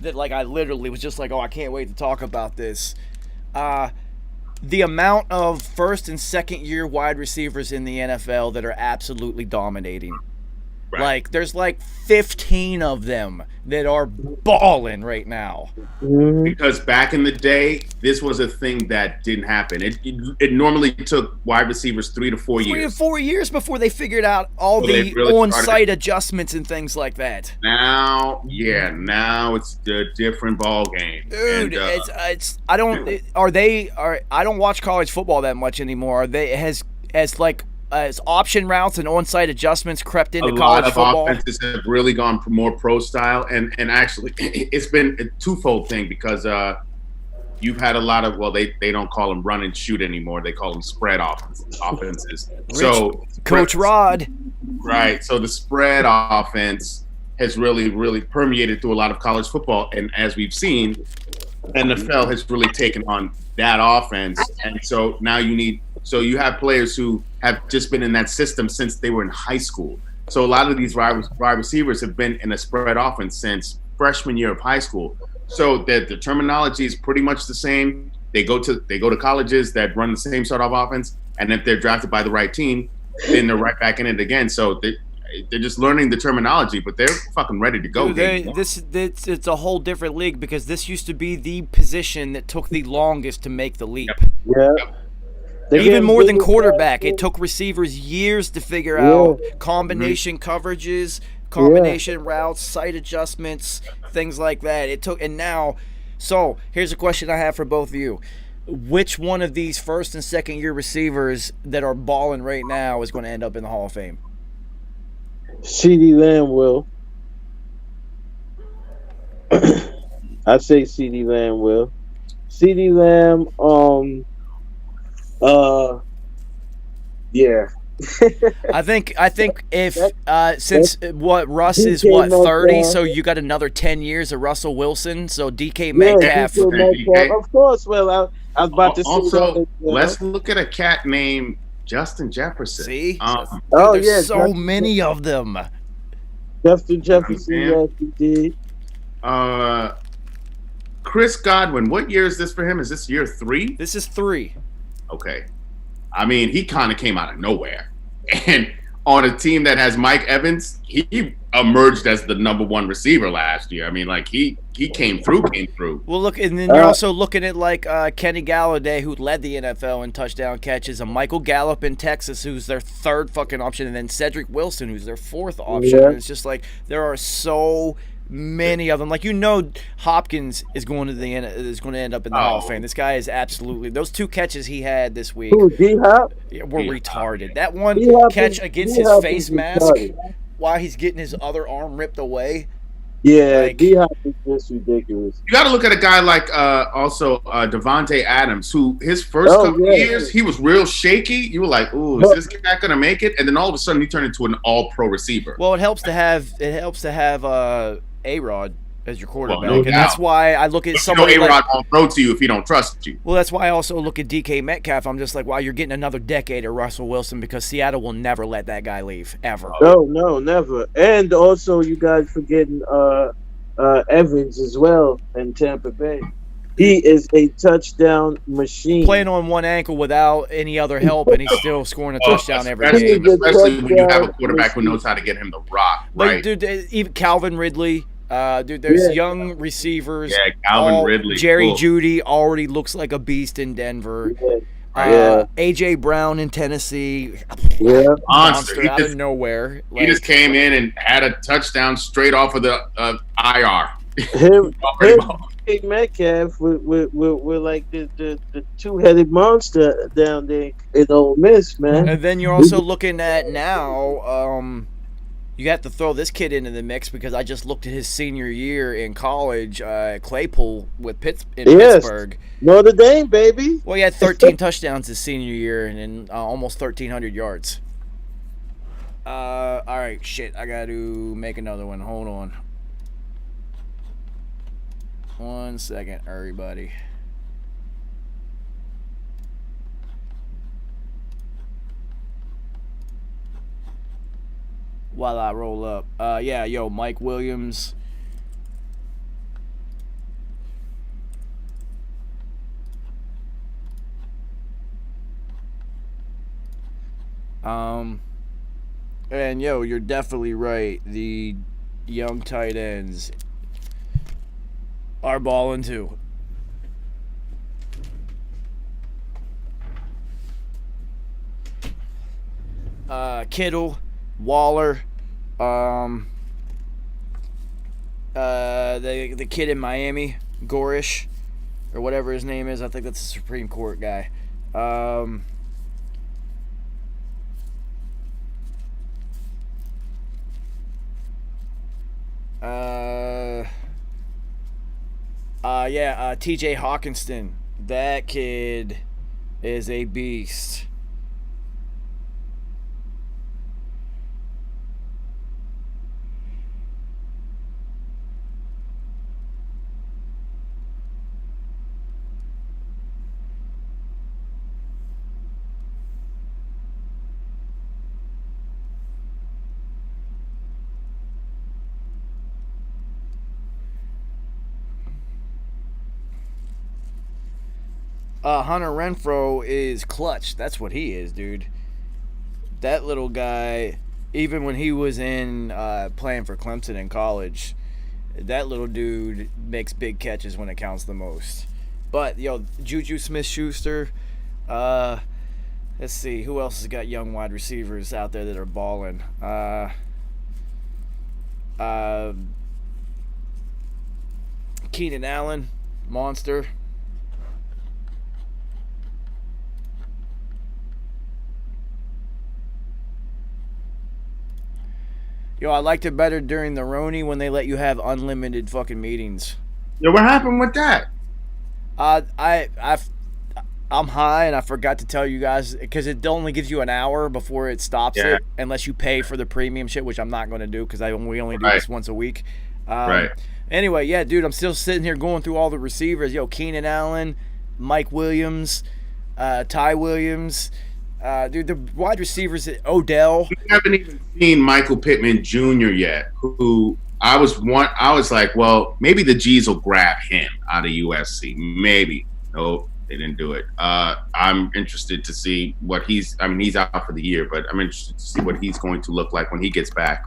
that, like, I literally was just like, oh, I can't wait to talk about this. The amount of first and second year wide receivers in the NFL that are absolutely dominating. Right. Like, there's like 15 of them that are balling right now. Because back in the day, this was a thing that didn't happen. It normally took wide receivers 3 to 4 years. 3 to 4 years before they figured out all the on-site adjustments and things like that. Now it's a different ball game. Dude, I don't watch college football that much anymore. As option routes and on-site adjustments crept into college football. A lot of offenses have really gone for more pro style, and actually it's been a twofold thing, because you've had a lot of, well, they don't call them run and shoot anymore. They call them spread offenses. So Coach Rod. Right. So the spread offense has really, really permeated through a lot of college football, and as we've seen, NFL has really taken on that offense, and so now you have players who have just been in that system since they were in high school. So a lot of these wide receivers have been in a spread offense since freshman year of high school. So the terminology is pretty much the same. They go to colleges that run the same sort of offense, and if they're drafted by the right team, then they're right back in it again. So they're just learning the terminology, but they're fucking ready to go. Dude, it's a whole different league, because this used to be the position that took the longest to make the leap. Yeah. Even more than quarterback, it took receivers years to figure out combination coverages, combination routes, sight adjustments, things like that. So here's a question I have for both of you. Which one of these first and second year receivers that are balling right now is going to end up in the Hall of Fame? CeeDee Lamb will. I say CeeDee Lamb will. CeeDee Lamb, yeah. I think if since Russ is 30, so you got another 10 years of Russell Wilson, so DK Metcalf. Of course. Well, I was about to say also, let's look at a cat named Justin Jefferson. See? Oh, There's yeah, so many of them. Justin Jefferson, yes, he did. Chris Godwin. What year is this for him? Is this year 3? This is 3. Okay. I mean, he kind of came out of nowhere. And on a team that has Mike Evans, he emerged as the number 1 receiver last year. I mean, like, he came through. Well, look, and then you're also looking at, like, Kenny Galladay, who led the NFL in touchdown catches, and Michael Gallup in Texas, who's their 3rd fucking option, and then Cedric Wilson, who's their 4th option. Yeah. And it's just like there are so many of them. Like, Hopkins is going to end up in the Hall of Fame. This guy is absolutely. Those 2 catches he had this week Who, D-Hop? were retarded. That one D-Hop catch is- against his D-Hop face is mask retarded. while he's getting his other arm ripped away. Yeah, D-Hop is just ridiculous. You got to look at a guy like Devontae Adams, who his first couple years, he was real shaky. You were like, ooh, is this guy going to make it? And then all of a sudden he turned into an all-pro receiver. Well, it helps to have A-Rod as your quarterback, Well, no and doubt. that's why I look at But somebody A-Rod like. won't throw to you if he don't trust you. Well, that's why I also look at DK Metcalf. I'm just like, wow, you're getting another decade of Russell Wilson because Seattle will never let that guy leave ever. No, never. And also, you guys forgetting Evans as well in Tampa Bay. He is a touchdown machine. Playing on one ankle without any other help, and he's still scoring a touchdown every game. Especially when you have a quarterback who knows how to get him the rock, But right? dude, even Calvin Ridley. Dude, there's young receivers. Yeah, Calvin Ridley. Jerry Cool. Jeudy already looks like a beast in Denver. AJ Brown in Tennessee. Yeah, Monster. He out just- of nowhere. He just came in and had a touchdown straight off of the IR. Him Big Metcalf with like the 2-headed monster down there in Ole Miss, man. And then you're also looking at now. You have to throw this kid into the mix because I just looked at his senior year in college, Claypool with Pittsburgh. Notre Dame, baby. Well, he had 13 touchdowns his senior year and almost 1,300 yards. All right, shit. I got to make another one. Hold on. 1 second, everybody. While I roll up. Mike Williams. And you're definitely right. The young tight ends are balling too. Kittle, Waller, the kid in Miami, Gorish, or whatever his name is. I think that's the Supreme Court guy. T.J. Hawkinston. That kid is a beast. Hunter Renfrow is clutch. That's what he is, dude. That little guy, even when he was in playing for Clemson in college, that little dude makes big catches when it counts the most. But, Juju Smith-Schuster, let's see, who else has got young wide receivers out there that are balling? Keenan Allen, monster. I liked it better during the Roni when they let you have unlimited fucking meetings. Yeah, what happened with that? I'm high and I forgot to tell you guys because it only gives you an hour before it stops it unless you pay for the premium shit, which I'm not going to do because we only do this once a week. Right. Anyway, dude, I'm still sitting here going through all the receivers. Keenan Allen, Mike Williams, Ty Williams, Dude, the wide receivers, Odell. We haven't even seen Michael Pittman Jr. yet, who I was like, well, maybe the G's will grab him out of USC. Maybe. No, they didn't do it. I'm interested to see what he's out for the year, but I'm interested to see what he's going to look like when he gets back.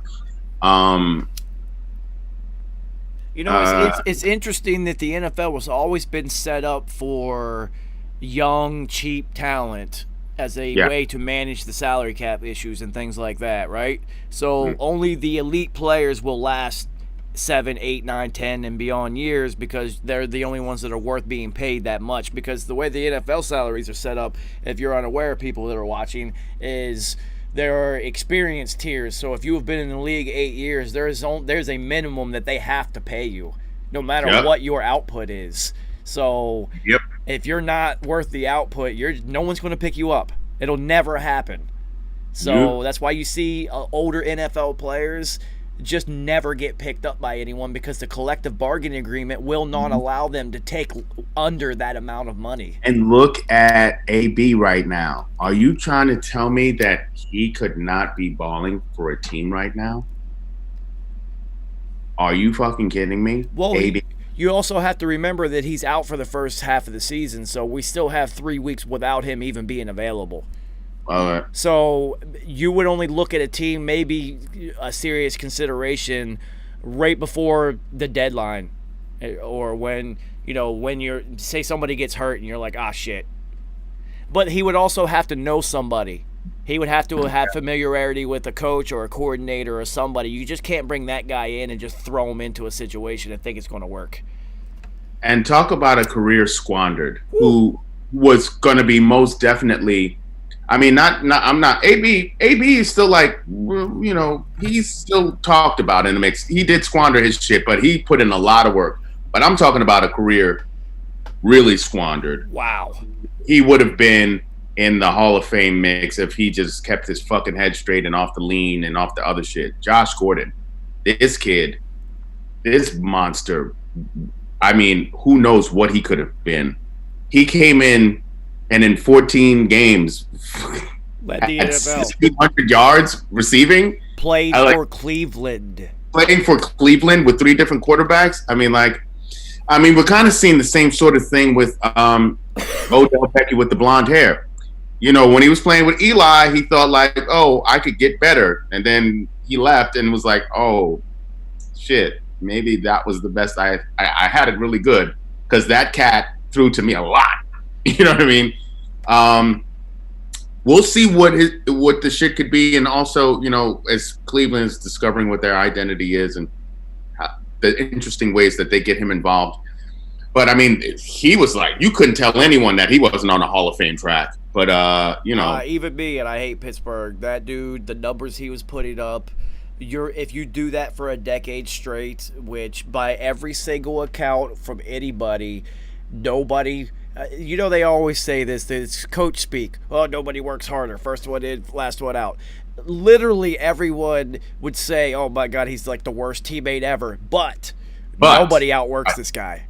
It's interesting that the NFL has always been set up for young, cheap talent as a way to manage the salary cap issues and things like that, right? So only the elite players will last 7, 8, 9, 10, and beyond years because they're the only ones that are worth being paid that much. Because the way the NFL salaries are set up, if you're unaware, people that are watching, is there are experience tiers. So if you have been in the league 8 years, there's a minimum that they have to pay you, no matter what your output is. So if you're not worth the output, no one's going to pick you up. It'll never happen. So that's why you see older NFL players just never get picked up by anyone because the collective bargaining agreement will not allow them to take under that amount of money. And look at AB right now. Are you trying to tell me that he could not be balling for a team right now? Are you fucking kidding me? Well, AB. You also have to remember that he's out for the first half of the season, so we still have 3 weeks without him even being available. So you would only look at a team, maybe a serious consideration, right before the deadline, or when you're, say somebody gets hurt and you're like, ah, shit. But he would also have to know somebody. He would have to have familiarity with a coach or a coordinator or somebody. You just can't bring that guy in and just throw him into a situation and think it's going to work. And talk about a career squandered. Who was going to be most definitely. I mean, I'm not. AB is still like, he's still talked about in the mix. He did squander his shit, but he put in a lot of work. But I'm talking about a career really squandered. Wow. He would have been in the Hall of Fame mix if he just kept his fucking head straight and off the lean and off the other shit. Josh Gordon, this kid, this monster. I mean, who knows what he could have been. He came in and in 14 games led the NFL. 1,600 yards receiving. Played for Cleveland. Playing for Cleveland with 3 different quarterbacks. We're kind of seeing the same sort of thing with Odell Beckham with the blonde hair. When he was playing with Eli, he thought like, oh, I could get better. And then he left and was like, oh, shit, maybe that was the best. I had it really good because that cat threw to me a lot. You know what I mean? We'll see what the shit could be. And also, as Cleveland is discovering what their identity is and the interesting ways that they get him involved. But, he was like, you couldn't tell anyone that he wasn't on a Hall of Fame track. But, even me, and I hate Pittsburgh. That dude, the numbers he was putting up, if you do that for a decade straight, which by every single account from anybody, nobody... they always say this, it's coach speak. Oh, nobody works harder. First one in, last one out. Literally everyone would say, oh, my God, he's like the worst teammate ever. But nobody outworks this guy.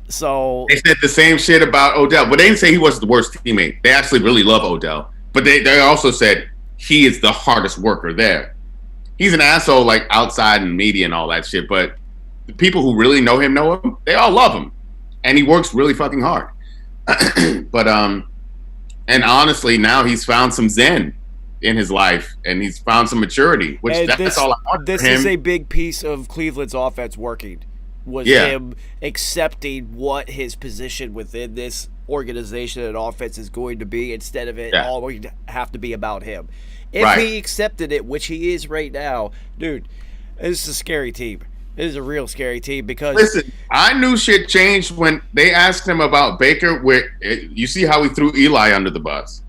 So they said the same shit about Odell, but they didn't say he was the worst teammate. They actually really love Odell, but they also said he is the hardest worker there. He's an asshole, like outside in media and all that shit, but the people who really know him. They all love him, and he works really fucking hard. But and honestly, now he's found some zen in his life, and he's found some maturity, which that's all I want. This is a big piece of Cleveland's offense working. Was him accepting what his position within this organization and offense is going to be instead of it always have to be about him. If he accepted it, which he is right now, dude, this is a scary team. This is a real scary team because... Listen, I knew shit changed when they asked him about Baker. You see how he threw Eli under the bus.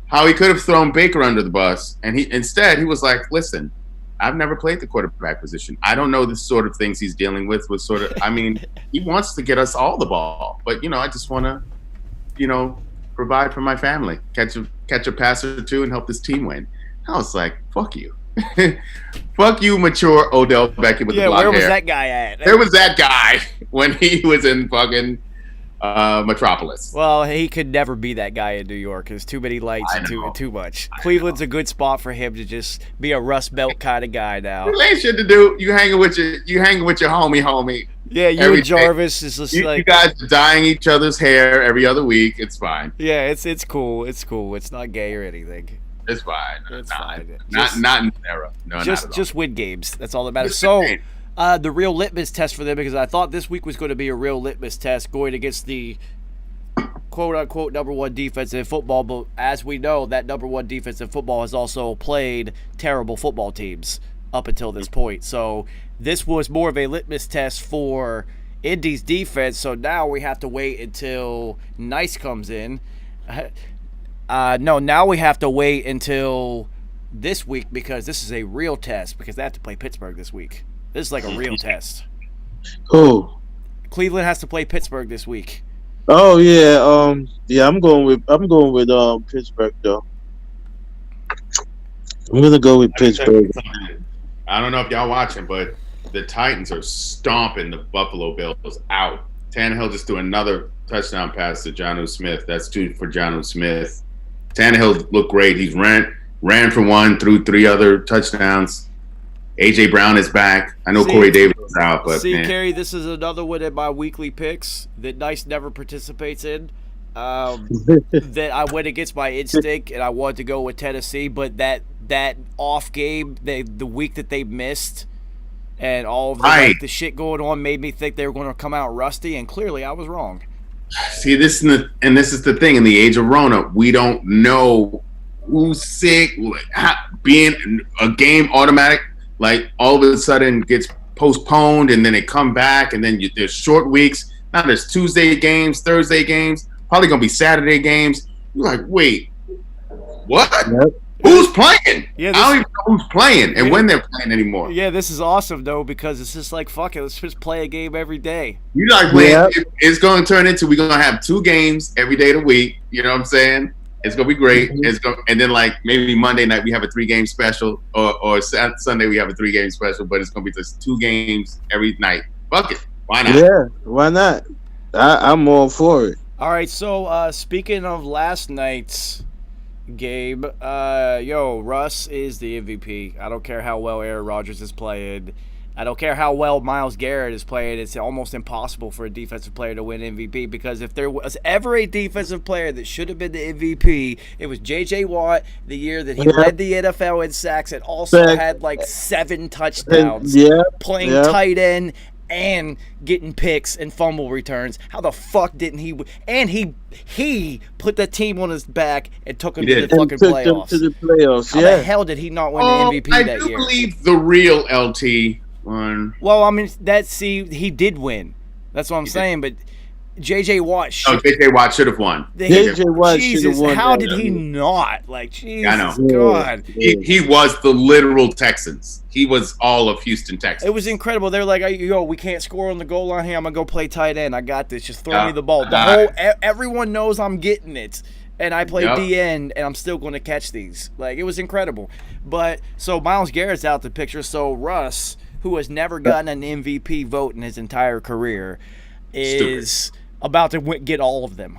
How he could have thrown Baker under the bus. And instead, he was like, listen, I've never played the quarterback position. I don't know the sort of things he's dealing with he wants to get us all the ball. But, I just want to, provide for my family, catch a pass or two and help this team win. I was like, fuck you. Fuck you, mature Odell Beckham with the blonde hair. Where was that guy at? There was that guy when he was in fucking metropolis. Well, he could never be that guy in New York. There's too many lights and too much. Cleveland's a good spot for him to just be a Rust Belt kind of guy now. There ain't shit to do. You hanging with your homie. Yeah, you and Jarvis is just you guys are dyeing each other's hair every other week. It's fine. Yeah, it's cool. It's cool. It's not gay or anything. It's fine. It's fine. Not in this era. No, just win games. That's all that matters. So, the real litmus test for them, because I thought this week was going to be a real litmus test going against the quote-unquote number one defense in football, but as we know, that number one defense in football has also played terrible football teams up until this point. So this was more of a litmus test for Indy's defense, so now we have to wait until Nice comes in. Now we have to wait until this week because this is a real test because they have to play Pittsburgh this week. This is like a real test. Who? Cleveland has to play Pittsburgh this week. Oh yeah, yeah. I'm going with Pittsburgh though. I'm gonna go with Pittsburgh. I don't know if y'all watching, but the Titans are stomping the Buffalo Bills out. Tannehill just threw another touchdown pass to Jonnu Smith. That's 2 for Jonnu Smith. Tannehill looked great. He's ran for 1, threw 3 other touchdowns. A.J. Brown is back. I know Corey Davis is out, but man. Kerry, this is another one of my weekly picks that Nice never participates in. That I went against my instinct and I wanted to go with Tennessee, but that off game, the week that they missed, and all of the shit going on made me think they were going to come out rusty, and clearly I was wrong. See, this is the thing. In the age of Rona, we don't know who's sick. Being a game automatic, like all of a sudden gets postponed, and then they come back, and then there's short weeks. Now there's Tuesday games, Thursday games, probably going to be Saturday games. You're like, wait, what? Yep. Who's playing? Yeah, I don't even know who's playing and when they're playing anymore. Yeah, this is awesome, though, because it's just like, fuck it, let's just play a game every day. You like, it's going to turn into, we're going to have 2 games every day of the week. You know what I'm saying? It's going to be great. And then, like, maybe Monday night we have a 3-game special, or Sunday we have a 3-game special, but it's going to be just 2 games every night. Fuck it. Why not? Yeah, why not? I'm all for it. All right, so speaking of last night's game, Russ is the MVP. I don't care how well Aaron Rodgers is playing. I don't care how well Myles Garrett is playing. It's almost impossible for a defensive player to win MVP, because if there was ever a defensive player that should have been the MVP, it was J.J. Watt the year that he led the NFL in sacks and also had like 7 touchdowns, playing tight end and getting picks and fumble returns. How the fuck didn't he? And he put the team on his back and took him to the fucking playoffs. How the hell did he not win the MVP that year? I do believe the real LT won. Well, I mean, he did win. That's what I'm saying, but J.J. Watt J.J. Watt should have won. J.J. Watt should have won. How did he not? Like, Jesus, I know. God. He was the literal Texans. He was all of Houston, Texas. It was incredible. They're like, we can't score on the goal line here. I'm going to go play tight end. I got this. Just throw me the ball. Everyone knows I'm getting it. And I play D-end, and I'm still going to catch these. Like, it was incredible. But, so Myles Garrett's out the picture. So Russ, who has never gotten an MVP vote in his entire career, is about to get all of them.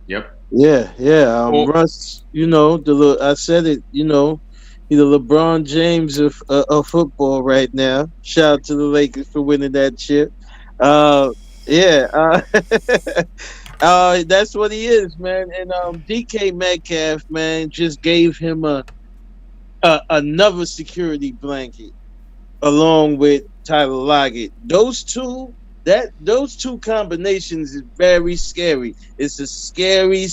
Yep. Yeah. Russ, I said it, he's the LeBron James of football right now. Shout out to the Lakers for winning that chip. That's what he is, man. And DK Metcalf, man, just gave him another security blanket along with Tyler Lockett. Those two combinations is very scary. It's a scary.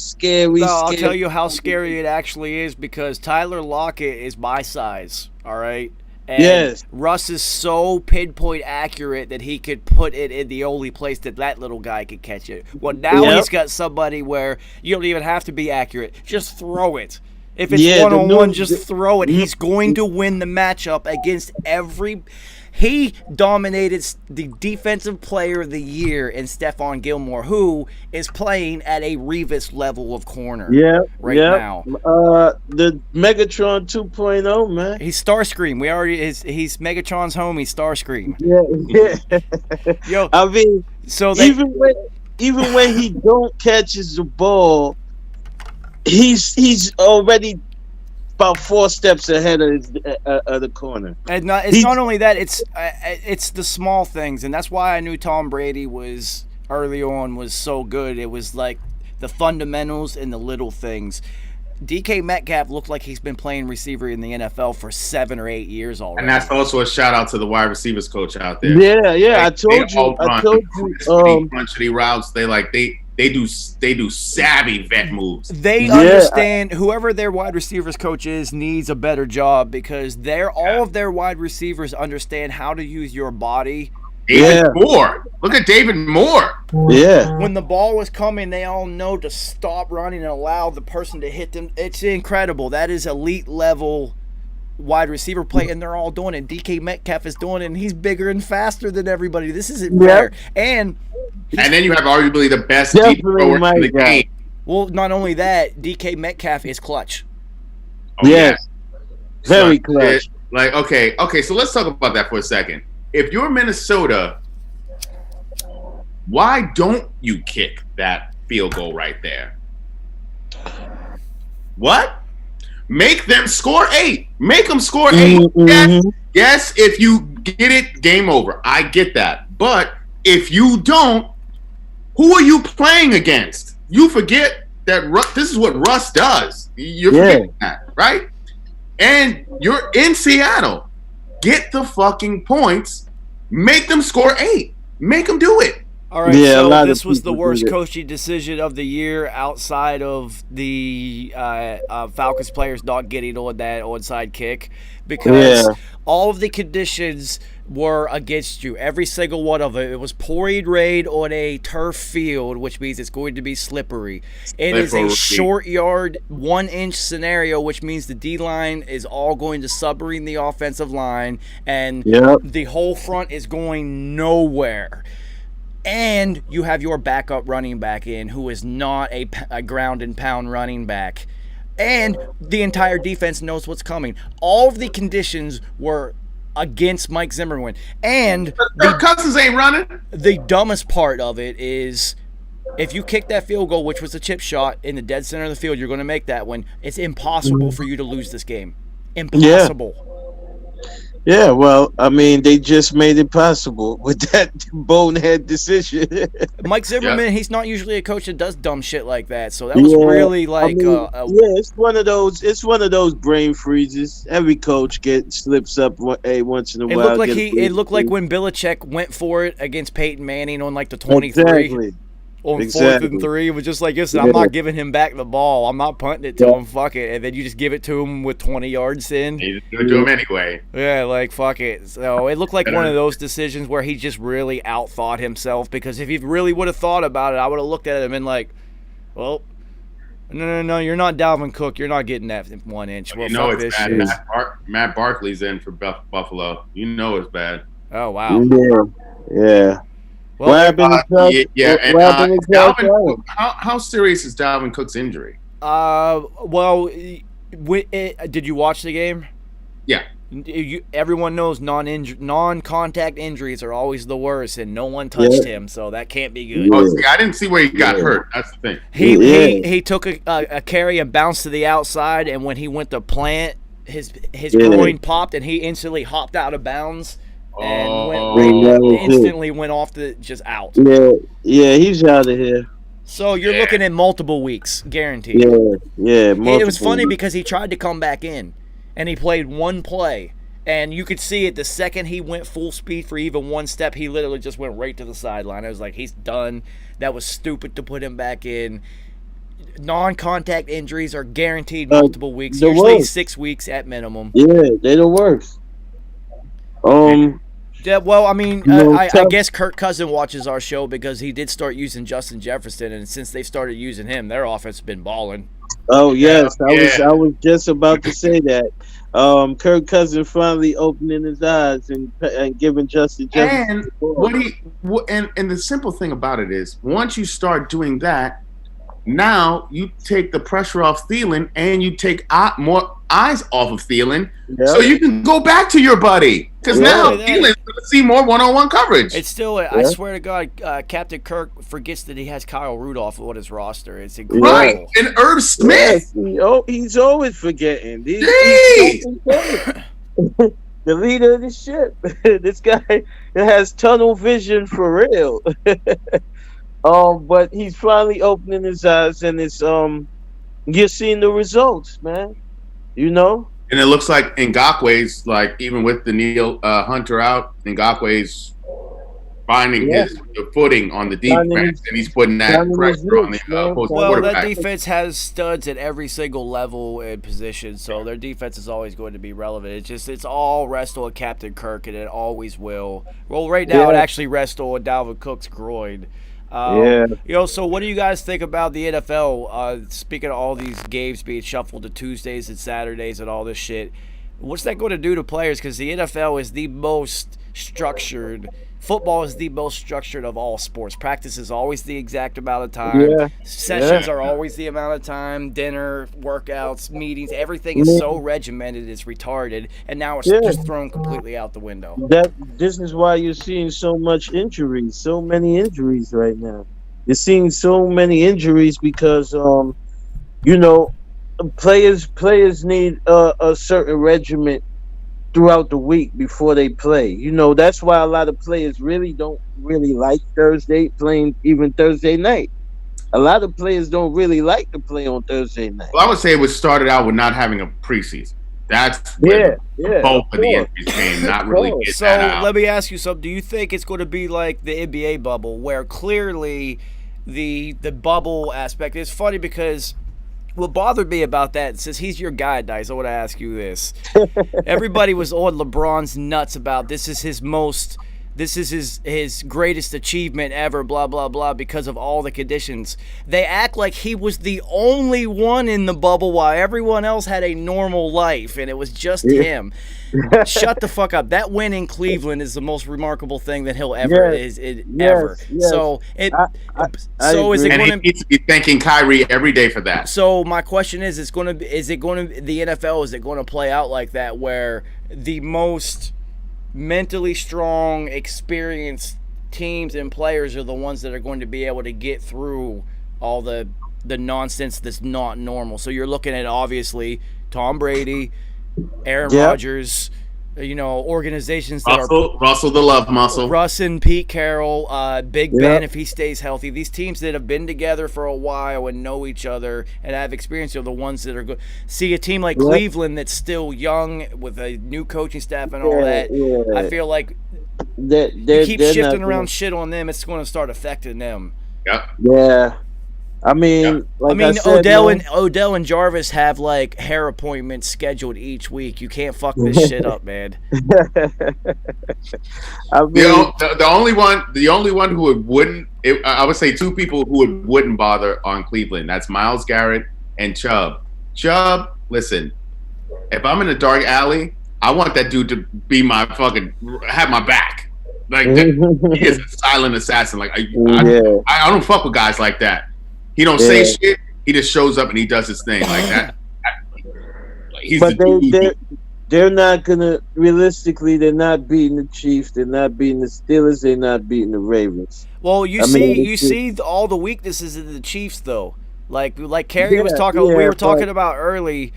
I'll tell you how scary it actually is, because Tyler Lockett is my size, all right? And Russ is so pinpoint accurate that he could put it in the only place that little guy could catch it. Well, now he's got somebody where you don't even have to be accurate. Just throw it. If it's one-on-one, just throw it. He's going to win the matchup against every... He dominated the defensive player of the year in Stephon Gilmore, who is playing at a Revis level of corner now. The Megatron 2.0, man. He's Starscream. He's Megatron's homie, Starscream. Yeah. Yo, I mean, so even when he don't catches the ball, he's already about 4 steps ahead of the corner. And it's not only that; it's the small things, and that's why I knew Tom Brady was early on was so good. It was like the fundamentals and the little things. DK Metcalf looked like he's been playing receiver in the NFL for 7 or 8 years already. And that's also a shout out to the wide receivers coach out there. Yeah. I told you. Crunchy routes. They do savvy vet moves. They understand whoever their wide receivers coach is needs a better job because all of their wide receivers understand how to use your body. David Moore. Look at David Moore. Yeah. When the ball was coming, they all know to stop running and allow the person to hit them. It's incredible. That is elite level wide receiver play, and they're all doing it. DK Metcalf is doing it, and he's bigger and faster than everybody. This isn't fair. And then you have arguably the best deep thrower in the game. Well, not only that, DK Metcalf is clutch. Oh, yes. Very clutch. Okay, so let's talk about that for a second. If you're Minnesota, why don't you kick that field goal right there? What? Make them score 8. Make them score 8. Yes, if you get it, game over. I get that. But if you don't, who are you playing against? You forget that this is what Russ does. You're forgetting that, right? And you're in Seattle. Get the fucking points. Make them score 8. Make them do it. All right, so this was the worst coaching decision of the year outside of the Falcons players not getting on that onside kick because all of the conditions were against you. Every single one of them. It was pouring rain on a turf field, which means it's going to be slippery. It is a short yard, 1-inch scenario, which means the D-line is all going to submarine the offensive line, and the whole front is going nowhere. And you have your backup running back in who is not a ground and pound running back. And the entire defense knows what's coming. All of the conditions were against Mike Zimmerman. And Kirk Cousins ain't running. The dumbest part of it is if you kick that field goal, which was a chip shot in the dead center of the field, you're going to make that one. It's impossible for you to lose this game. Impossible. Yeah, well, I mean, they just made it possible with that bonehead decision. Mike Zimmerman, he's not usually a coach that does dumb shit like that, so that was really like. It's one of those. It's one of those brain freezes. Every coach slips up once in a while. It looked like when Belichick went for it against Peyton Manning on like the 23. Exactly. On 4th and 3, it was just like, listen, I'm not giving him back the ball. I'm not punting it to him. Fuck it. And then you just give it to him with 20 yards in. You just give it to him anyway. Yeah, like, fuck it. So it looked like one of those decisions where he just really outthought himself, because if he really would have thought about it, I would have looked at him and been like, well, no, you're not Dalvin Cook. You're not getting that 1 inch. Well, you know fuck it's this bad. shit. Matt Barkley's in for Buffalo. You know it's bad. Oh, wow. Yeah. Well, how serious is Dalvin Cook's injury? Did you watch the game? Yeah. Everyone knows non-contact injuries are always the worst, and no one touched him, so that can't be good. Oh, see, I didn't see where he got hurt. That's the thing. He took a carry and bounced to the outside, and when he went to plant, his groin popped, and he instantly hopped out of bounds. And instantly went off just out. Yeah, he's out of here. So you're looking at multiple weeks, guaranteed. Yeah. It was funny because he tried to come back in, and he played one play, and you could see it the second he went full speed for even one step, he literally just went right to the sideline. I was like, he's done. That was stupid to put him back in. Non-contact injuries are guaranteed multiple weeks, usually 6 weeks at minimum. Yeah, they're the worst. Yeah, well, I mean, I guess Kirk Cousins watches our show because he did start using Justin Jefferson, and since they started using him, their offense has been balling. Oh yes, I was just about to say that. Kirk Cousins finally opening his eyes and giving Justin Jefferson. And the simple thing about it is, once you start doing that, now you take the pressure off Thielen and you take more eyes off of Thielen, so you can go back to your buddy. Because now Thielen's going to see more one-on-one coverage. It's still, I swear to God, Captain Kirk forgets that he has Kyle Rudolph on his roster. It's incredible. Right, and Irv Smith. Yes, he's always forgetting. He's the leader of the ship. This guy has tunnel vision for real. But he's finally opening his eyes, and it's you're seeing the results, man. You know. And it looks like Ngakwe's, like, even with the Neil Hunter out, Ngakwe's finding the footing on the defense, and he's putting that pressure on the opposing quarterback. That defense has studs at every single level and position, so their defense is always going to be relevant. It's all rest on Captain Kirk, and it always will. Well, right now it actually rests on Dalvin Cook's groin. So what do you guys think about the NFL? Speaking of all these games being shuffled to Tuesdays and Saturdays and all this shit, what's that going to do to players? Because the NFL is the most structured. Football is the most structured of all sports. Practice is always the exact amount of time. Sessions are always the amount of time. Dinner, workouts, meetings, everything is so regimented, it's retarded. And now it's just thrown completely out the window. This is why you're seeing so much injuries, so many injuries right now. You're seeing so many injuries because, players need a certain regiment throughout the week before they play. That's why a lot of players really don't really like playing even Thursday night. A lot of players don't really like to play on Thursday night. Well, I would say it was started out with not having a preseason. That's where the bulk of the injuries came, not really getting that out. So let me ask you something. Do you think it's going to be like the NBA bubble, where clearly the bubble aspect is funny because what bothered me about that, since he's your guy, Dice, I want to ask you this. Everybody was on LeBron's nuts about this is his greatest achievement ever, blah, blah, blah, because of all the conditions. They act like he was the only one in the bubble while everyone else had a normal life, and it was just him. Shut the fuck up. That win in Cleveland is the most remarkable thing that he'll ever ever. So he needs to be thanking Kyrie every day for that. So my question is, the NFL, is it going to play out like that, where the most mentally strong, experienced teams and players are the ones that are going to be able to get through all the nonsense that's not normal? So you're looking at, obviously, Tom Brady, Aaron Rodgers, organizations that Russell the Love Muscle, Russ and Pete Carroll, Big Ben if he stays healthy. These teams that have been together for a while and know each other and have experience are the ones that are good. See a team like Cleveland that's still young with a new coaching staff and all that. I feel like you keep shifting around shit on them, it's going to start affecting them. Yeah. I mean, Odell and Jarvis have like hair appointments scheduled each week. You can't fuck this shit up, man. The only one who wouldn't, I would say two people who wouldn't bother on Cleveland. That's Myles Garrett and Chubb. Chubb, listen, if I'm in a dark alley, I want that dude to be have my back. Like he is a silent assassin. Like I don't fuck with guys like that. He don't say shit. He just shows up and he does his thing like that. They're not gonna. Realistically, they're not beating the Chiefs. They're not beating the Steelers. They're not beating the Ravens. Well, you see all the weaknesses of the Chiefs, though. Like Kerry was talking. We were talking about early.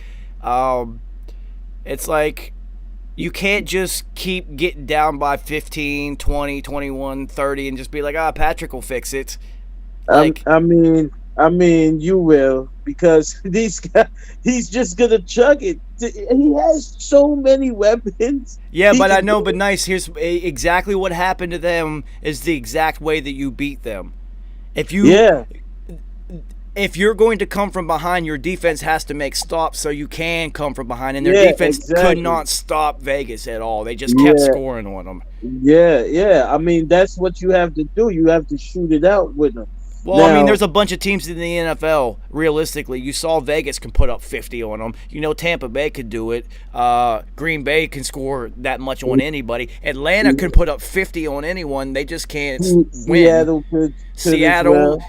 It's like you can't just keep getting down by 15, 20, 21, 30 and just be like, Patrick will fix it. I mean, you will, because he's just gonna chug it. He has so many weapons. Yeah, but I know. But nice. Here's exactly what happened to them. Is the exact way that you beat them. If you're going to come from behind, your defense has to make stops so you can come from behind. And their defense could not stop Vegas at all. They just kept scoring on them. Yeah. I mean, that's what you have to do. You have to shoot it out with them. Well, there's a bunch of teams in the NFL, realistically. You saw Vegas can put up 50 on them. Tampa Bay could do it. Green Bay can score that much on anybody. Atlanta can put up 50 on anyone. They just can't win. Seattle could Seattle,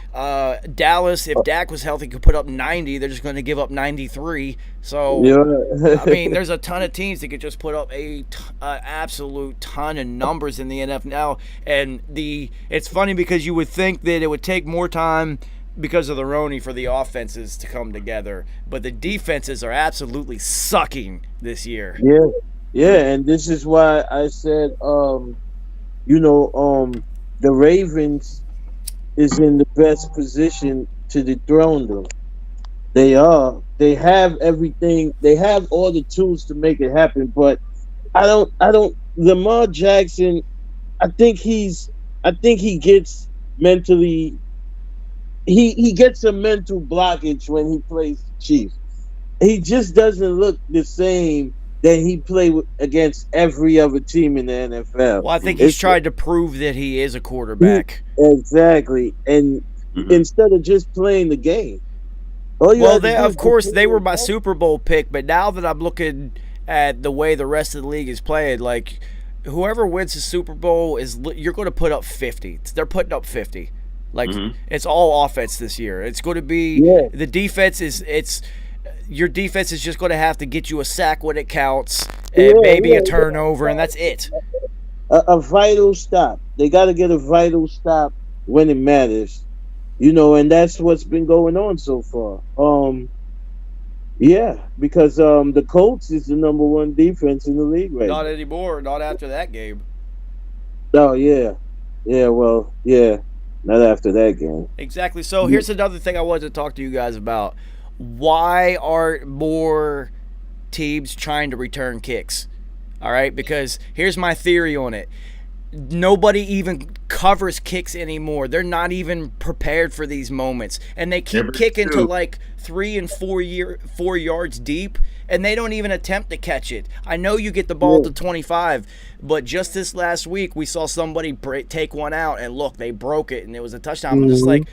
Dallas, if Dak was healthy, could put up 90. They're just going to give up 93. So, Yeah. I mean, there's a ton of teams that could just put up an absolute ton of numbers in the NFL now. And it's funny because you would think that it would take more time because of the Roni for the offenses to come together. But the defenses are absolutely sucking this year. Yeah. Yeah, and this is why I said, the Ravens is in the best position to dethrone them. They are. They have everything. They have all the tools to make it happen. But I don't. Lamar Jackson, I think he gets mentally. He gets a mental blockage when he plays the Chiefs. He just doesn't look the same that he played against every other team in the NFL. Well, I think he's tried to prove that he is a quarterback. Exactly. And instead of just playing the game. Of course, they were my Super Bowl pick, but now that I'm looking at the way the rest of the league is playing, like, whoever wins the Super Bowl, you're going to put up 50. They're putting up 50. Like, it's all offense this year. It's going to be the defense your defense is just going to have to get you a sack when it counts, and maybe a turnover, and that's it. A vital stop. They got to get a vital stop when it matters, and that's what's been going on so far. Because the Colts is the number one defense in the league right now. Not anymore. Not after that game. Oh yeah, not after that game. Exactly. So here's another thing I wanted to talk to you guys about. Why aren't more teams trying to return kicks? All right, because here's my theory on it. Nobody even covers kicks anymore. They're not even prepared for these moments. And they keep kicking to like 3 and 4 yards deep, and they don't even attempt to catch it. I know you get the ball to 25, but just this last week we saw somebody take one out, and look, they broke it, and it was a touchdown. I'm just like,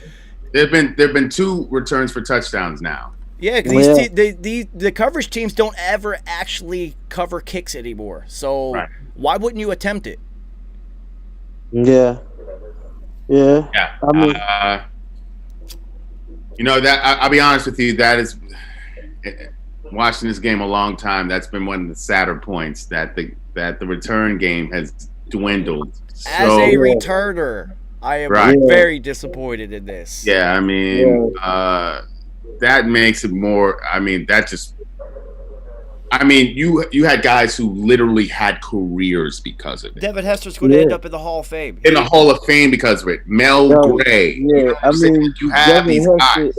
There've been 2 returns for touchdowns now. Yeah, because the coverage teams don't ever actually cover kicks anymore. So why wouldn't you attempt it? Yeah. I mean, I'll be honest with you. That is watching this game a long time. That's been one of the sadder points that the return game has dwindled. As a returner, I am very disappointed in this. Yeah, I mean, that makes it more. I mean, you had guys who literally had careers because of it. Devin Hester's going to end up in the Hall of Fame. In the Hall of Fame because of it. Mel Gray. Yeah, you have these guys.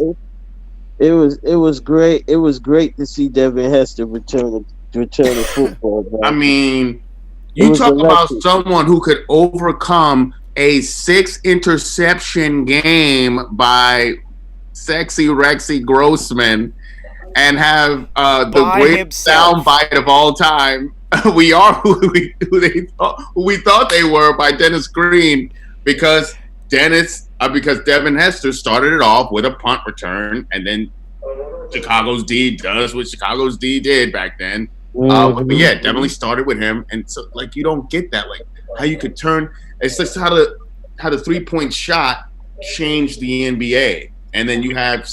It was great. It was great to see Devin Hester return to football. Man. I mean, you talk about someone who could overcome a 6 interception game by Sexy Rexy Grossman and have the greatest soundbite of all time. We are who we thought they were by Dennis Green because Devin Hester started it off with a punt return, and then Chicago's D does what Chicago's D did back then. But yeah, definitely started with him, and so like you don't get that, like how you could turn. It's just how the 3-point shot changed the NBA. And then you have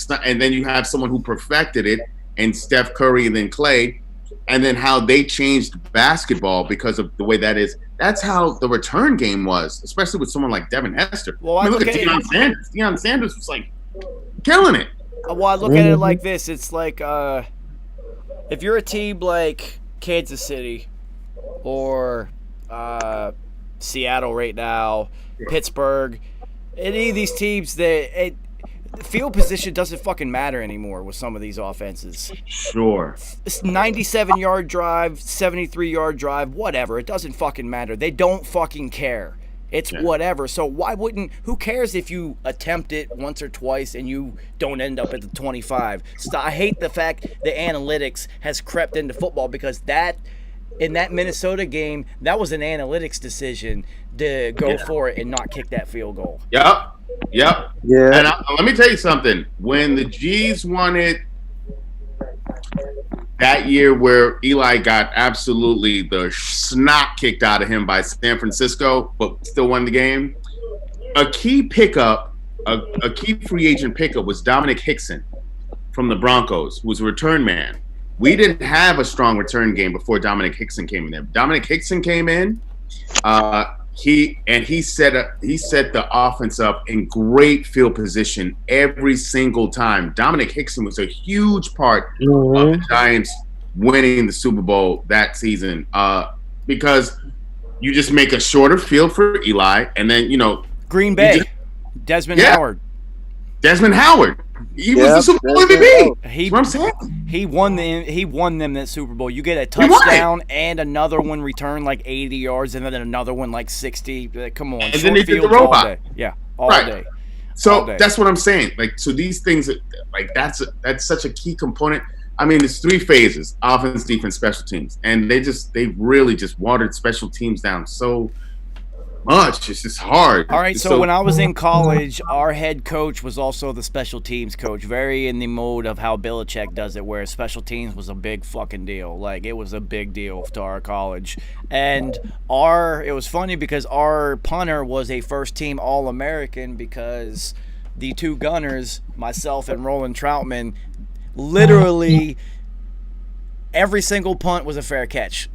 someone who perfected it, and Steph Curry and then Clay, and then how they changed basketball because of the way that is. That's how the return game was, especially with someone like Devin Hester. Well, look at Deion Sanders. Deion Sanders was like killing it. Well, I look at it like this. It's like if you're a team like Kansas City or Seattle right now, Pittsburgh, any of these teams that field position doesn't fucking matter anymore with some of these offenses. Sure. It's 97-yard drive, 73-yard drive, whatever. It doesn't fucking matter. They don't fucking care. It's whatever. So who cares if you attempt it once or twice and you don't end up at the 25? So I hate the fact that analytics has crept into football because in that Minnesota game, that was an analytics decision to go for it and not kick that field goal. Yep. Yeah. And let me tell you something. When the G's won it that year where Eli got absolutely the snot kicked out of him by San Francisco, but still won the game, a key pickup a key free agent pickup was Dominic Hickson from the Broncos, who was a return man. We didn't have a strong return game before Dominic Hickson came in there. Dominic Hickson came in. He set the offense up in great field position every single time. Dominic Hickson was a huge part of the Giants winning the Super Bowl that season because you just make a shorter field for Eli, and then Green Bay, Desmond Howard. Desmond Howard. He was the Super Bowl MVP. That's what I'm saying. He won them that Super Bowl. You get a touchdown and another one returned like 80 yards, and then another one like 60. Come on, and then they did the robot. All day. Yeah, all day. So that's what I'm saying. Like, so these things, like that's such a key component. I mean, it's 3 phases: offense, defense, special teams, and they really just watered special teams down so much. It's just hard. All right, so when I was in college, our head coach was also the special teams coach, very in the mode of how Belichick does it, where special teams was a big fucking deal. Like, it was a big deal to our college. And it was funny because our punter was a first-team All-American because the 2 gunners, myself and Roland Troutman, literally every single punt was a fair catch.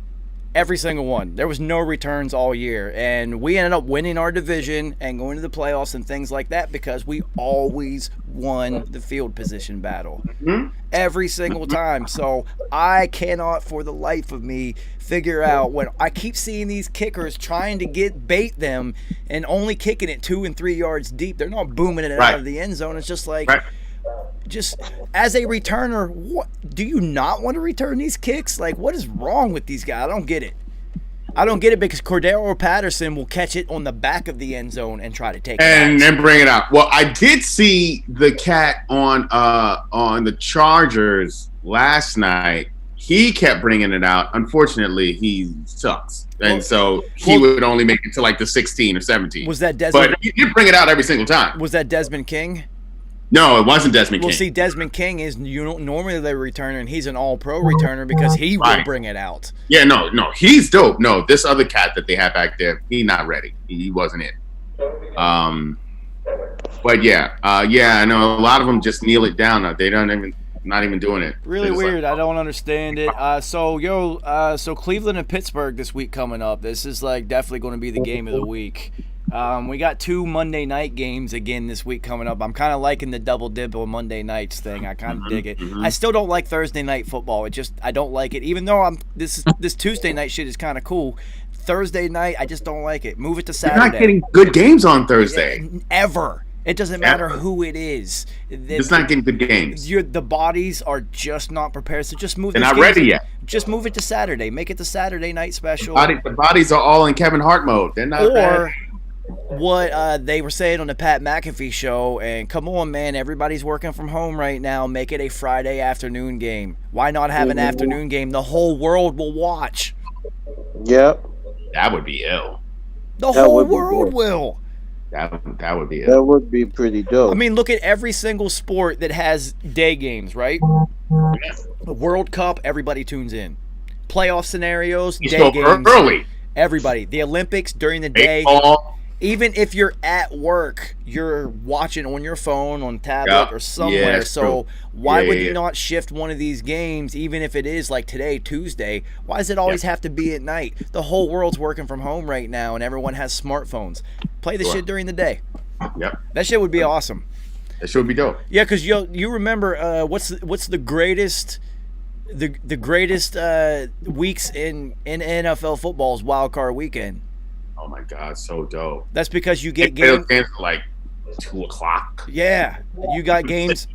Every single one. There was no returns all year. And we ended up winning our division and going to the playoffs and things like that because we always won the field position battle. Every single time. So I cannot for the life of me figure out when I keep seeing these kickers trying to bait them and only kicking it 2 and 3 yards deep. They're not booming it out of the end zone. It's just like... Just as a returner, what do you not want to return these kicks? Like, what is wrong with these guys? I don't get it because Cordero Patterson will catch it on the back of the end zone and try to take it and then bring it out. Well, I did see the cat on the Chargers last night. He kept bringing it out. Unfortunately, he sucks, and so he would only make it to like the 16 or 17. Was that Desmond? But he did bring it out every single time. Was that Desmond King? No, it wasn't Desmond King. Well, see, Desmond King is normally the returner, and he's an all-pro returner because he will bring it out. Yeah, no, he's dope. No, this other cat that they have back there, he's not ready. He wasn't it. But yeah, I know a lot of them just kneel it down. They not even doing it. Really weird. I don't understand it. So Cleveland and Pittsburgh this week coming up. This is like definitely going to be the game of the week. We got 2 Monday night games again this week coming up. I'm kind of liking the double dip on Monday nights thing. I kind of dig it. I still don't like Thursday night football. I don't like it. Even though this Tuesday night shit is kind of cool. Thursday night, I just don't like it. Move it to Saturday. You're not getting good games on Thursday. Ever. It doesn't matter who it is. It's not getting good games. The bodies are just not prepared. So just move. They're not ready yet. Just move it to Saturday. Make it the Saturday night special. The bodies are all in Kevin Hart mode. They're not bad. What they were saying on the Pat McAfee show, and come on, man, everybody's working from home right now. Make it a Friday afternoon game. Why not have an afternoon game? The whole world will watch. Yep. That would be ill. The whole world will. That would be ill. That would be pretty dope. I mean, look at every single sport that has day games, right? The World Cup, everybody tunes in. Playoff scenarios, day games. Early. Everybody. The Olympics during the day. Baseball. Even if you're at work, you're watching on your phone, on tablet, or somewhere. So why would you not shift one of these games, even if it is like today, Tuesday? Why does it always have to be at night? The whole world's working from home right now, and everyone has smartphones. Play the shit during the day. Yep. That shit would be awesome. That shit would be dope. Yeah, because you remember what's the greatest greatest weeks in NFL football is Wild Card Weekend. Oh my God, so dope. That's because you get games like 2:00. Yeah, you got games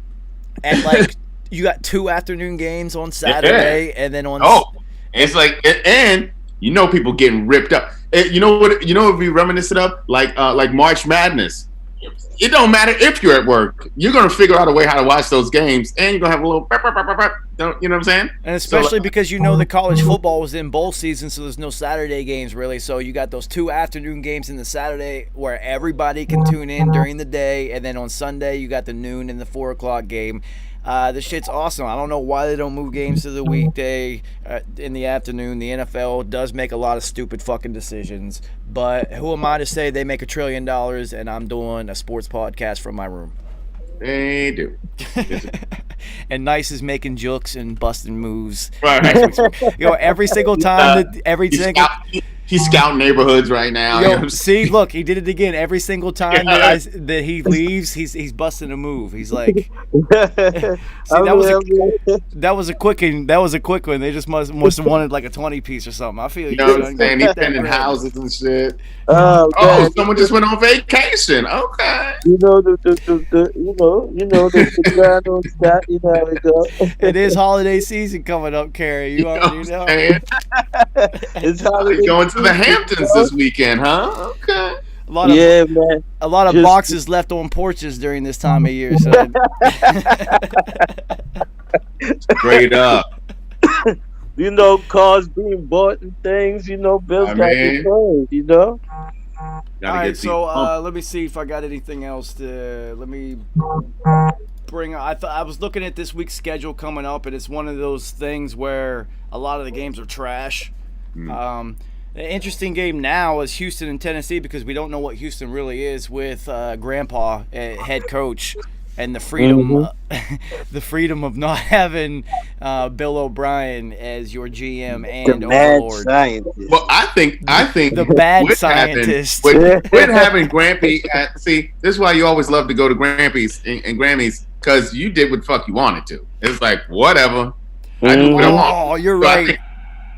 at like you got 2 afternoon games on Saturday, and then on. It's like and people getting ripped up. You know what? We reminisce it up like March Madness. It don't matter if you're at work. You're gonna figure out a way how to watch those games, and you're gonna have a little. You know what I'm saying? And especially because the college football was in bowl season, so there's no Saturday games really. So you got those 2 afternoon games in the Saturday where everybody can tune in during the day, and then on Sunday you got the noon and the 4:00 game. This shit's awesome. I don't know why they don't move games to the weekday in the afternoon. The NFL does make a lot of stupid fucking decisions, but who am I to say they make $1 trillion and I'm doing a sports podcast from my room? They do. And Nice is making jokes and busting moves. Right. Every single time, He's scouting neighborhoods right now. See, look, he did it again. Every single time that he leaves, he's busting a move. He's like, see, that was a quick one. That was a quick one. They just must have wanted like a 20 piece or something. I feel you know what I'm saying? He's sending houses and shit. Someone just went on vacation. Okay. The grind on Scott. You know how it goes. It is holiday season coming up, Carrie. You already know. It's holiday. Going to the Hamptons this weekend, huh? Okay. A lot of boxes left on porches during this time of year. So. Straight up. Cars being bought and things. Bills got paid. All right, so let me see if I got anything else to. Let me bring. I was looking at this week's schedule coming up, and it's one of those things where a lot of the games are trash. The interesting game now is Houston and Tennessee because we don't know what Houston really is with Grandpa head coach and the freedom the freedom of not having Bill O'Brien as your GM and overlord. Well, I think the bad scientist. With having Grampy see, this is why you always love to go to Grampy's and Grammys because you did what the fuck you wanted to. It's like whatever. I do what I want. Oh, you're right.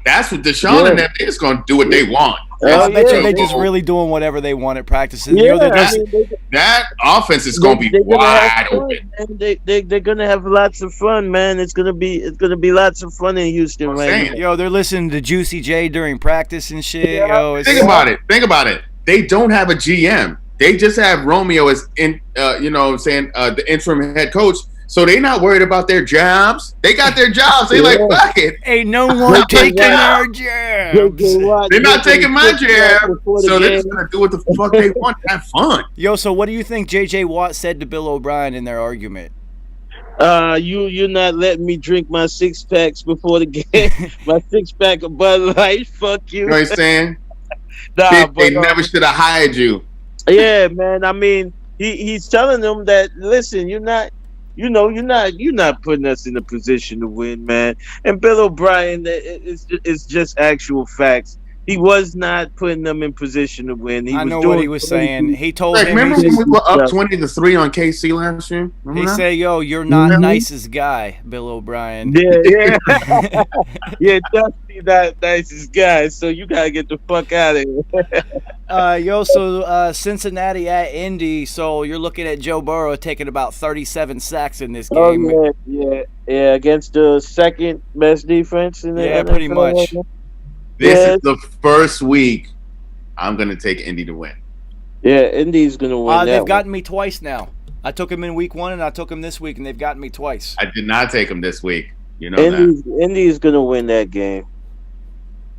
That's what Deshaun and them is going to do what they want. I bet you they're just really doing whatever they want at practices. That offense is going to be wide open. They're going to have lots of fun, man. It's going to be lots of fun in Houston right now. Yo, they're listening to Juicy J during practice and shit. Yo, Think about it. They don't have a GM. They just have Romeo as the interim head coach. So they not worried about their jobs. They got their jobs. They like, fuck it. Ain't no one taking our jobs. They're not taking my job. So they're just going to do what the fuck they want. Have fun. Yo, so what do you think J.J. Watt said to Bill O'Brien in their argument? You're not letting me drink my 6-packs before the game. My 6-pack of Bud Light. Fuck you. You know what I'm saying? They never should have hired you. Yeah, man. I mean, he's telling them that, listen, you're not putting us in a position to win, man. And Bill O'Brien, it's just actual facts. He was not putting them in position to win. I know what he was saying. He told him. Remember when we were up 20-3 on KC last year? He said, "Yo, you're not nicest guy, Bill O'Brien." Yeah. Yeah, Dusty, not nicest guy. So you gotta get the fuck out of here. So Cincinnati at Indy. So you're looking at Joe Burrow taking about 37 sacks in this game. Oh, yeah, against the second best defense in the NFL. Pretty much. This is the first week I'm going to take Indy to win. Yeah, Indy's going to win. They've gotten me twice now. I took him in week 1 and I took him this week, and they've gotten me twice. I did not take him this week. You know Indy's going to win that game.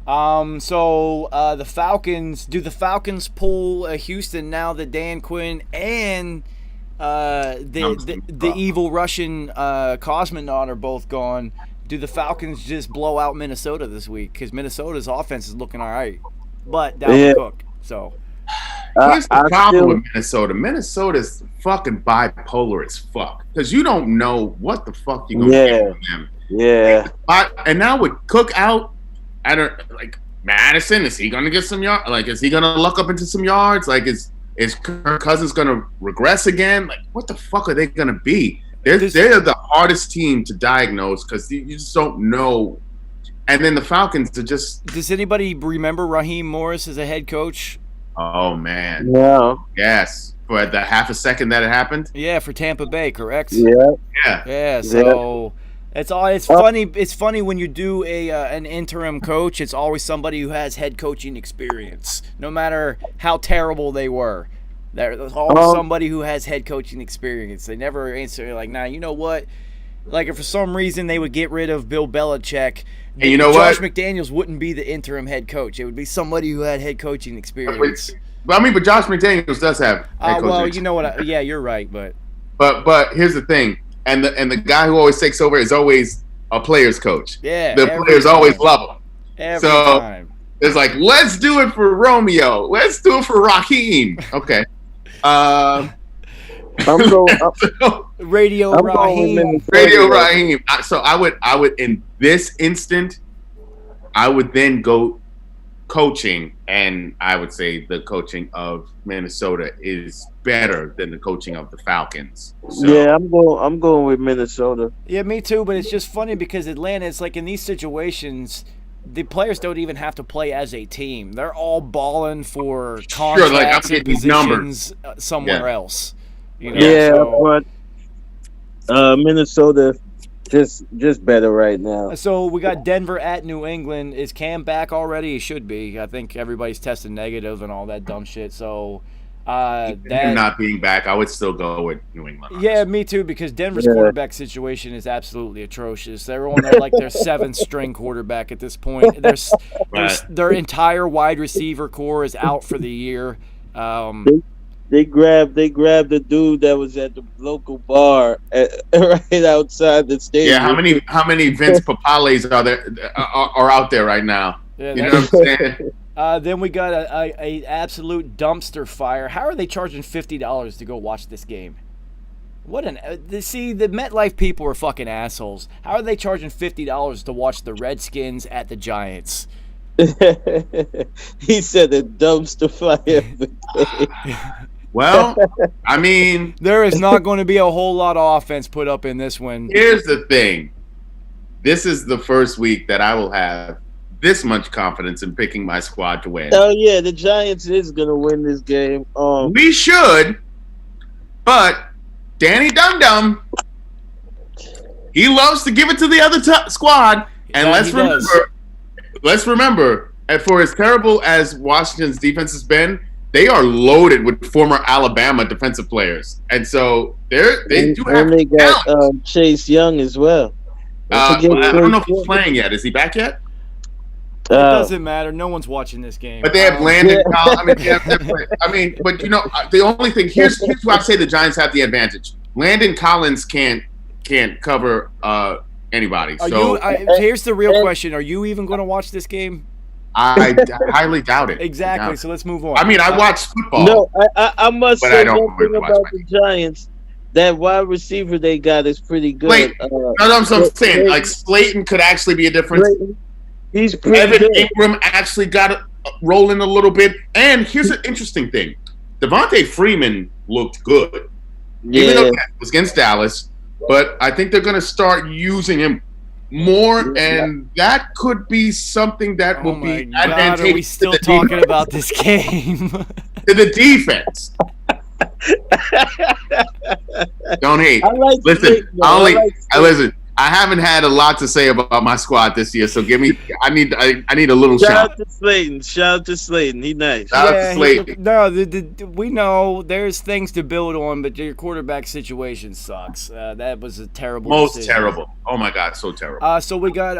So the Falcons, do the Falcons pull Houston now that Dan Quinn and the evil Russian cosmonaut are both gone? Do the Falcons just blow out Minnesota this week? Because Minnesota's offense is looking all right, but Dalvin Cook. So here's the problem with Minnesota. Minnesota's fucking bipolar as fuck because you don't know what the fuck you're gonna get from them. Yeah. And now with Cook out, I don't like Madison. Is he gonna get some yards? Like, is he gonna luck up into some yards? Like, is Kirk Cousins gonna regress again? Like, what the fuck are they gonna be? They're the hardest team to diagnose because you just don't know. And then the Falcons are just. Does anybody remember Raheem Morris as a head coach? Oh man. No. Yes. For the half a second that it happened. Yeah, for Tampa Bay, correct? Yeah. So it's funny. It's funny when you do an interim coach. It's always somebody who has head coaching experience, no matter how terrible they were. There's always somebody who has head coaching experience. They never answer like, nah, you know what? Like, if for some reason they would get rid of Bill Belichick, and you know Josh what? McDaniels wouldn't be the interim head coach. It would be somebody who had head coaching experience. But Josh McDaniels does have head coaching experience. You know what? Yeah, you're right, but here's the thing. and the guy who always takes over is always a player's coach. Yeah, the players always love him. Every time. It's like, let's do it for Romeo. Let's do it for Raheem. Okay. I'm going. Radio Raheem. Radio Raheem. So I would in this instant, I would then go coaching, and I would say the coaching of Minnesota is better than the coaching of the Falcons. So. Yeah, I'm going with Minnesota. Yeah, me too. But it's just funny because Atlanta, it's like in these situations, the players don't even have to play as a team. They're all balling for contracts and positions somewhere else. You know, but Minnesota just better right now. So we got Denver at New England. Is Cam back already? He should be. I think everybody's testing negative and all that dumb shit. So Him not being back, I would still go with New England. Yeah, me too, because Denver's quarterback situation is absolutely atrocious. They're on their seventh string quarterback at this point. Their entire wide receiver core is out for the year. They grabbed the dude that was at the local bar right outside the stadium. Yeah, how many Vince Papales are out there right now? Yeah, you know what I'm saying? Then we got a absolute dumpster fire. How are they charging $50 to go watch this game? The MetLife people are fucking assholes. How are they charging $50 to watch the Redskins at the Giants? He said a dumpster fire. Well, I mean, there is not going to be a whole lot of offense put up in this one. Here's the thing. This is the first week that I will have this much confidence in picking my squad to win. Oh yeah, the Giants is gonna win this game. We should, but Danny Dum-Dum, he loves to give it to the other squad. And let's remember, and for as terrible as Washington's defense has been, they are loaded with former Alabama defensive players, and so they do have. And they got Chase Young as well. I don't know if he's playing yet. Is he back yet? It doesn't matter. No one's watching this game. But they have Landon Collins. But you know, the only thing here's why I say the Giants have the advantage. Landon Collins can't cover anybody. Here's the real question: are you even going to watch this game? I highly doubt it. Exactly. So let's move on. I mean, I watch football. No, I must say one thing about the Giants. That wide receiver they got is pretty good. I'm saying. Like Slayton could actually be a difference. He's pretty Evan good. Ingram actually got it rolling a little bit. And here's an interesting thing: Devontae Freeman looked good, even though it was against Dallas. But I think they're going to start using him more, and that could be something that will be advantageous. Are we still talking about this game? To the defense. Don't hate. Listen. I haven't had a lot to say about my squad this year, so I need a little shout. Shout out to Slayton. He's nice. Shout out to Slayton. We know there's things to build on, but your quarterback situation sucks. That was a terrible decision. Terrible. Oh my God, so terrible. So we got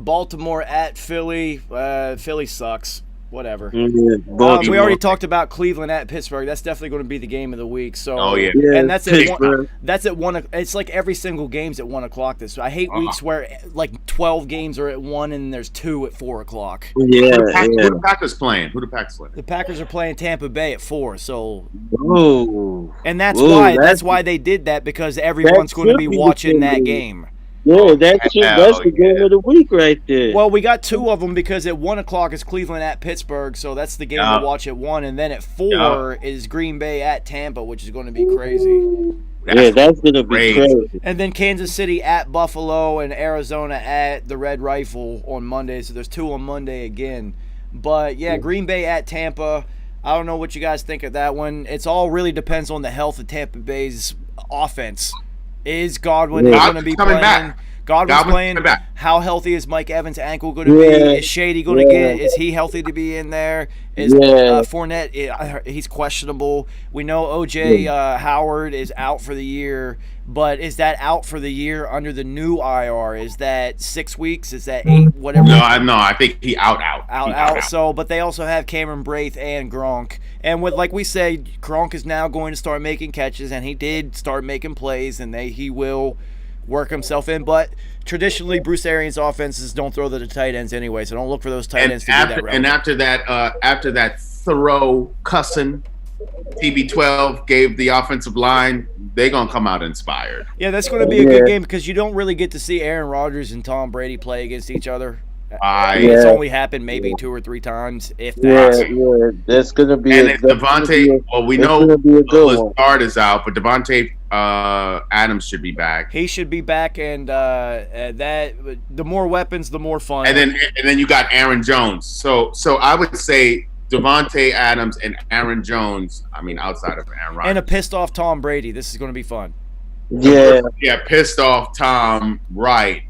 Baltimore at Philly. Philly sucks. Whatever. We already talked about Cleveland at Pittsburgh. That's definitely going to be the game of the week. So, and that's at 1. It's like every single game's at 1 o'clock. I hate weeks where like 12 games are at 1 and there's 2 at 4 o'clock. Who the Packers playing? The Packers are playing Tampa Bay at 4. So, and that's why they did that, because everyone's going to be watching that game. Yeah, that's the game of the week right there. Well, we got 2 of them, because at 1 o'clock is Cleveland at Pittsburgh, so that's the game to watch at 1, and then at 4 is Green Bay at Tampa, which is going to be crazy. That's going to be crazy. And then Kansas City at Buffalo and Arizona at the Red Rifle on Monday, so there's 2 on Monday again. But, Green Bay at Tampa. I don't know what you guys think of that one. It's all really depends on the health of Tampa Bay's offense. Is Godwin going to be playing? Godwin's playing. Back. How healthy is Mike Evans' ankle going to be? Is Shady going to get? Is he healthy to be in there? Is Fournette? He's questionable. We know OJ Howard is out for the year, but is that out for the year under the new IR? Is that 6 weeks? Is that 8? Whatever. No, I think he out. So, but they also have Cameron Braith and Gronk, and with like we say, Gronk is now going to start making catches, and he did start making plays, and he will work himself in. But traditionally, Bruce Arians' offenses don't throw to the tight ends anyway, so don't look for those tight ends to be that route. And after that thorough cussing, TB12 gave the offensive line, they're going to come out inspired. Yeah, that's going to be a good game because you don't really get to see Aaron Rodgers and Tom Brady play against each other. It's only happened maybe 2 or 3 times, if that. Yeah, that's going to be. And Devontae, well, we know Lazard is out, but Devontae Adams should be back. He should be back, and that the more weapons, the more fun. And then you got Aaron Jones. So I would say Devontae Adams and Aaron Jones. I mean, outside of Aaron Rodgers. And a pissed off Tom Brady. This is going to be fun. Yeah, pissed off Tom. Right.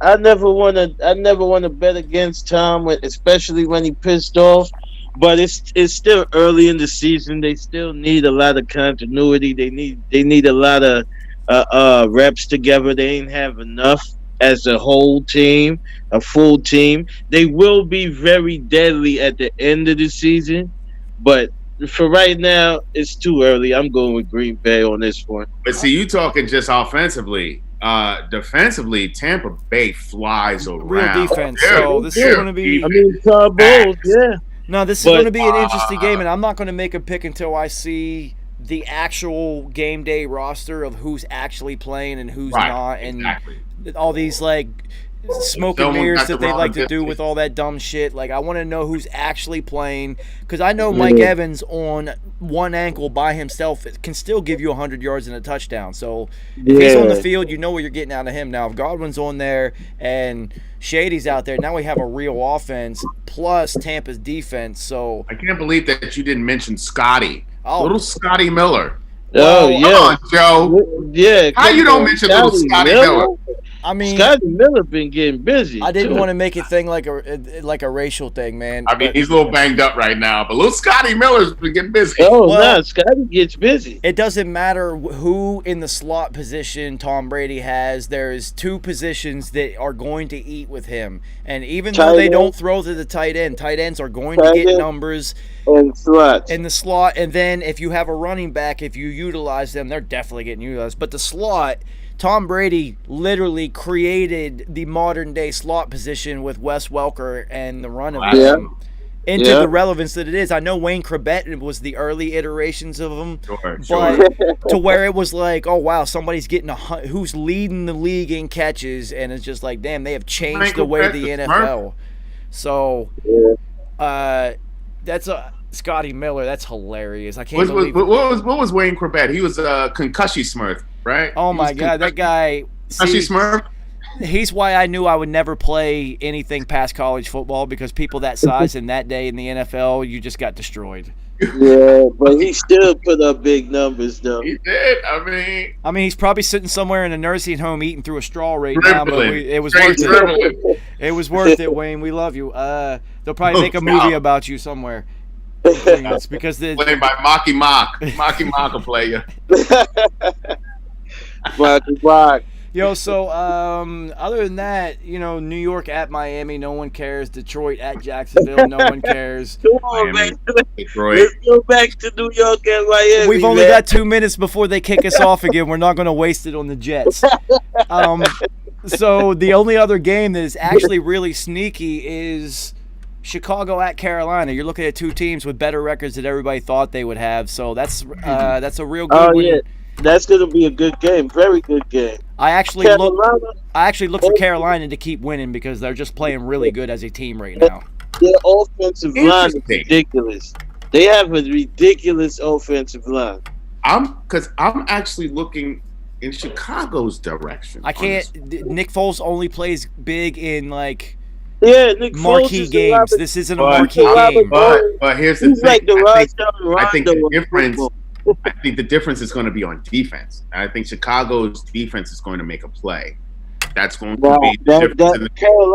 I never want to bet against Tom, especially when he pissed off. But it's still early in the season. They still need a lot of continuity. They need a lot of reps together. They ain't have enough as a whole team, a full team. They will be very deadly at the end of the season, but for right now, it's too early. I'm going with Green Bay on this one. But see, you talking just offensively. Defensively, Tampa Bay flies around. Real defense. So this is going to be. I mean, Todd Bowles, yeah. No, this is going to be an interesting game, and I'm not going to make a pick until I see the actual game day roster of who's actually playing and who's not, and all these like smoke and mirrors that they like to do with all that dumb shit. Like, I want to know who's actually playing, because I know Mike Evans on one ankle by himself can still give you 100 yards and a touchdown. So if he's on the field, you know what you're getting out of him. Now, if Godwin's on there and Shady's out there, now we have a real offense plus Tampa's defense. So I can't believe that you didn't mention Scotty. Oh. Little Scotty Miller. Oh, yeah. Come on, Joe. Yeah. How you don't mention little Scotty Miller? I mean, Scotty Miller been getting busy. I didn't want to make it thing like a racial thing, man. I mean, he's a little banged up right now, but little Scotty Miller's been getting busy. Oh, no, Scotty gets busy. It doesn't matter who in the slot position Tom Brady has. There's 2 positions that are going to eat with him, and even though they don't throw to the tight ends are going to get numbers in the slot. And then if you have a running back, if you utilize them, they're definitely getting utilized. But the slot, Tom Brady literally created the modern-day slot position with Wes Welker and the run of him into the relevance that it is. I know Wayne Corbett was the early iterations of him, but to where it was like, oh, wow, somebody's getting who's leading the league in catches, and it's just like, damn, they have changed the way of the NFL. So that's Scotty Miller. That's hilarious. I can't believe it. What was Wayne Corbett? He was Concussion Smurf, right? Oh my God, that guy. Concussion Smurf. He's why I knew I would never play anything past college football, because people that size in that day in the NFL, you just got destroyed. Yeah, but he still put up big numbers, though. He did. I mean, he's probably sitting somewhere in a nursing home eating through a straw right now, but it was worth it. It was worth it, Wayne. We love you. They'll probably make a movie about you somewhere. It's because played by Mocky Mock. Mocky Mock will play you. Mocky Mock. Yo, so other than that, New York at Miami, no one cares. Detroit at Jacksonville, no one cares. Come on, man. Let's go back to New York and Miami. We've only got 2 minutes before they kick us off again. We're not going to waste it on the Jets. So the only other game that is actually really sneaky is Chicago at Carolina. You're looking at 2 teams with better records than everybody thought they would have. So that's a real good one. Yeah. That's going to be a good game. Very good game. I actually look for Carolina to keep winning because they're just playing really good as a team right now. Their offensive line is ridiculous. They have a ridiculous offensive line. I'm actually looking in Chicago's direction. I can't. Nick Foles only plays big in Nick Foles marquee games. This isn't a marquee game. But here's the thing. Like I think the difference. I think the difference is going to be on defense. I think Chicago's defense is going to make a play. That's going to be the difference.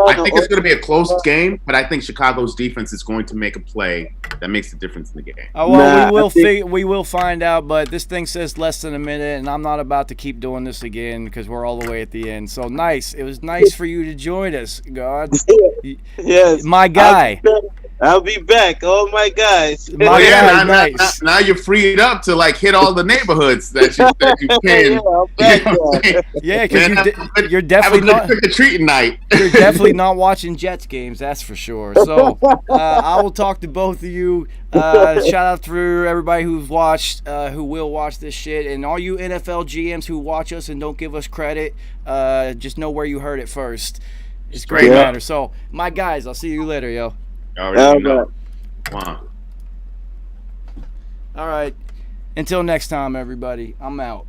I think it's going to be a close game, but I think Chicago's defense is going to make a play that makes the difference in the game. Oh, well, we will find out, but this thing says less than a minute, and I'm not about to keep doing this again because we're all the way at the end. So nice. It was nice for you to join us, God. Yes. My guy. I'll be back. Oh my guys. Now you're freed up to like hit all the neighborhoods that you can. Yeah, because you're definitely not trick-or-treating night. You're definitely not watching Jets games, that's for sure. So I will talk to both of you. Shout out to everybody who's watched, who will watch this shit, and all you NFL GMs who watch us and don't give us credit. Just know where you heard it first. It's great matter. So my guys, I'll see you later, yo. Come on. All right. Until next time, everybody. I'm out.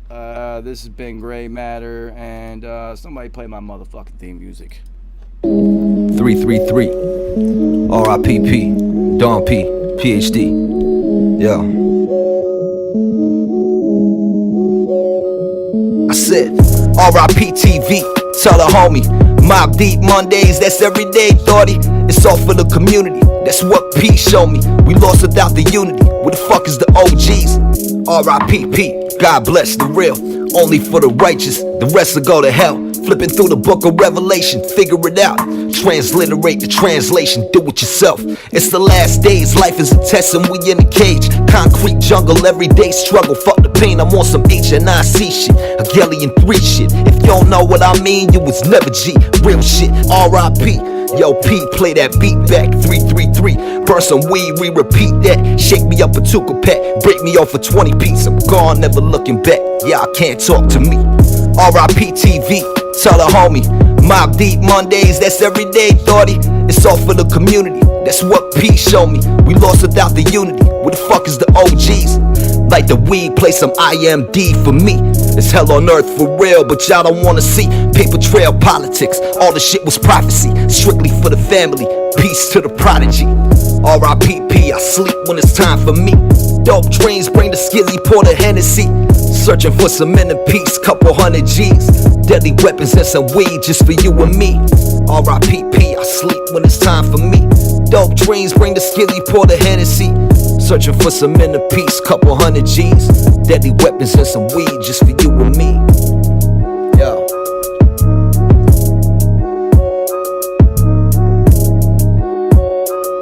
This has been Gray Matter, and somebody play my motherfucking theme music. 333 RIPP Don P PhD. Yeah. I said RIP TV. Tell the homie, Mob Deep Mondays, that's every day, thoughty. It's all for the community, that's what P showed me. We lost without the unity, where the fuck is the OGs? RIPP, God bless the real, only for the righteous, the rest will go to hell. Flipping through the book of Revelation, figure it out. Transliterate the translation, do it yourself. It's the last days, life is a test and we in a cage. Concrete jungle, everyday struggle. Fuck the pain, I'm on some HNIC shit. Hegelian 3 shit. If you don't know what I mean, you was never G. Real shit, RIP. Yo, P, play that beat back. 333, burn some weed, repeat that. Shake me up a Tuka pack, break me off a 20 piece. I'm gone, never looking back. Y'all can't talk to me. RIP TV, tell the homie. Mob Deep Mondays, that's every day, thoughty. It's all for the community, that's what P showed me. We lost without the unity, where the fuck is the OGs? Like the weed, play some IMD for me. It's hell on earth for real, but y'all don't wanna see paper trail politics. All the shit was prophecy, strictly for the family. Peace to the prodigy. RIPP, I sleep when it's time for me. Dope dreams, bring the skizzy, pour the Hennessy. Searching for some inner peace, couple hundred G's. Deadly weapons and some weed just for you and me. RIPP, I sleep when it's time for me. Dope dreams, bring the skizzy, pour the Hennessy. Searching for some inner peace, couple hundred G's. Deadly weapons and some weed just for you and me.